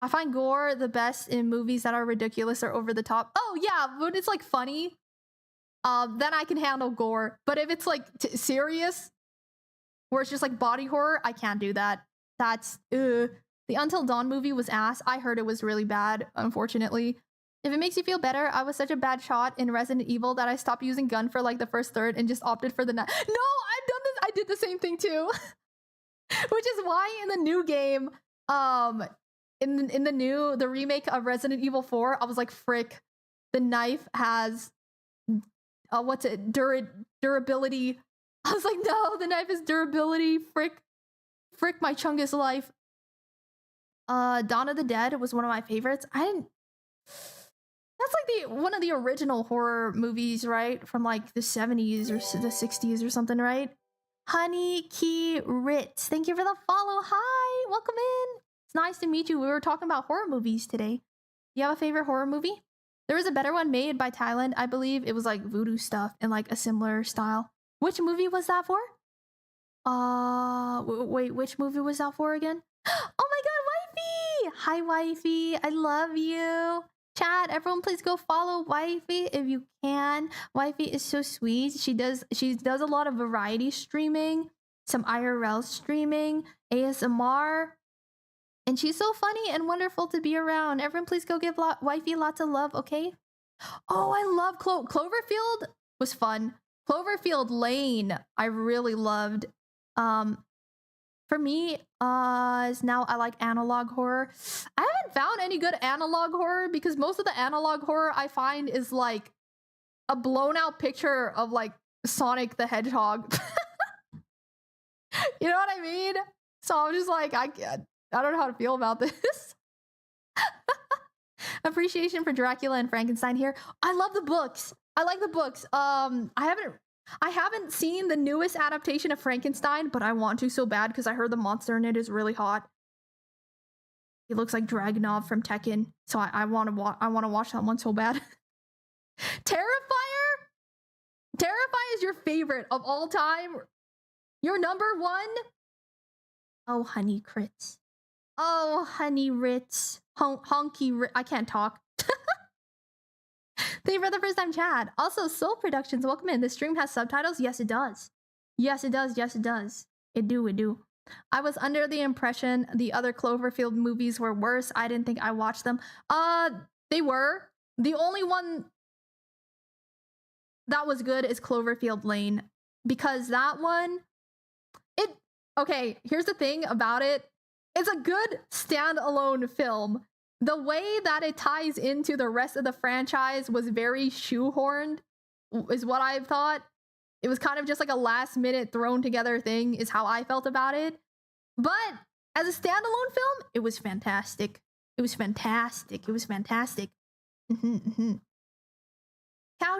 find gore the best in movies that are ridiculous or over the top. Oh yeah, when it's like funny, then I can handle gore. But if it's like serious, where it's just like body horror, I can't do that. That's The Until Dawn movie was ass. I heard it was really bad, unfortunately. If it makes you feel better, I was such a bad shot in Resident Evil that I stopped using gun for like the first third and just opted for the knife. No, I've done this. I did the same thing too. Which is why in the new game, in the remake of Resident Evil 4, I was like, frick, the knife has durability. I was like, no, the knife is durability. Frick my Chungus life. Dawn of the Dead was one of my favorites. That's like one of the original horror movies, right? From like the 70s or the 60s or something, right? Honey Key Ritz, thank you for the follow. Hi, welcome in. It's nice to meet you. We were talking about horror movies today. you have a favorite horror movie? There was a better one made by Thailand. I believe it was like voodoo stuff and like a similar style. Which movie was that for? Wait, which movie was that for again? Oh my god, Wifey! Hi, Wifey. I love you. Chat, everyone please go follow Wifey if you can. Wifey is so sweet. She does a lot of variety streaming, some IRL streaming, ASMR. And she's so funny and wonderful to be around. Everyone please go give Wifey lots of love, okay? Oh, I love Cloverfield was fun. Cloverfield Lane, I really loved. For me, is now I like analog horror. I haven't found any good analog horror because most of the analog horror I find is like a blown out picture of like Sonic the Hedgehog. You know what I mean? So I'm just like, I don't know how to feel about this. Appreciation for Dracula and Frankenstein here. I love the books. I like the books. I haven't seen the newest adaptation of Frankenstein, but I want to so bad because I heard the monster in it is really hot. He looks like Dragunov from Tekken, so I want to watch that one so bad. Terrifier? Terrifier is your favorite of all time? Your number one? Oh, honey crits. Oh, honey Ritz. Honky Ritz. I can't talk. Thank you for the first time chat. Also, Soul Productions, welcome in. This stream has subtitles? Yes, it does. Yes, it does. Yes, it does. It do. I was under the impression the other Cloverfield movies were worse. I didn't think I watched them. They were. The only one that was good is Cloverfield Lane. Because that one, okay, here's the thing about it. It's a good standalone film. The way that it ties into the rest of the franchise was very shoehorned, is what I've thought. It was kind of just like a last minute thrown together thing, is how I felt about it. But as a standalone film, it was fantastic. It was fantastic. Cow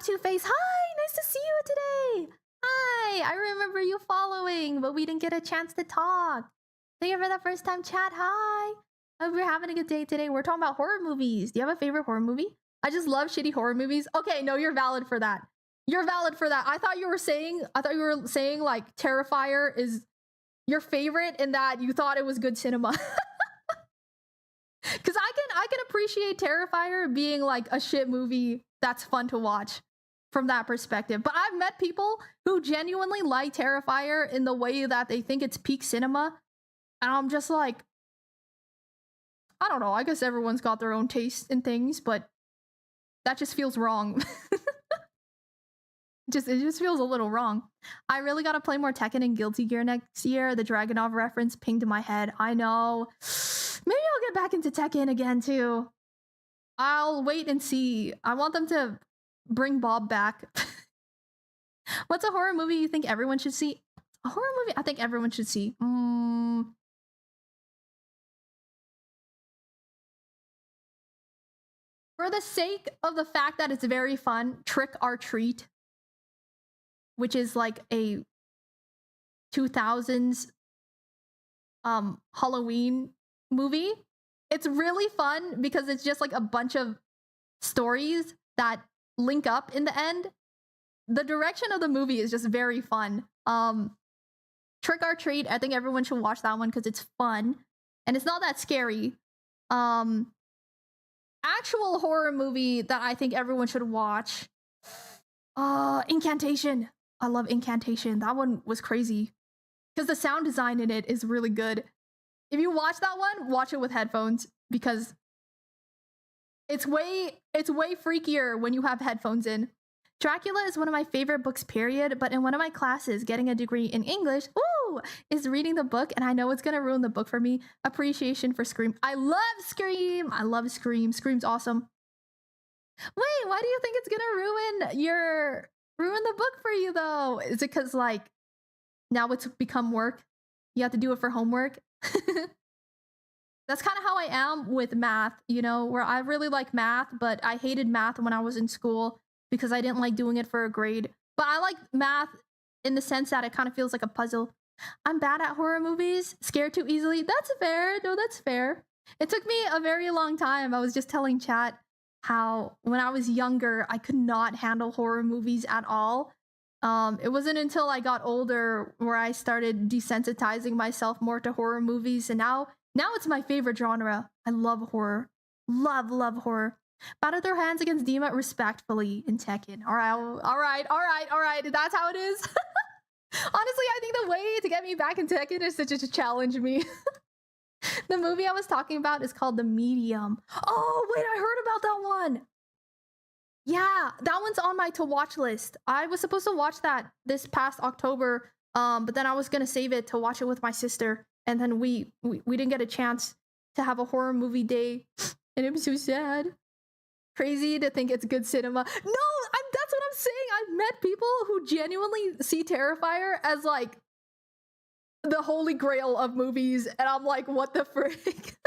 Two-Face, hi! Nice to see you today! Hi! I remember you following, but we didn't get a chance to talk. Thank you for the first time chat, hi! I hope you're having a good day today. We're talking about horror movies. Do you have a favorite horror movie? I just love shitty horror movies. Okay, no, you're valid for that. You're valid for that. I thought you were saying like Terrifier is your favorite and that you thought it was good cinema. Cause I can appreciate Terrifier being like a shit movie that's fun to watch from that perspective. But I've met people who genuinely like Terrifier in the way that they think it's peak cinema. And I'm just like, I don't know. I guess everyone's got their own taste in things, but that just feels wrong. It just feels a little wrong. I really gotta play more Tekken and Guilty Gear next year. The Dragunov reference pinged in my head. I know. Maybe I'll get back into Tekken again too. I'll wait and see. I want them to bring Bob back. What's a horror movie you think everyone should see? A horror movie I think everyone should see. For the sake of the fact that it's very fun, Trick or Treat, which is like a 2000s Halloween movie. It's really fun because it's just like a bunch of stories that link up in the end. The direction of the movie is just very fun. Trick or Treat, I think everyone should watch that one because it's fun and it's not that scary. Actual horror movie that I think everyone should watch. Incantation. I love Incantation. That one was crazy because the sound design in it is really good. If you watch that one, watch it with headphones because it's way freakier when you have headphones in. Dracula is one of my favorite books, period, but in one of my classes, getting a degree in English, is reading the book, and I know it's gonna ruin the book for me. Appreciation for Scream. I love Scream! I love Scream. Scream's awesome. Wait, why do you think it's gonna ruin the book for you, though? Is it because, like, now it's become work? You have to do it for homework? That's kind of how I am with math, you know, where I really like math, but I hated math when I was in school because I didn't like doing it for a grade. But I like math in the sense that it kind of feels like a puzzle. I'm bad at horror movies, scared too easily. That's fair. No, that's fair. It took me a very long time. I was just telling chat how when I was younger, I could not handle horror movies at all. It wasn't until I got older where I started desensitizing myself more to horror movies, and now it's my favorite genre. I love horror. Love horror. Battle their hands against Dima respectfully in Tekken. All right. That's how it is. Honestly, I think the way to get me back in Tekken is to just challenge me. The movie I was talking about is called The Medium. Oh, wait, I heard about that one. Yeah, that one's on my to watch list. I was supposed to watch that this past October, but then I was gonna save it to watch it with my sister, and then we didn't get a chance to have a horror movie day, and it was so sad. Crazy to think it's good cinema. No, that's what I'm saying. I've met people who genuinely see Terrifier as like the holy grail of movies, and I'm like, what the frick?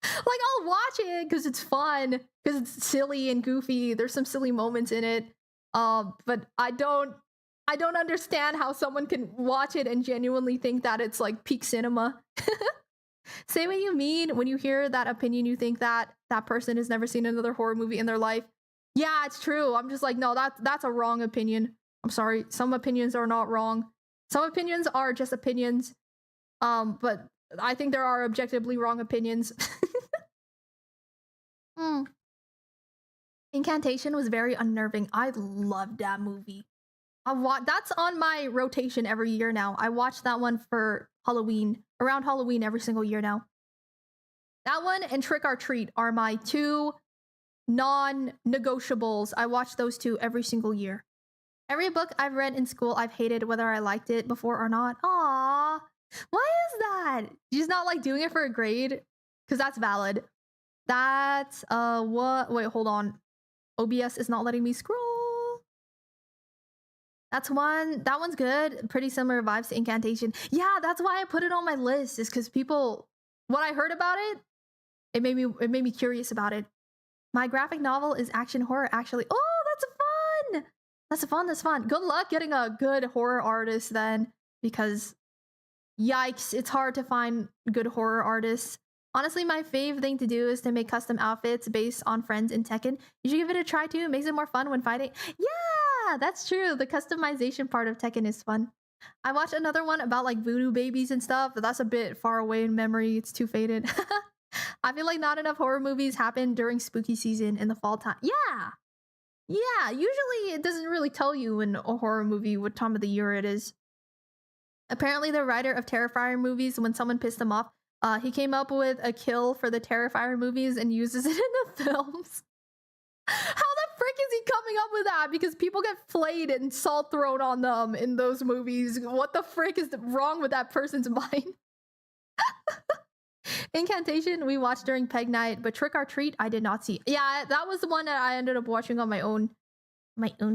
Like, I'll watch it because it's fun, because it's silly and goofy. There's some silly moments in it, but I don't understand how someone can watch it and genuinely think that it's like peak cinema. Say what you mean when you hear that opinion. You think that that person has never seen another horror movie in their life. Yeah, it's true. I'm just like, no, that's a wrong opinion. I'm sorry. Some opinions are not wrong. Some opinions are just opinions. But I think there are objectively wrong opinions. Incantation was very unnerving. I loved that movie. That's on my rotation every year now. I watch that one for Halloween, around Halloween every single year now. That one and Trick or Treat are my two non-negotiables. I watch those two every single year. Every book I've read in school, I've hated whether I liked it before or not. Aww. Why is that? You just not like doing it for a grade? Because that's valid. That's, what? Wait, hold on. OBS is not letting me scroll. That one's good. Pretty similar vibes to Incantation. Yeah, that's why I put it on my list, is because people, what I heard about it, it made me curious about it. My graphic novel is action horror, actually. Oh, that's fun. That's fun. Good luck getting a good horror artist then, because yikes, it's hard to find good horror artists. Honestly, my fave thing to do is to make custom outfits based on friends in Tekken. You should give it a try too. It makes it more fun when fighting. Yeah, that's true. The customization part of Tekken is fun. I watched another one about like voodoo babies and stuff, but that's a bit far away in memory. It's too faded. I feel like not enough horror movies happen during spooky season in the fall time. Yeah, usually it doesn't really tell you in a horror movie what time of the year it is. Apparently the writer of Terrifier movies, when someone pissed him off, he came up with a kill for the Terrifier movies and uses it in the films. How the frick is he coming up with that? Because people get flayed and salt thrown on them in those movies. What the frick is wrong with that person's mind? Incantation we watched during Peg Night, but Trick or Treat I did not see. Yeah, that was the one that I ended up watching on my own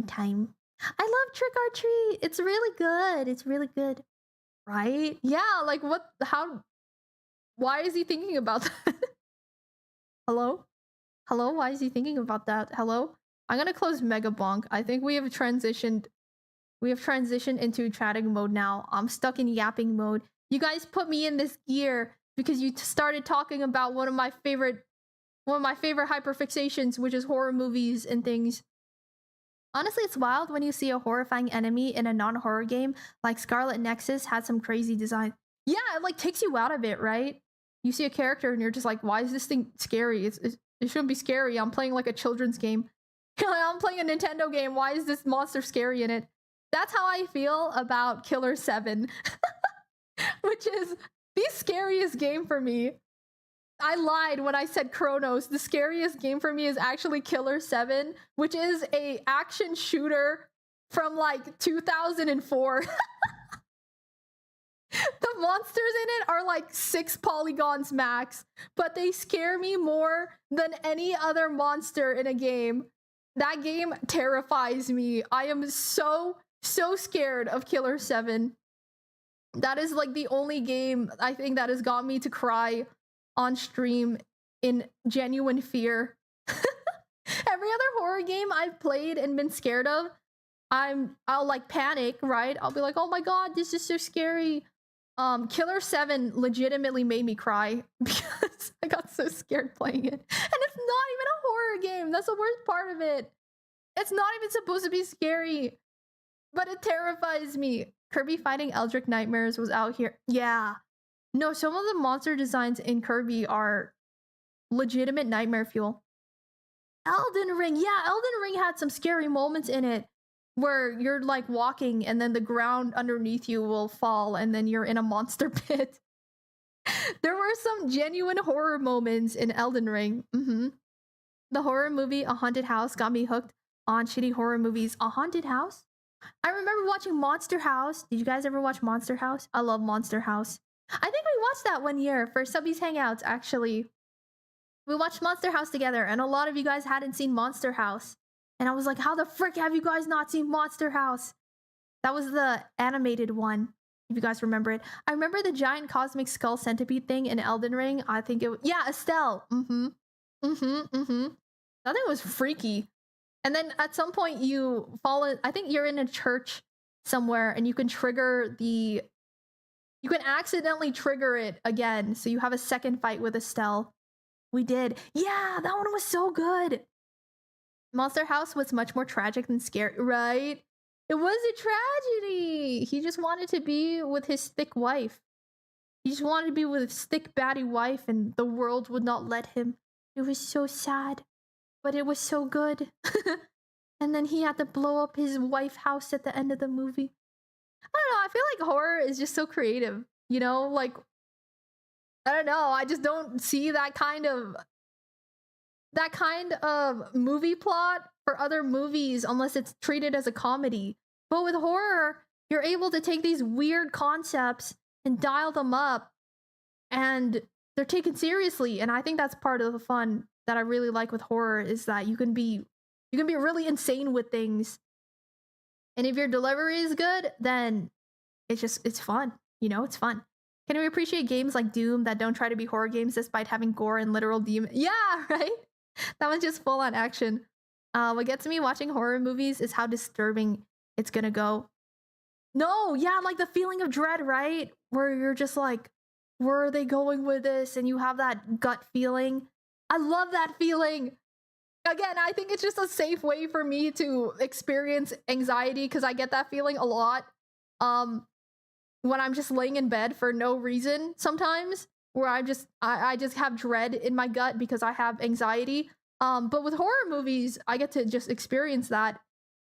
time. I love Trick or Treat. It's really good. It's really good. Right? Yeah, like what, how, why is he thinking about that? Hello? Why is he thinking about that? Hello? I'm gonna close Mega Bonk. I think we have transitioned into chatting mode now. I'm stuck in yapping mode. You guys put me in this gear because you started talking about one of my favorite hyperfixations, which is horror movies and things. Honestly, it's wild when you see a horrifying enemy in a non-horror game. Like Scarlet Nexus had some crazy design. Yeah, it like takes you out of it, right? You see a character and you're just like, why is this thing scary? It shouldn't be scary. I'm playing like a children's game. I'm playing a Nintendo game. Why is this monster scary in it? That's how I feel about Killer 7. Which is the scariest game for me. I lied when I said Chronos. The scariest game for me is actually Killer 7, which is a action shooter from like 2004. The monsters in it are like 6 polygons max, but they scare me more than any other monster in a game. That game terrifies me. I am so scared of Killer 7. That is like the only game I think that has got me to cry on stream in genuine fear. Every other horror game I've played and been scared of, I'll like panic, right? I'll be like, oh my god, this is so scary. Killer 7 legitimately made me cry because so scared playing it. And it's not even a horror game. That's the worst part of it. It's not even supposed to be scary, but it terrifies me. Kirby Fighting Eldritch Nightmares was out here. Yeah. No, some of the monster designs in Kirby are legitimate nightmare fuel. Elden Ring. Yeah, Elden Ring had some scary moments in it where you're like walking and then the ground underneath you will fall and then you're in a monster pit. There were some genuine horror moments in Elden Ring. The horror movie A Haunted House got me hooked on shitty horror movies. A Haunted House? I remember watching Monster House. Did you guys ever watch Monster House? I love Monster House. I think we watched that one year for Subbies Hangouts, actually. We watched Monster House together, and a lot of you guys hadn't seen Monster House. And I was like, how the frick have you guys not seen Monster House? That was the animated one, if you guys remember it. I remember the giant cosmic skull centipede thing in Elden Ring. I think it was... Yeah, Estelle. That thing was freaky. And then at some point you fall in... I think you're in a church somewhere, and you can trigger the... You can accidentally trigger it again, so you have a second fight with Estelle. We did. Yeah, that one was so good. Monster House was much more tragic than scary, right? It was a tragedy. He just wanted to be with his thick wife. He just wanted to be with his thick baddie wife, and the world would not let him. It was so sad, but it was so good. And then he had to blow up his wife's house at the end of the movie. I don't know, I feel like horror is just so creative, you know? Like, I don't know, I just don't see that kind of movie plot for other movies unless it's treated as a comedy. But with horror, you're able to take these weird concepts and dial them up, and they're taken seriously. And I think that's part of the fun that I really like with horror, is that you can be really insane with things. And if your delivery is good, then it's fun. You know, it's fun. Can we appreciate games like Doom that don't try to be horror games despite having gore and literal demons? Yeah, right? That one's just full on action. What gets me watching horror movies is how disturbing it's gonna go. No, yeah, like the feeling of dread, right? Where you're just like, where are they going with this? And you have that gut feeling. I love that feeling. Again, I think it's just a safe way for me to experience anxiety, because I get that feeling a lot when I'm just laying in bed for no reason sometimes, where I just have dread in my gut because I have anxiety. But with horror movies, I get to just experience that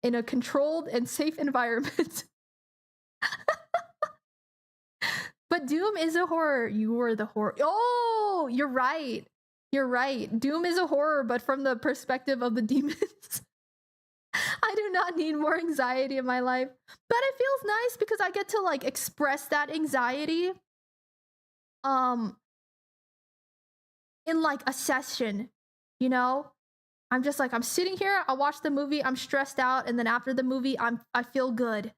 in a controlled and safe environment. But Doom is a horror. You are the horror. Oh, you're right. You're right. Doom is a horror, but from the perspective of the demons. I do not need more anxiety in my life. But it feels nice because I get to like express that anxiety in like a session, you know? I'm just like, I'm sitting here, I watch the movie, I'm stressed out, and then after the movie, I feel good.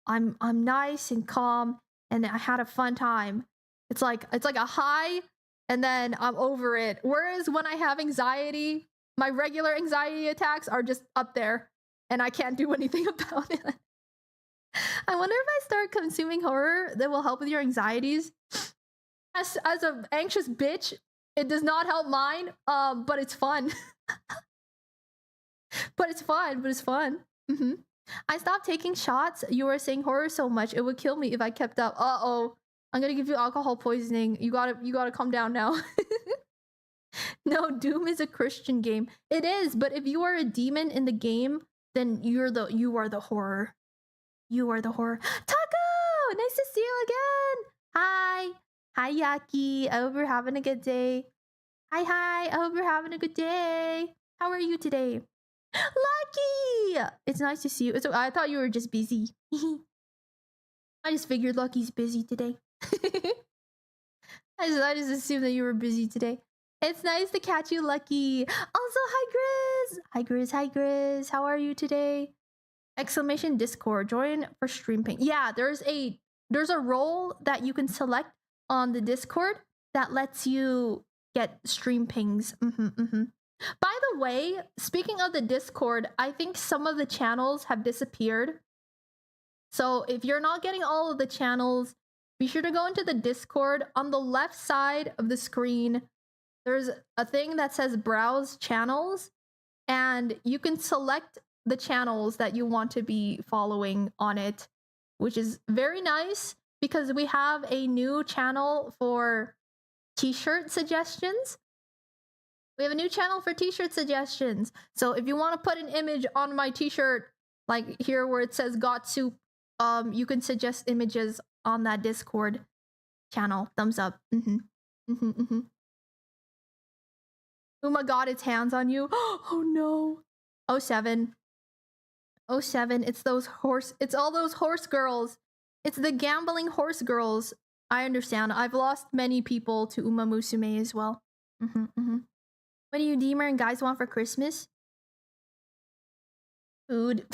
I'm nice and calm, and I had a fun time. It's like a high, and then I'm over it. Whereas when I have anxiety, my regular anxiety attacks are just up there, and I can't do anything about it. I wonder if I start consuming horror that will help with your anxieties. As an anxious bitch, it does not help mine, but it's fun. But it's fun. I stopped taking shots. You were saying horror so much, it would kill me if I kept up. Uh-oh. I'm gonna give you alcohol poisoning. You gotta calm down now. No, Doom is a Christian game. It is, but if you are a demon in the game, then you are the horror. You are the horror. Taco! Nice to see you again! Hi! Hi, Yaki. I hope you're having a good day. Hi. I hope you're having a good day. How are you today? Lucky! It's nice to see you. I thought you were just busy. I just figured Lucky's busy today. I just assumed that you were busy today. It's nice to catch you, Lucky. Also, hi Grizz. Hi Grizz. How are you today? Exclamation Discord. Join for stream ping. Yeah, there's a role that you can select on the Discord that lets you get stream pings. By the way, speaking of the Discord, I think some of the channels have disappeared. So if you're not getting all of the channels, be sure to go into the Discord. On the left side of the screen, there's a thing that says browse channels, and you can select the channels that you want to be following on it, which is very nice because we have a new channel for t-shirt suggestions. We have a new channel for t-shirt suggestions. So if you want to put an image on my t-shirt, like here where it says got soup, you can suggest images on that Discord channel. Thumbs up. Uma got its hands on you. Oh no. 07. 07. It's all those horse girls. It's the gambling horse girls. I understand. I've lost many people to Uma Musume as well. What do you Deemer and guys want for Christmas? Food.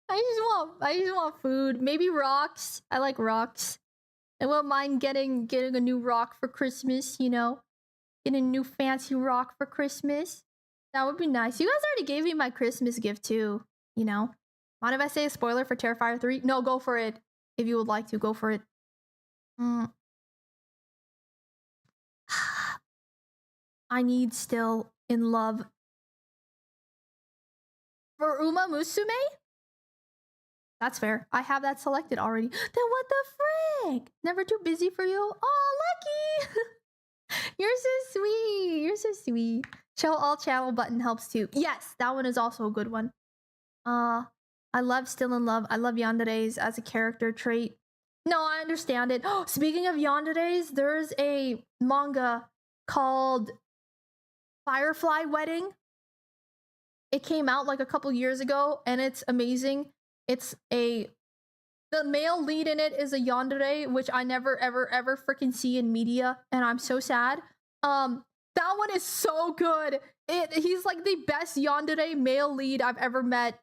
I just want food. Maybe rocks. I like rocks. I won't mind getting a new rock for Christmas, you know? Getting a new fancy rock for Christmas. That would be nice. You guys already gave me my Christmas gift too, you know? Mind if I say a spoiler for Terrifier 3? No, go for it. If you would like to, go for it. I need still in love. For Uma Musume? That's fair. I have that selected already. Then what the frick? Never too busy for you? Oh, lucky! You're so sweet. You're so sweet. Show all channel button helps too. Yes, that one is also a good one. I love Still in Love. I love yanderes as a character trait. No, I understand it. Speaking of yanderes, there's a manga called Firefly Wedding. It came out like a couple years ago and it's amazing. The male lead in it is a yandere, which I never ever freaking see in media, and I'm so sad. That one is so good. He's like the best yandere male lead I've ever met,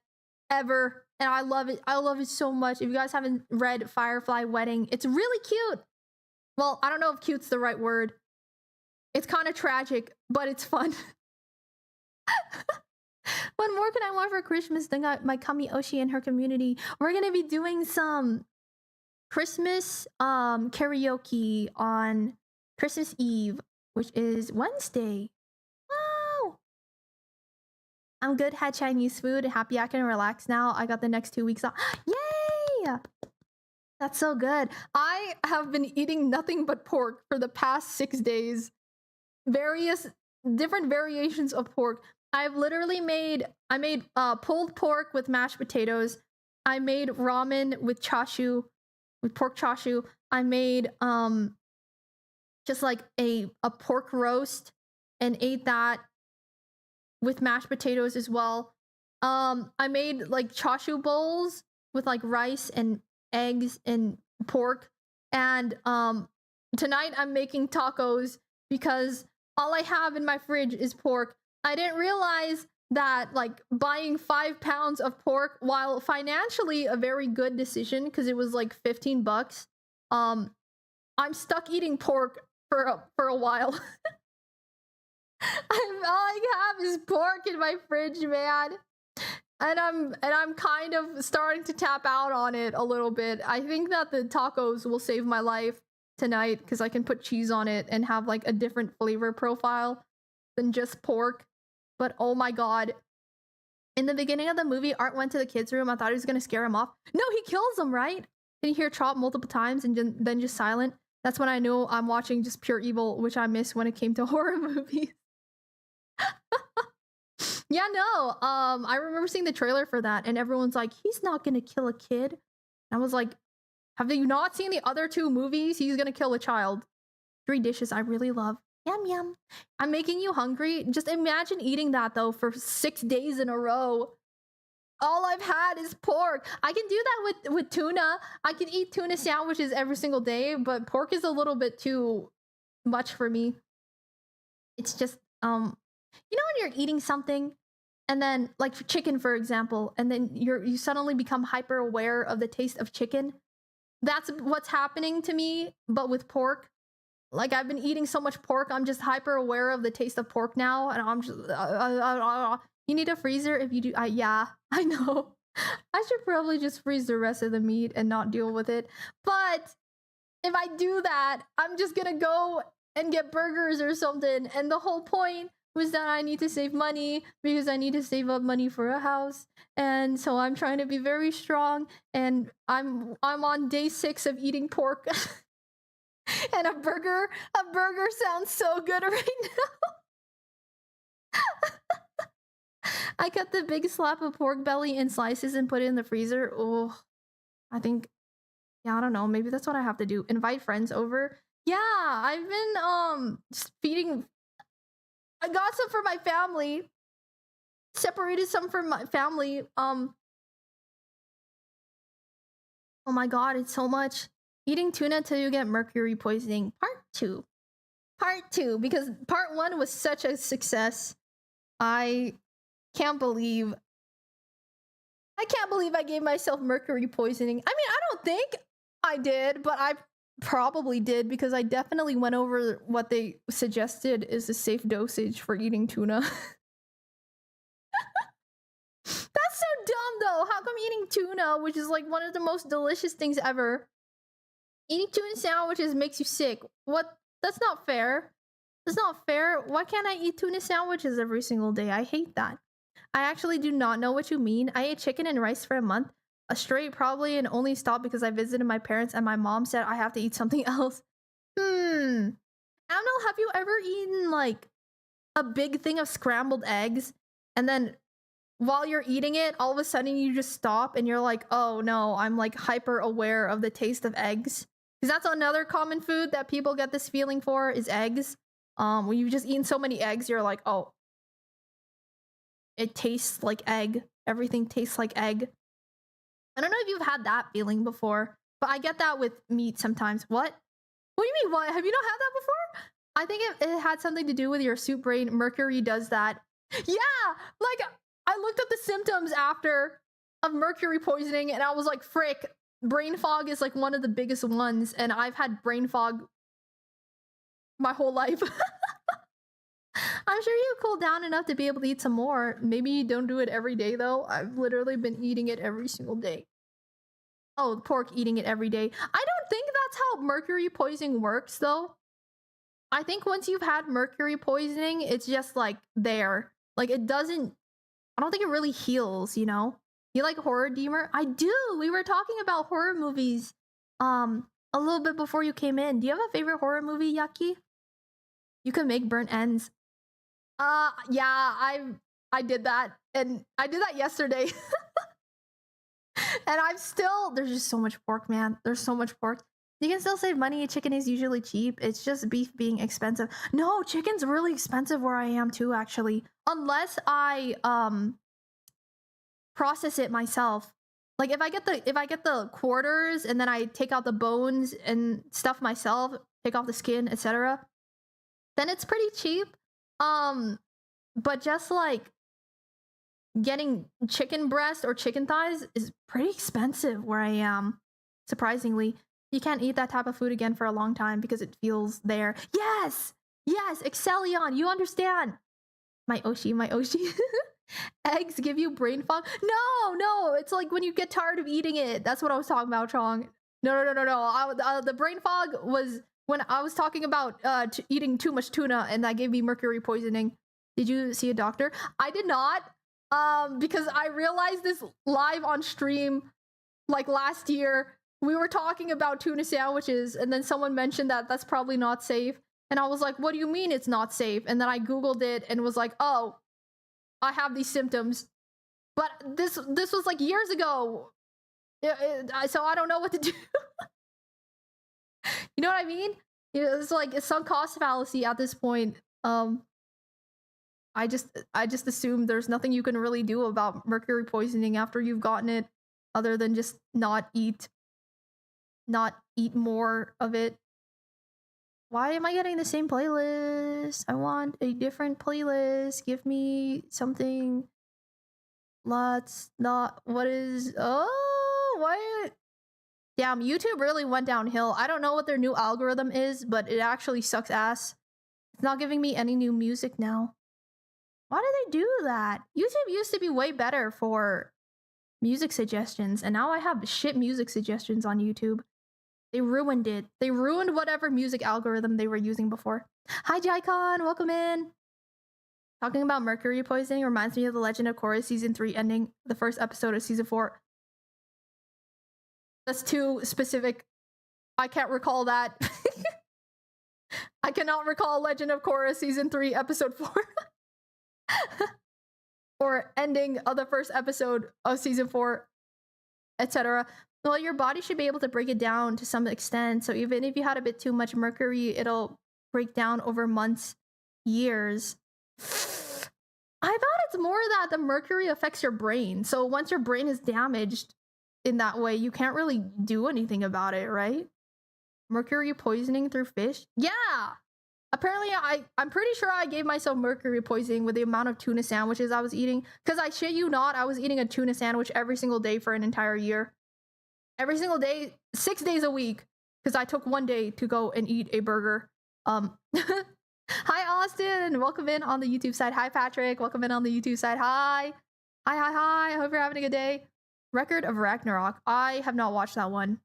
ever, and I love it. I love it so much. If you guys haven't read Firefly Wedding, it's really cute. Well, I don't know if cute's the right word. It's kind of tragic, but it's fun. What more can I want for Christmas than my Kami Oshi and her community? We're gonna be doing some Christmas karaoke on Christmas Eve, which is Wednesday. Wow! I'm good, had Chinese food. Happy I can relax now. I got the next 2 weeks off. Yay! That's so good. I have been eating nothing but pork for the past 6 days. Various different variations of pork. I've literally made pulled pork with mashed potatoes. I made ramen with chashu, with pork chashu. I made just like a pork roast and ate that with mashed potatoes as well. I made like chashu bowls with like rice and eggs and pork. And tonight I'm making tacos because all I have in my fridge is pork. I didn't realize that like buying 5 pounds of pork, while financially a very good decision because it was like $15, I'm stuck eating pork for a while. All I have is pork in my fridge, man. And I'm kind of starting to tap out on it a little bit. I think that the tacos will save my life tonight because I can put cheese on it and have like a different flavor profile than just pork. But oh my god. In the beginning of the movie, Art went to the kids' room. I thought he was gonna scare him off. No, he kills them, right? Can you hear Chop multiple times and then just silent? That's when I knew I'm watching just pure evil, which I miss when it came to horror movies. Yeah, no. I remember seeing the trailer for that, and everyone's like, he's not gonna kill a kid. And I was like, have you not seen the other 2 movies? He's gonna kill a child. 3 dishes I really love. Yum yum. I'm making you hungry. Just imagine eating that though for 6 days in a row. All I've had is pork. I can do that with tuna. I can eat tuna sandwiches every single day, but pork is a little bit too much for me. It's just you know when you're eating something and then like for chicken for example, and then you suddenly become hyper aware of the taste of chicken. That's what's happening to me, but with pork. Like, I've been eating so much pork, I'm just hyper aware of the taste of pork now, and I'm just... You need a freezer if you do... yeah, I know. I should probably just freeze the rest of the meat and not deal with it. But if I do that, I'm just gonna go and get burgers or something. And the whole point was that I need to save money because I need to save up money for a house. And so I'm trying to be very strong. And I'm on day 6 of eating pork. And a burger sounds so good right now. I cut the big slab of pork belly in slices and put it in the freezer. Oh, I think, yeah, I don't know. Maybe that's what I have to do. Invite friends over. Yeah, I've been feeding. I got some for my family. Separated some for my family. Oh my god, it's so much. Eating tuna till you get mercury poisoning. Part 2. Part 2, because part 1 was such a success. I can't believe I gave myself mercury poisoning. I mean, I don't think I did, but I probably did because I definitely went over what they suggested is a safe dosage for eating tuna. That's so dumb though. How come eating tuna, which is like one of the most delicious things ever, eating tuna sandwiches makes you sick? What? That's not fair. That's not fair. Why can't I eat tuna sandwiches every single day? I hate that. I actually do not know what you mean. I ate chicken and rice for a month, straight probably, and only stopped because I visited my parents and my mom said I have to eat something else. I don't know, have you ever eaten like a big thing of scrambled eggs and then while you're eating it, all of a sudden you just stop and you're like, oh no, I'm like hyper aware of the taste of eggs. Because that's another common food that people get this feeling for is eggs. When you've just eaten so many eggs, you're like, oh, it tastes like egg. Everything tastes like egg. I don't know if you've had that feeling before, but I get that with meat sometimes. What? What do you mean, what? Have you not had that before? I think it had something to do with your soup brain. Mercury does that. Yeah, like I looked up the symptoms after of mercury poisoning and I was like, frick, brain fog is like one of the biggest ones. And I've had brain fog my whole life. I'm sure you cool down enough to be able to eat some more. Maybe you don't do it every day though. I've literally been eating it every single day. Oh, pork, eating it every day. I don't think that's how mercury poisoning works though. I think once you've had mercury poisoning, it's just like there. Like it doesn't, I don't think it really heals, you know? You like horror, Deemer? I do. We were talking about horror movies a little bit before you came in. Do you have a favorite horror movie, Yucky? You can make burnt ends. Yeah, I did that. And I did that yesterday. And I'm still, there's just so much pork, man. There's so much pork. You can still save money. Chicken is usually cheap. It's just beef being expensive. No, chicken's really expensive where I am too, actually. Unless I process it myself. Like if I get the quarters and then I take out the bones and stuff myself, take off the skin, etc., then it's pretty cheap. But just like getting chicken breast or chicken thighs is pretty expensive where I am. Surprisingly, you can't eat that type of food again for a long time because it feels there. Yes, Excellion, you understand. My Oshi. Eggs give you brain fog? No, it's like when you get tired of eating it. That's what I was talking about, Chong. No. The brain fog was when I was talking about eating too much tuna and that gave me mercury poisoning. Did you see a doctor? I did not, because I realized this live on stream like last year. We were talking about tuna sandwiches and then someone mentioned that that's probably not safe. And I was like, what do you mean it's not safe? And then I Googled it and was like, oh, I have these symptoms. But this was like years ago. So I don't know what to do. You know what I mean? It's like a sunk cost fallacy at this point. I just assume there's nothing you can really do about mercury poisoning after you've gotten it other than just not eat more of it. Why am I getting the same playlist? I want a different playlist. Give me something. What is, oh, what? Damn, YouTube really went downhill. I don't know what their new algorithm is, but it actually sucks ass. It's not giving me any new music now. Why do they do that? YouTube used to be way better for music suggestions, and now I have shit music suggestions on YouTube. They ruined it. They ruined whatever music algorithm they were using before. Hi, Jaikon. Welcome in. Talking about mercury poisoning reminds me of The Legend of Korra season 3 ending the first episode of season 4. That's too specific. I can't recall that. I cannot recall Legend of Korra season 3 episode 4. Or ending of the first episode of season 4, etc. Well, your body should be able to break it down to some extent. So even if you had a bit too much mercury, it'll break down over months, years. I thought it's more that the mercury affects your brain. So once your brain is damaged in that way, you can't really do anything about it, right? Mercury poisoning through fish? Yeah! Apparently, I'm pretty sure I gave myself mercury poisoning with the amount of tuna sandwiches I was eating. Because I shit you not, I was eating a tuna sandwich every single day for an entire year. Every single day, 6 days a week. Because I took one day to go and eat a burger. Hi, Austin. Welcome in on the YouTube side. Hi, Patrick. Welcome in on the YouTube side. Hi. Hi. I hope you're having a good day. Record of Ragnarok. I have not watched that one.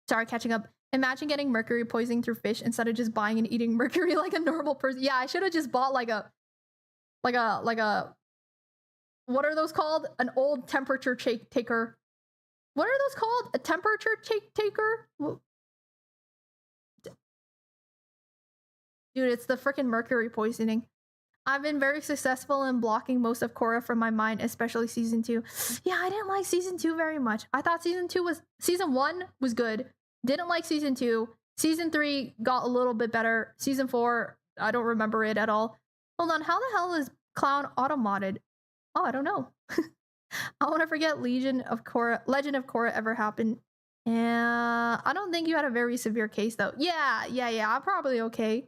Sorry, catching up. Imagine getting mercury poisoning through fish instead of just buying and eating mercury like a normal person. Yeah, I should have just bought like a what are those called? An old temperature taker. What are those called? A temperature taker? Dude, it's the freaking mercury poisoning. I've been very successful in blocking most of Korra from my mind, especially season 2. Yeah, I didn't like season 2 very much. I thought season 1 was good. Didn't like season 2. Season 3 got a little bit better. Season 4, I don't remember it at all. Hold on, how the hell is Clown auto-modded? Oh, I don't know. I want to forget Legend of Korra ever happened. Yeah, I don't think you had a very severe case though. Yeah, I'm probably okay.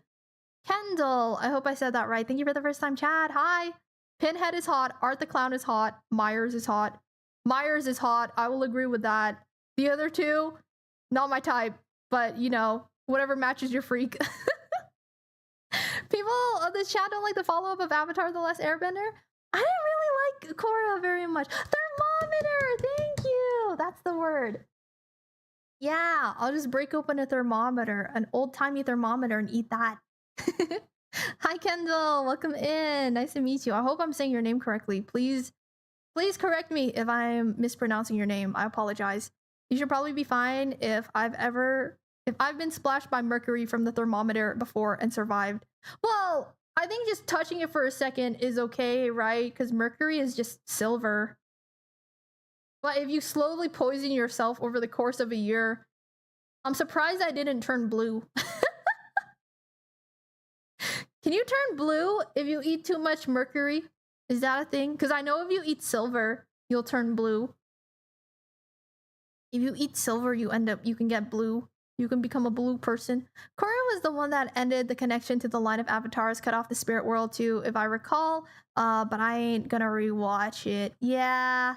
Kendall, I hope I said that right. Thank you for the first time chat. Hi. Pinhead is hot. Art the Clown is hot. Myers is hot. Myers is hot. I will agree with that. The other two, not my type, but you know, whatever matches your freak. People on this chat don't like the follow-up of Avatar The Last Airbender. I didn't really like Korra very much. Thermometer! Thank you! That's the word. Yeah, I'll just break open a thermometer, an old-timey thermometer, and eat that. Hi, Kendall. Welcome in. Nice to meet you. I hope I'm saying your name correctly. Please correct me if I'm mispronouncing your name. I apologize. You should probably be fine if I've been splashed by mercury from the thermometer before and survived. Well, I think just touching it for a second is okay, right? Because mercury is just silver. But if you slowly poison yourself over the course of a year, I'm surprised I didn't turn blue. Can you turn blue if you eat too much mercury? Is that a thing? Because I know if you eat silver, you'll turn blue. If you eat silver, you can get blue. You can become a blue person. Korra was the one that ended the connection to the line of avatars, cut off the spirit world too, if I recall. But I ain't gonna rewatch it. Yeah.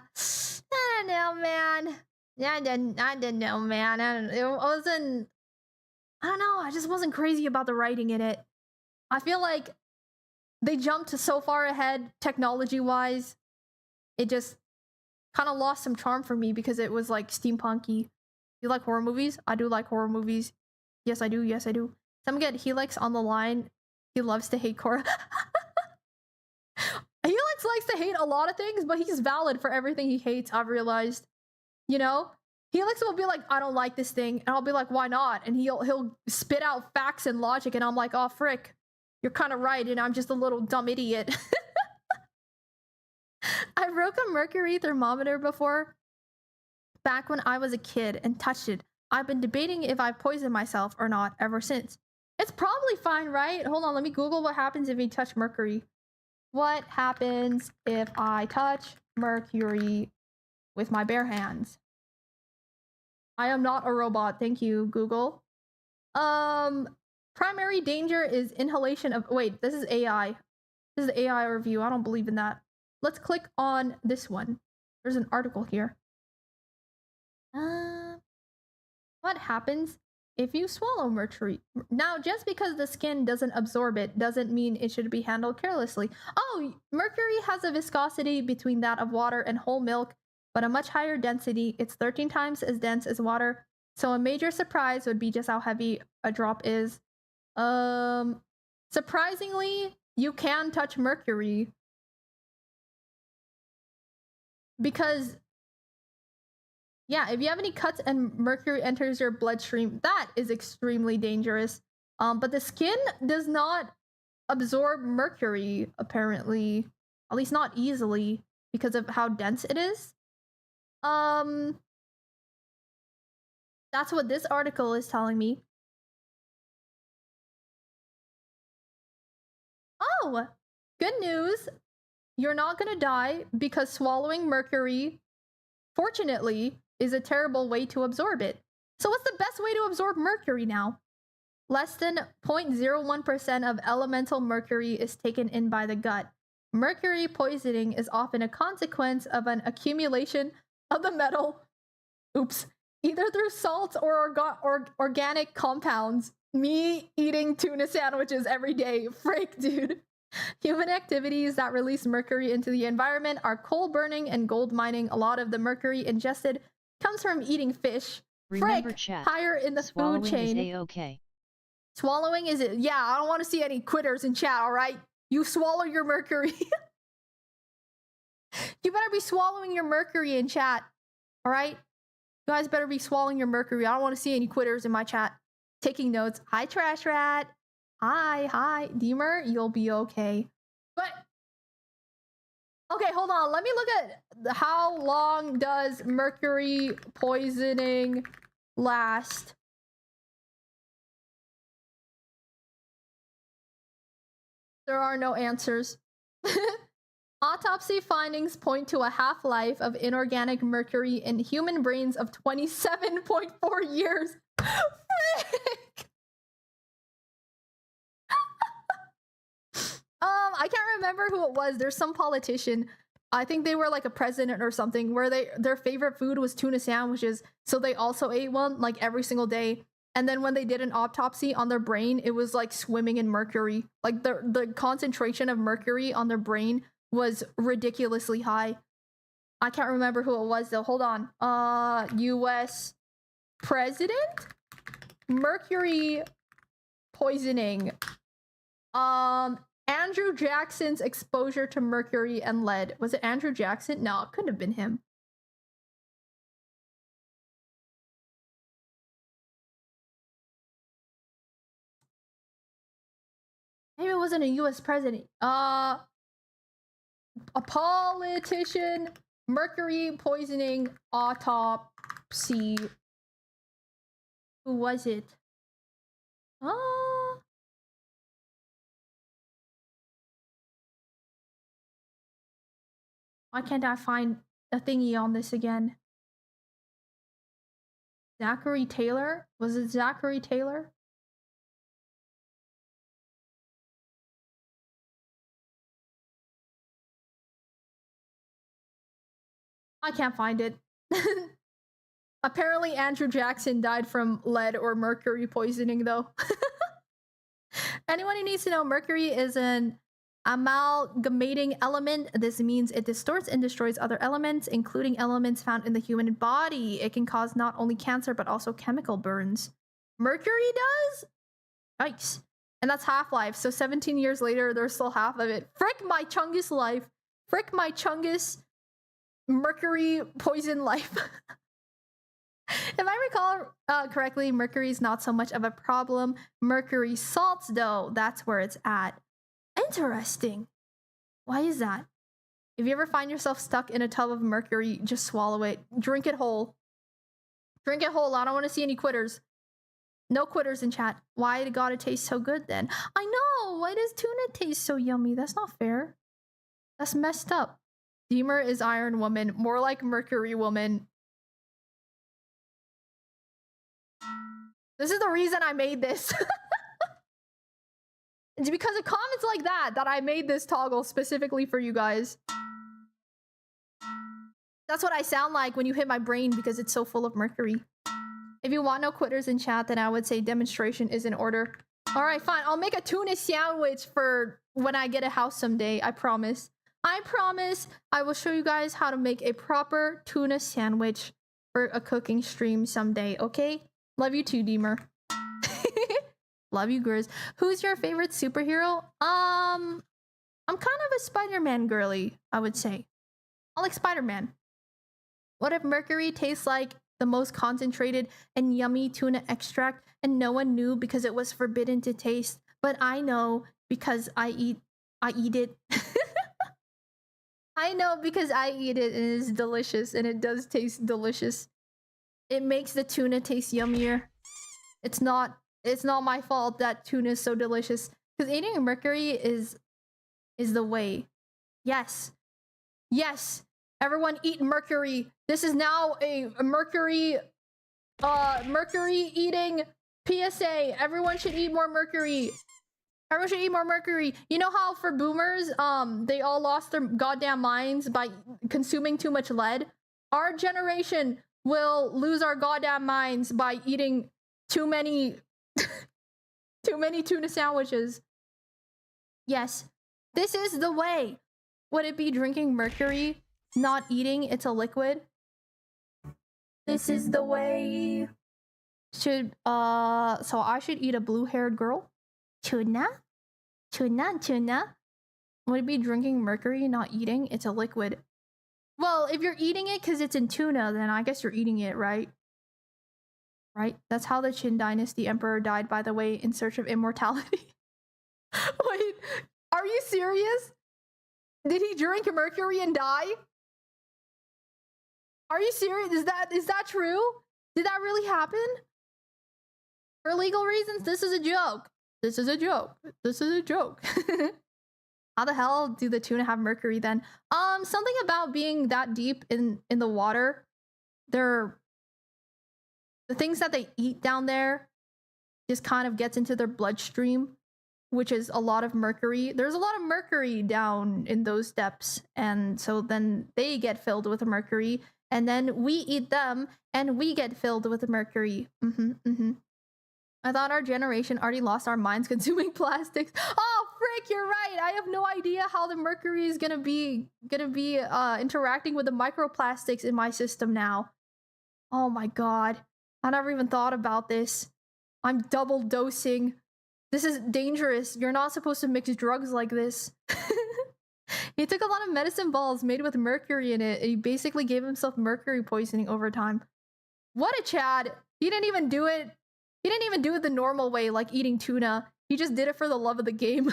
I don't know, man. I didn't know, man. I don't know. I just wasn't crazy about the writing in it. I feel like they jumped so far ahead technology-wise. It just kind of lost some charm for me because it was like steampunky. You like horror movies? I do like horror movies. Yes, I do. Yes, I do. Some get Helix on the line. He loves to hate Korra. Helix likes to hate a lot of things, but he's valid for everything he hates, I've realized. You know? Helix will be like, I don't like this thing. And I'll be like, why not? And he'll spit out facts and logic, and I'm like, oh, frick. You're kind of right, and I'm just a little dumb idiot. I broke a mercury thermometer before, back when I was a kid, and touched it. I've been debating if I poisoned myself or not ever since. It's probably fine, right? Hold on, let me Google what happens if you touch mercury. What happens if I touch mercury with my bare hands? I am not a robot, thank you, Google. Primary danger is inhalation of... Wait, this is AI. This is AI review. I don't believe in that. Let's click on this one. There's an article here. What happens if you swallow mercury. Now, just because the skin doesn't absorb it doesn't mean it should be handled carelessly. Oh, mercury has a viscosity between that of water and whole milk, but a much higher density. It's 13 times as dense as water. So a major surprise would be just how heavy a drop is. Surprisingly, you can touch mercury because, yeah, if you have any cuts and mercury enters your bloodstream, that is extremely dangerous. But the skin does not absorb mercury, apparently. At least not easily, because of how dense it is. That's what this article is telling me. Oh, good news. You're not gonna die because swallowing mercury, fortunately, is a terrible way to absorb it. So what's the best way to absorb mercury now? Less than 0.01% of elemental mercury is taken in by the gut. Mercury poisoning is often a consequence of an accumulation of the metal, either through salts or organic compounds. Me eating tuna sandwiches every day. Freak, dude. Human activities that release mercury into the environment are coal burning and gold mining. A lot of the mercury ingested comes from eating fish. Remember, Frick, chat, higher in the food chain. Is A-okay. Swallowing is it? Yeah, I don't want to see any quitters in chat, all right? You swallow your mercury. You better be swallowing your mercury in chat, all right? You guys better be swallowing your mercury. I don't want to see any quitters in my chat. Taking notes. Hi, Trash Rat. Hi. Deemer, you'll be okay. But, okay, hold on. Let me look at how long does mercury poisoning last. There are no answers. Autopsy findings point to a half-life of inorganic mercury in human brains of 27.4 years. Frick! I can't remember who it was. There's some politician. I think they were like a president or something, where their favorite food was tuna sandwiches, so they also ate one like every single day. And then when they did an autopsy on their brain, it was like swimming in mercury. Like the concentration of mercury on their brain was ridiculously high. I can't remember who it was though. Hold on. US president? Mercury poisoning. Andrew Jackson's exposure to mercury and lead. Was it Andrew Jackson? No, it couldn't have been him. Maybe it wasn't a US president. A politician. Mercury poisoning autopsy. Who was it? Why can't I find a thingy on this again? Zachary Taylor? Was it Zachary Taylor? I can't find it. Apparently Andrew Jackson died from lead or mercury poisoning though. Anyone who needs to know, mercury is an amalgamating element. This means it distorts and destroys other elements, including elements found in the human body. It can cause not only cancer, but also chemical burns. Mercury does? Yikes. And that's half-life, so 17 years later, there's still half of it. Frick my Chungus life. Frick my Chungus mercury poison life. If I recall correctly, mercury is not so much of a problem. Mercury salts, though, that's where it's at. Interesting. Why is that? If you ever find yourself stuck in a tub of mercury, just swallow it. Drink it whole. Drink it whole. I don't want to see any quitters. No quitters in chat. Why did God it taste so good then? I know! Why does tuna taste so yummy? That's not fair. That's messed up. Deemer is Iron Woman. More like Mercury Woman. This is the reason I made this. It's because of comments like that I made this toggle specifically for you guys. That's what I sound like when you hit my brain because it's so full of mercury. If you want no quitters in chat, then I would say demonstration is in order. All right, fine. I'll make a tuna sandwich for when I get a house someday. I promise. I promise I will show you guys how to make a proper tuna sandwich for a cooking stream someday, okay? Love you too, Deemer. Love you, Grizz. Who's your favorite superhero? I'm kind of a Spider-Man girly, I would say. I like Spider-Man. What if mercury tastes like the most concentrated and yummy tuna extract and no one knew because it was forbidden to taste, but I know because I eat it. I know because I eat it and it's delicious, and it does taste delicious. It makes the tuna taste yummier. It's not my fault that tuna is so delicious, because eating mercury is the way. Yes. Yes. Everyone eat mercury. This is now a mercury eating PSA. Everyone should eat more mercury. Everyone should eat more mercury. You know how for boomers, they all lost their goddamn minds by consuming too much lead? Our generation will lose our goddamn minds by eating too many tuna sandwiches. Yes, this is the way. Would it be drinking mercury? Not eating, it's a liquid. This is the way. So I should eat a blue-haired girl? Tuna? Tuna? Would it be drinking mercury, not eating? It's a liquid. Well, if you're eating it because it's in tuna, then I guess you're eating it, right? Right? That's how the Qin Dynasty Emperor died, by the way, in search of immortality. Wait, are you serious? Did he drink mercury and die? Are you serious? Is that true? Did that really happen? For legal reasons, this is a joke. This is a joke. This is a joke. How the hell do the tuna have mercury then? Something about being that deep in the water. The things that they eat down there just kind of gets into their bloodstream, which is a lot of mercury. There's a lot of mercury down in those depths, and so then they get filled with mercury, and then we eat them and we get filled with mercury. I thought our generation already lost our minds consuming plastics. Oh frick, you're right. I have no idea how the mercury is gonna be interacting with the microplastics in my system now. Oh my god, I never even thought about this. I'm double dosing. This is dangerous. You're not supposed to mix drugs like this. He took a lot of medicine balls made with mercury in it, and he basically gave himself mercury poisoning over time. What a Chad. He didn't even do it. He didn't even do it the normal way, like eating tuna. He just did it for the love of the game.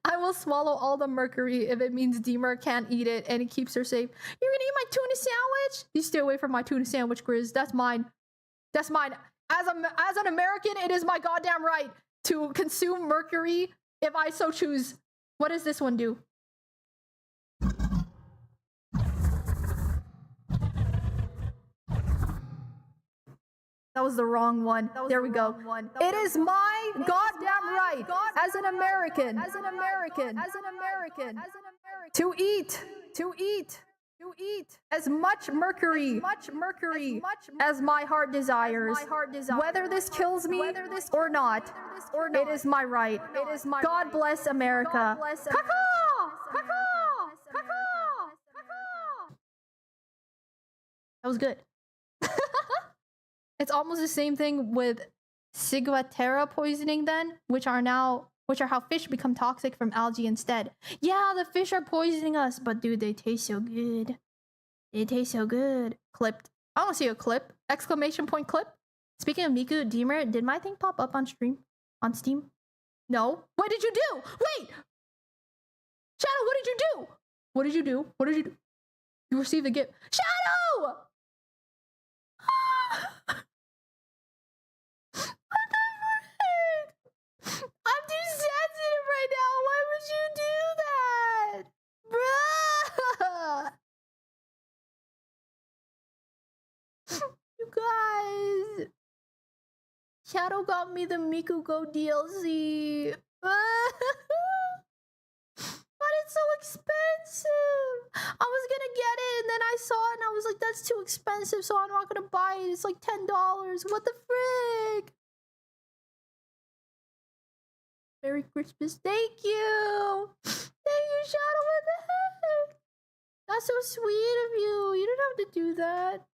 I will swallow all the mercury if it means Deemer can't eat it and it keeps her safe. You're gonna eat my tuna sandwich? You stay away from my tuna sandwich, Grizz. That's mine. That's mine. As an American, it is my goddamn right to consume mercury if I so choose. What does this one do? That was the wrong one. There we go. It is my goddamn right as an American to eat as much mercury as my heart desires. Whether this kills me or not, it is my right. God bless America. That was good. It's almost the same thing with ciguatera poisoning then, which are how fish become toxic from algae instead. Yeah, the fish are poisoning us, but dude, they taste so good. They taste so good. Clipped. I want to see a clip. Exclamation point clip. Speaking of Miku, Deemer, did my thing pop up on stream? On Steam? No. What did you do? Wait! Shadow, what did you do? What did you do? What did you do? You received a gift. Shadow! I'm too sensitive right now. Why would you do that? Bruh. You guys. Shadow got me the Mikugo DLC. But it's so expensive. I was gonna get it and then I saw it and I was like, that's too expensive, so I'm not gonna buy it. It's like $10. What the frick? Merry Christmas. Thank you. Thank you, Shadow. What the heck? That's so sweet of you. You don't have to do that.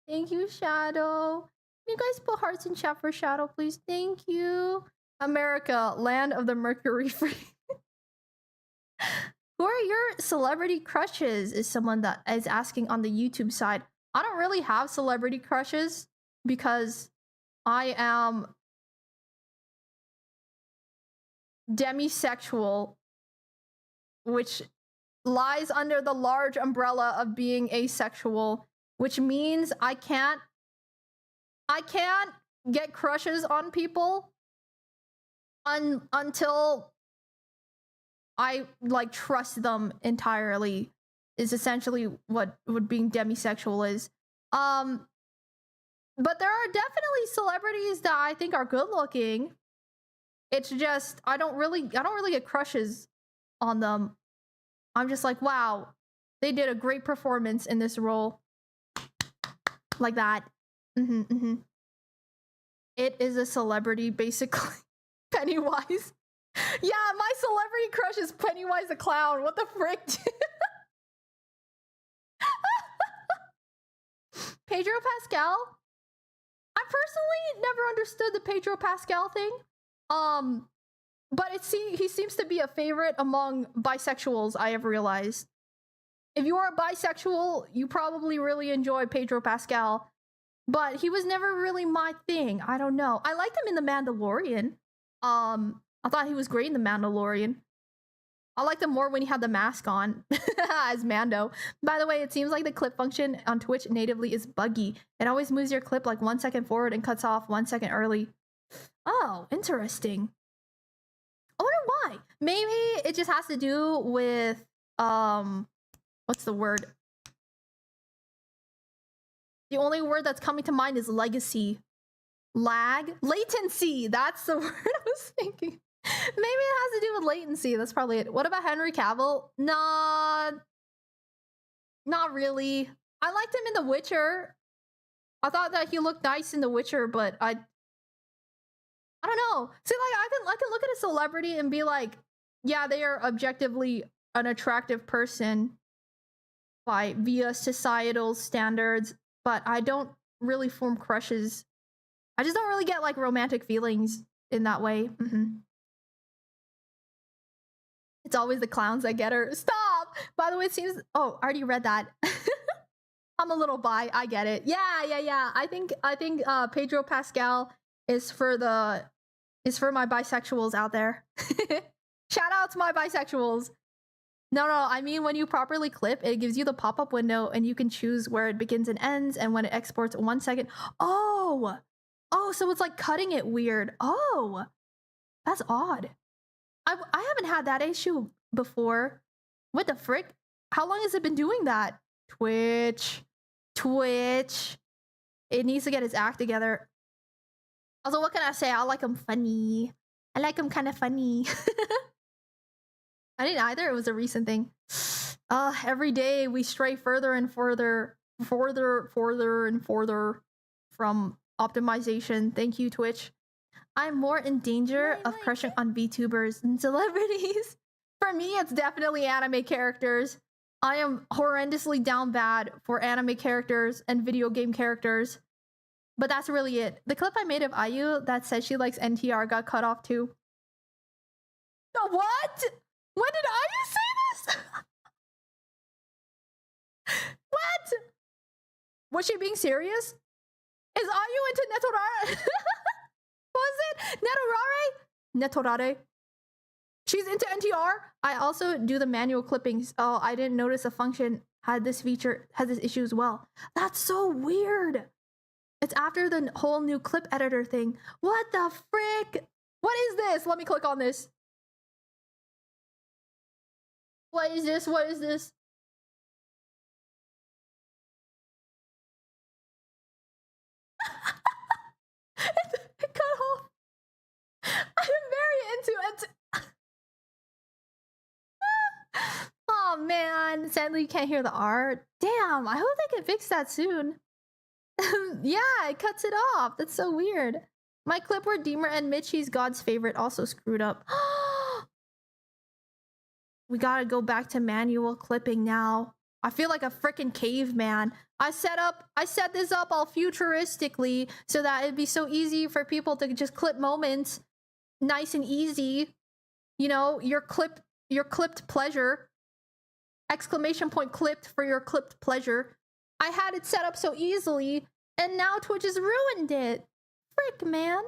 Thank you, Shadow. Can you guys put hearts in chat for Shadow, please? Thank you. America, land of the Mercury free. Who are your celebrity crushes? Is someone that is asking on the YouTube side. I don't really have celebrity crushes because I am demisexual, which lies under the large umbrella of being asexual, which means I can't get crushes on people until I like trust them entirely, is essentially what being demisexual is. But there are definitely celebrities that I think are good looking. It's just I don't really get crushes on them. I'm just like, wow, they did a great performance in this role. Like that. It is a celebrity, basically. Pennywise. Yeah, my celebrity crush is Pennywise the Clown. What the frick? Pedro Pascal? I personally never understood the Pedro Pascal thing. But he seems to be a favorite among bisexuals, I have realized. If you are a bisexual, you probably really enjoy Pedro Pascal. But he was never really my thing. I don't know. I liked him in The Mandalorian. I thought he was great in The Mandalorian. I liked him more when he had the mask on as Mando. By the way, it seems like the clip function on Twitch natively is buggy. It always moves your clip like 1 second forward and cuts off 1 second early. Oh, interesting. I wonder why. Maybe it just has to do with what's the word? The only word that's coming to mind is legacy. Lag? Latency! That's the word I was thinking. Maybe it has to do with latency. That's probably it. What about Henry Cavill? Nah. Not really. I liked him in The Witcher. I thought that he looked nice in The Witcher, but I don't know. See, like, I can look at a celebrity and be like, yeah, they are objectively an attractive person via societal standards, but I don't really form crushes. I just don't really get like romantic feelings in that way. It's always the clowns that get her. Stop! By the way, it seems... Oh, I already read that. I'm a little bi. I get it. Yeah. I think Pedro Pascal is for my bisexuals out there. Shout out to my bisexuals. No, I mean when you properly clip, it gives you the pop-up window and you can choose where it begins and ends and when it exports 1 second. Oh, so it's like cutting it weird. Oh, that's odd. I haven't had that issue before. What the frick? How long has it been doing that? Twitch. It needs to get its act together. Also, what can I say? I like him funny. I like him kind of funny. I didn't either. It was a recent thing. Every day we stray further and further from optimization. Thank you, Twitch. I'm more in danger of crushing on VTubers than celebrities. For me, it's definitely anime characters. I am horrendously down bad for anime characters and video game characters. But that's really it. The clip I made of IU that said she likes NTR got cut off too. What? When did IU say this? What? Was she being serious? Is IU into Netorare? Was it? Netorare? She's into NTR? I also do the manual clippings. Oh, I didn't notice a function had this issue as well. That's so weird. It's after the whole new clip editor thing. What the frick? What is this? Let me click on this. What is this? It cut off. I'm very into it. Oh man, sadly you can't hear the art. Damn, I hope they can fix that soon. Yeah, it cuts it off. That's so weird. My clip where Deemer and Mitchie's God's favorite also screwed up. We gotta go back to manual clipping now. I feel like a freaking caveman. I set this up all futuristically so that it'd be so easy for people to just clip moments nice and easy. You know, your clipped pleasure. Exclamation point clipped for your clipped pleasure. I had it set up so easily, and now Twitch has ruined it. Frick, man.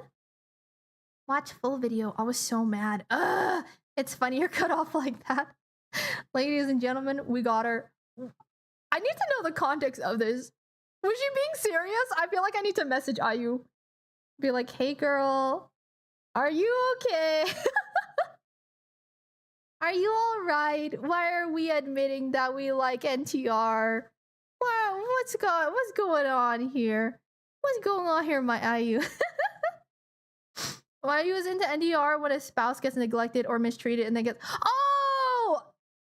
Watch full video. I was so mad. Ugh. It's funny you're cut off like that. Ladies and gentlemen, we got her. I need to know the context of this. Was she being serious? I feel like I need to message IU. Be like, hey girl, are you okay? Are you alright? Why are we admitting that we like NTR? Wow, what's going on here? What's going on here, my IU? Why IU is into NTR when a spouse gets neglected or mistreated and then gets... Oh!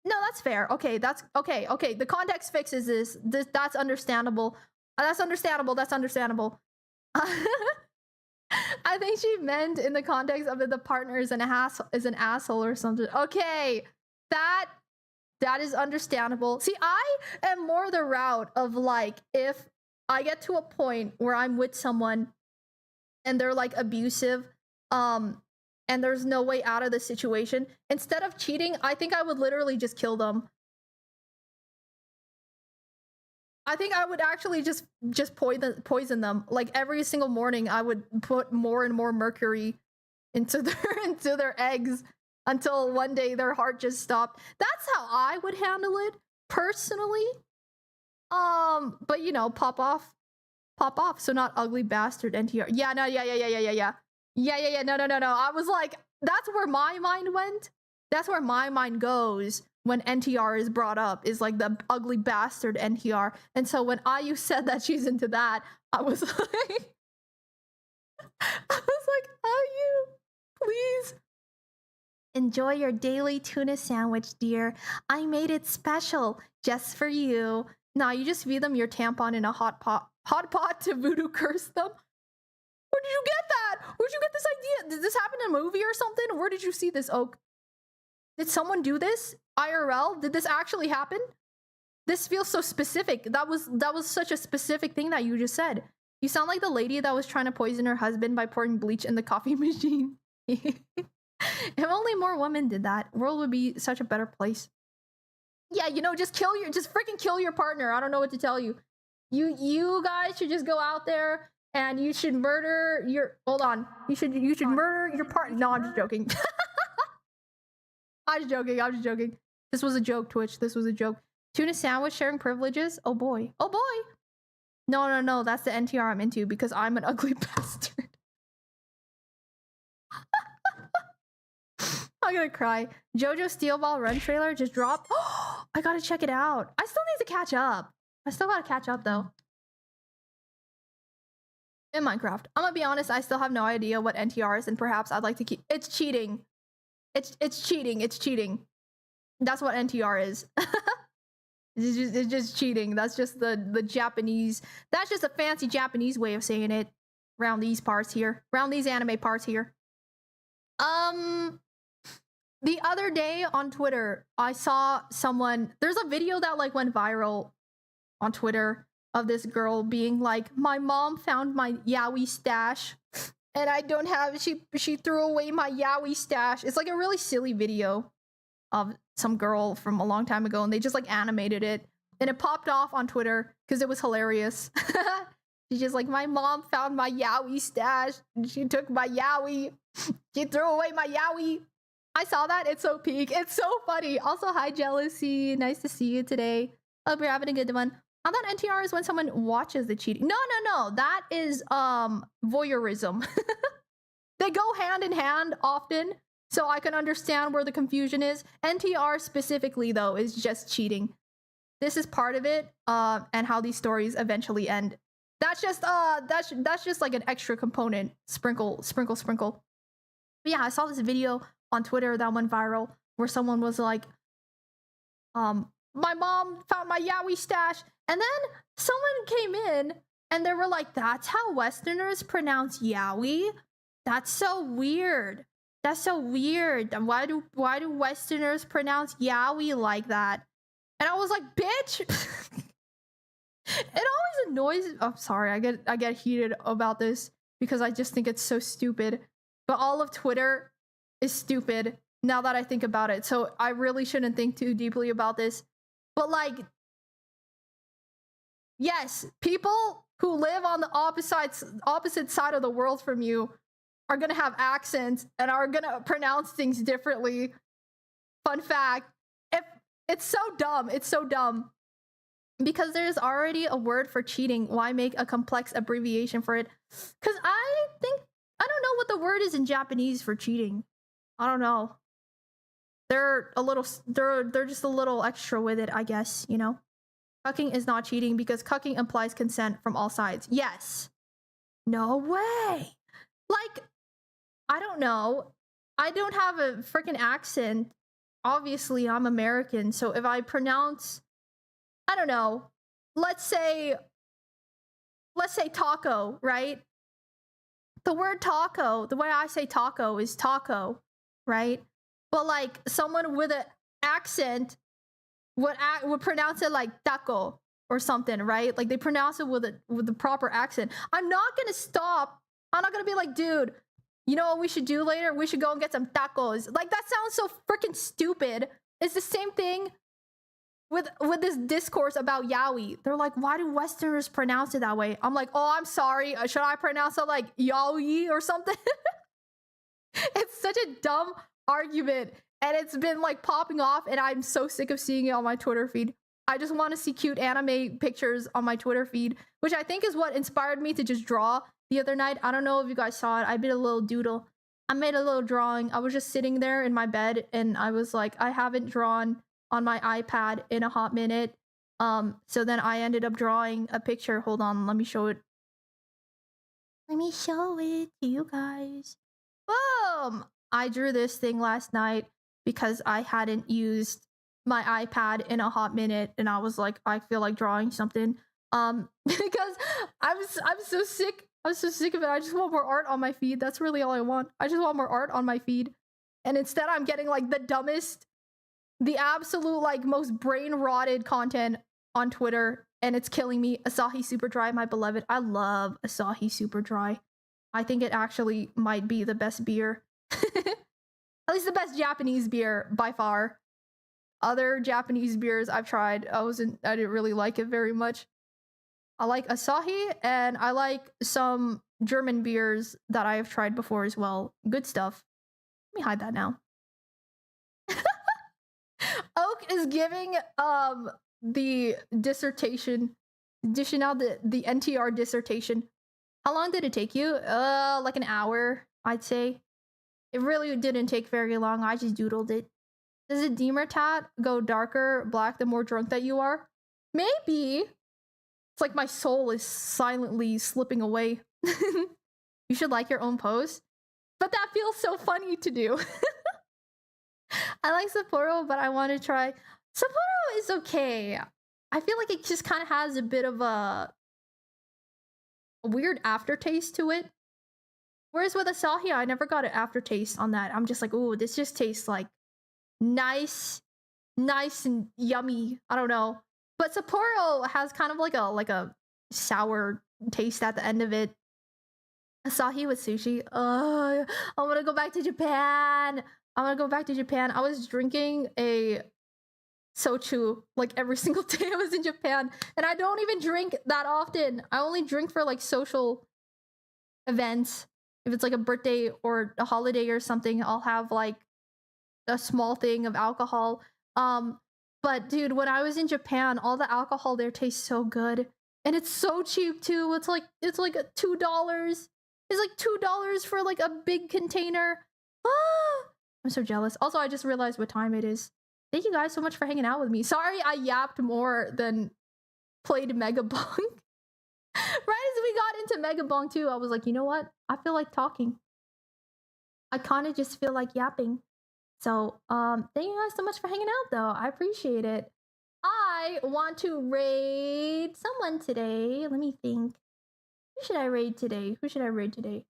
No, that's fair. Okay, that's... Okay. The context fixes this. That's understandable. That's understandable. I think she meant in the context of it, the partner is an asshole or something. Okay, that is understandable. See, I am more the route of like, if I get to a point where I'm with someone and they're like abusive, and there's no way out of the situation, instead of cheating, I think I would literally just kill them. I think I would actually just poison them. Like every single morning, I would put more and more mercury into their eggs until one day their heart just stopped. That's how I would handle it personally. But you know, pop off. So not ugly bastard NTR. Yeah. No. I was like, that's where my mind went. That's where my mind goes when NTR is brought up, is like the ugly bastard NTR. And so when IU said that she's into that, I was like, IU, please. Enjoy your daily tuna sandwich, dear. I made it special just for you. Now you just feed them your tampon in a hot pot to voodoo curse them. Where did you get that? Where'd you get this idea? Did this happen in a movie or something? Where did you see this, Oak? Did someone do this? IRL? Did this actually happen? This feels so specific. That was such a specific thing that you just said. You sound like the lady that was trying to poison her husband by pouring bleach in the coffee machine. If only more women did that, world would be such a better place. Yeah, you know, just freaking kill your partner. I don't know what to tell you. You guys should just go out there and you should murder your... Hold on. You should murder your partner. No, I'm just joking. I'm just joking. This was a joke, Twitch. This was a joke. Tuna sandwich sharing privileges? Oh boy. Oh boy. No. That's the NTR I'm into because I'm an ugly bastard. I'm gonna cry. JoJo Steelball Run trailer just dropped. Oh, I gotta check it out. I still need to catch up. I still gotta catch up though. In Minecraft. I'm gonna be honest, I still have no idea what NTR is, and perhaps I'd like to keep... It's cheating. It's cheating. That's what NTR is. It's just cheating. That's just the Japanese... That's just a fancy Japanese way of saying it. Around these parts here. Around these anime parts here. The other day on Twitter, I saw someone... There's a video that like went viral on Twitter of this girl being like, my mom found my yaoi stash and I don't have... She threw away my yaoi stash. It's like a really silly video of some girl from a long time ago, and they just like animated it. And it popped off on Twitter because it was hilarious. She's just like, my mom found my yaoi stash. She took my yaoi. She threw away my yaoi. I saw that. It's so peak. It's so funny. Also, hi, Jealousy. Nice to see you today. Hope you're having a good one. I thought NTR is when someone watches the cheating. No. That is voyeurism. They go hand in hand often, so I can understand where the confusion is. NTR specifically, though, is just cheating. This is part of it, and how these stories eventually end. That's just like an extra component. Sprinkle. But yeah, I saw this video on Twitter that went viral where someone was like, My mom found my yaoi stash, and then someone came in and they were like, that's how Westerners pronounce yaoi? That's so weird. That's so weird. Why do Westerners pronounce yaoi like that? And I was like, bitch. It always annoys. I'm sorry, I get heated about this because I just think it's so stupid. But all of Twitter is stupid now that I think about it. So I really shouldn't think too deeply about this. But like, yes, people who live on the opposite side of the world from you are gonna have accents and are gonna pronounce things differently. Fun fact, if it's so dumb, it's so dumb. Because there's already a word for cheating, why make a complex abbreviation for it? Because I don't know what the word is in Japanese for cheating. I don't know. They're just a little extra with it, I guess, you know? Cucking is not cheating because cucking implies consent from all sides. Yes. No way. Like, I don't know. I don't have a freaking accent. Obviously, I'm American, so if I pronounce, I don't know, let's say taco, right? The word taco, the way I say taco is taco, right? But like someone with an accent would pronounce it like taco or something, right? Like they pronounce it with the proper accent. I'm not gonna stop. I'm not gonna be like, dude, you know what we should do later? We should go and get some tacos. Like that sounds so freaking stupid. It's the same thing with this discourse about yaoi. They're like, why do Westerners pronounce it that way? I'm like, oh, I'm sorry. Should I pronounce it like yaoi or something? It's such a dumb argument, and it's been like popping off, and I'm so sick of seeing it on my Twitter feed. I just want to see cute anime pictures on my Twitter feed, which I think is what inspired me to just draw the other night. I don't know if you guys saw it. I did a little doodle. I made a little drawing. I was just sitting there in my bed, and I was like, I haven't drawn on my iPad in a hot minute. So then I ended up drawing a picture. Hold on, let me show it. Let me show it to you guys. Boom! I drew this thing last night because I hadn't used my iPad in a hot minute, and I was like, I feel like drawing something. Because I'm so sick. I'm so sick of it. I just want more art on my feed. That's really all I want. I just want more art on my feed. And instead I'm getting like the dumbest, the absolute like most brain rotted content on Twitter, and it's killing me. Asahi Super Dry, my beloved. I love Asahi Super Dry. I think it actually might be the best beer. At least the best Japanese beer by far. Other Japanese beers I've tried, I didn't really like it very much. I like Asahi, and I like some German beers that I have tried before as well. Good stuff. Let me hide that now. Oak is giving the dissertation, dishing out the NTR dissertation. How long did it take you? Like an hour, I'd say. It really didn't take very long. I just doodled it. Does a Deemer tat go darker black the more drunk that you are? Maybe. It's like my soul is silently slipping away. You should like your own post. But that feels so funny to do. I like Sapporo, but I want to try. Sapporo is okay. I feel like it just kind of has a bit of a weird aftertaste to it. Whereas with Asahi, I never got an aftertaste on that. I'm just like, ooh, this just tastes like nice and yummy. I don't know. But Sapporo has kind of like a sour taste at the end of it. Asahi with sushi. I want to go back to Japan. I was drinking a sochu like every single day I was in Japan, and I don't even drink that often. I only drink for like social events. If it's like a birthday or a holiday or something, I'll have like a small thing of alcohol. But dude, when I was in Japan, all the alcohol there tastes so good, and it's so cheap too. It's like $2. It's like $2 for like a big container. I'm so jealous. Also, I just realized what time it is. Thank you guys so much for hanging out with me. Sorry I yapped more than played Megabong. Right as we got into Megabong 2, I was like, you know what? I feel like talking. I kind of just feel like yapping. So, thank you guys so much for hanging out, though. I appreciate it. I want to raid someone today. Let me think. Who should I raid today? Who should I raid today?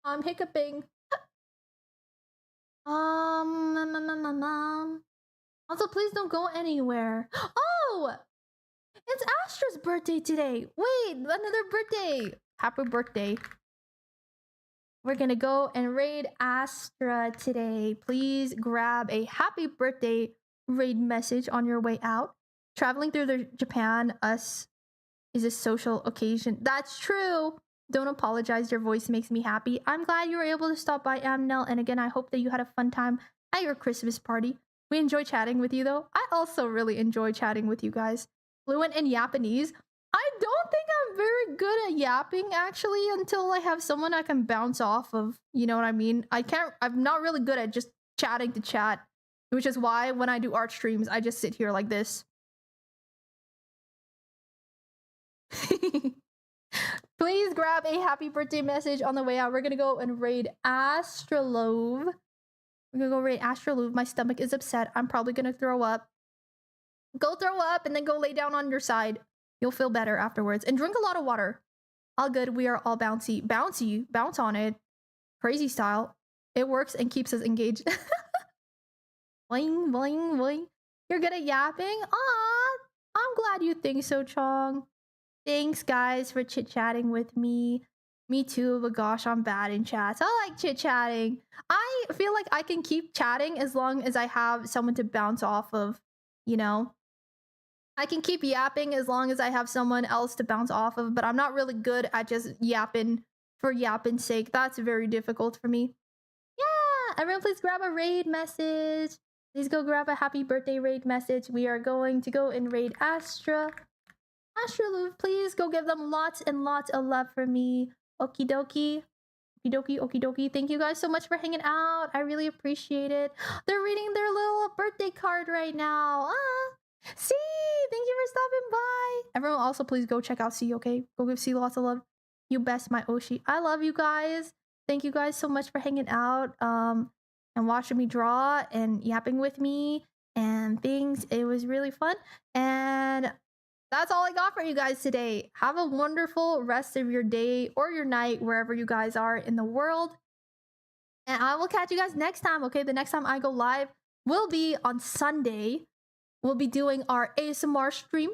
I'm hiccuping. Also, please don't go anywhere. Oh! It's Astra's birthday today. Wait, another birthday. Happy birthday. We're gonna go and raid Astra today. Please grab a happy birthday raid message on your way out. Traveling through the Japan, us is a social occasion. That's true. Don't apologize. Your voice makes me happy. I'm glad you were able to stop by, Amnel. And again, I hope that you had a fun time at your Christmas party. We enjoy chatting with you, though. I also really enjoy chatting with you guys. Fluent in Japanese. I don't think I'm very good at yapping, actually, until I have someone I can bounce off of. You know what I mean? I'm not really good at just chatting to chat, which is why when I do art streams, I just sit here like this. Please grab a happy birthday message on the way out. We're gonna go and raid Astrolove. We're gonna go raid Astrolove. My stomach is upset. I'm probably gonna throw up. Go throw up and then go lay down on your side. You'll feel better afterwards. And drink a lot of water. All good. We are all bouncy. Bouncy. Bounce on it. Crazy style. It works and keeps us engaged. Boing, boing, boing. You're good at yapping? Aw, I'm glad you think so, Chong. Thanks, guys, for chit-chatting with me. Me too, but gosh, I'm bad in chats. I like chit-chatting. I feel like I can keep chatting as long as I have someone to bounce off of, you know? I can keep yapping as long as I have someone else to bounce off of, but I'm not really good at just yapping for yapping's sake. That's very difficult for me. Yeah, everyone please grab a raid message. Please go grab a happy birthday raid message. We are going to go and raid Astra. Astrolove, please go give them lots and lots of love for me. Okie dokie. Okie dokie, okie dokie. Thank you guys so much for hanging out. I really appreciate it. They're reading their little birthday card right now. C, thank you for stopping by. Everyone also please go check out C, okay? Go give C lots of love. You best, my Oshi. I love you guys. Thank you guys so much for hanging out and watching me draw and yapping with me and things. It was really fun. And that's all I got for you guys today. Have a wonderful rest of your day or your night, wherever you guys are in the world. And I will catch you guys next time, okay? The next time I go live will be on Sunday. We'll be doing our ASMR stream.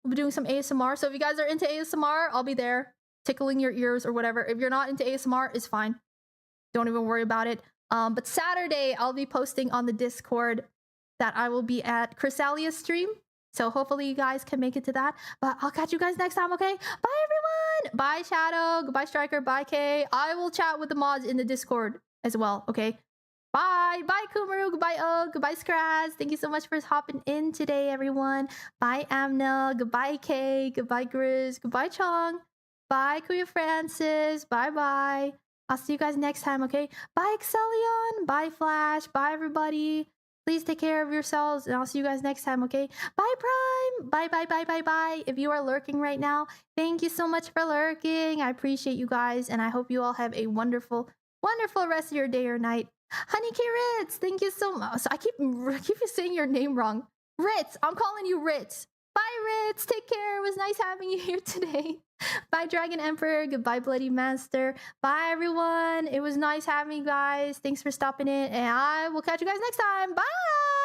We'll be doing some ASMR. So if you guys are into ASMR, I'll be there tickling your ears or whatever. If you're not into ASMR, it's fine. Don't even worry about it. But Saturday, I'll be posting on the Discord that I will be at Chrysalia's stream. So hopefully you guys can make it to that. But I'll catch you guys next time, okay? Bye, everyone! Bye, Shadow. Goodbye, Striker. Bye, Kay. I will chat with the mods in the Discord as well, okay? Bye! Bye, Kumaru. Goodbye, Og. Goodbye, Skraz. Thank you so much for hopping in today, everyone. Bye, Amnel. Goodbye, Kay. Goodbye, Grizz. Goodbye, Chong. Bye, Kuya Francis. Bye-bye. I'll see you guys next time, okay? Bye, Excellion. Bye, Flash. Bye, everybody. Please take care of yourselves, and I'll see you guys next time, okay? Bye, Prime! Bye, bye, bye, bye, bye. If you are lurking right now, thank you so much for lurking. I appreciate you guys, and I hope you all have a wonderful, wonderful rest of your day or night. Honey K Ritz, thank you so much. I keep saying your name wrong. Ritz, I'm calling you Ritz. Bye, Ritz. Take care. It was nice having you here today. Bye, Dragon Emperor. Goodbye, Bloody Master. Bye, everyone. It was nice having you guys. Thanks for stopping in, and I will catch you guys next time. Bye!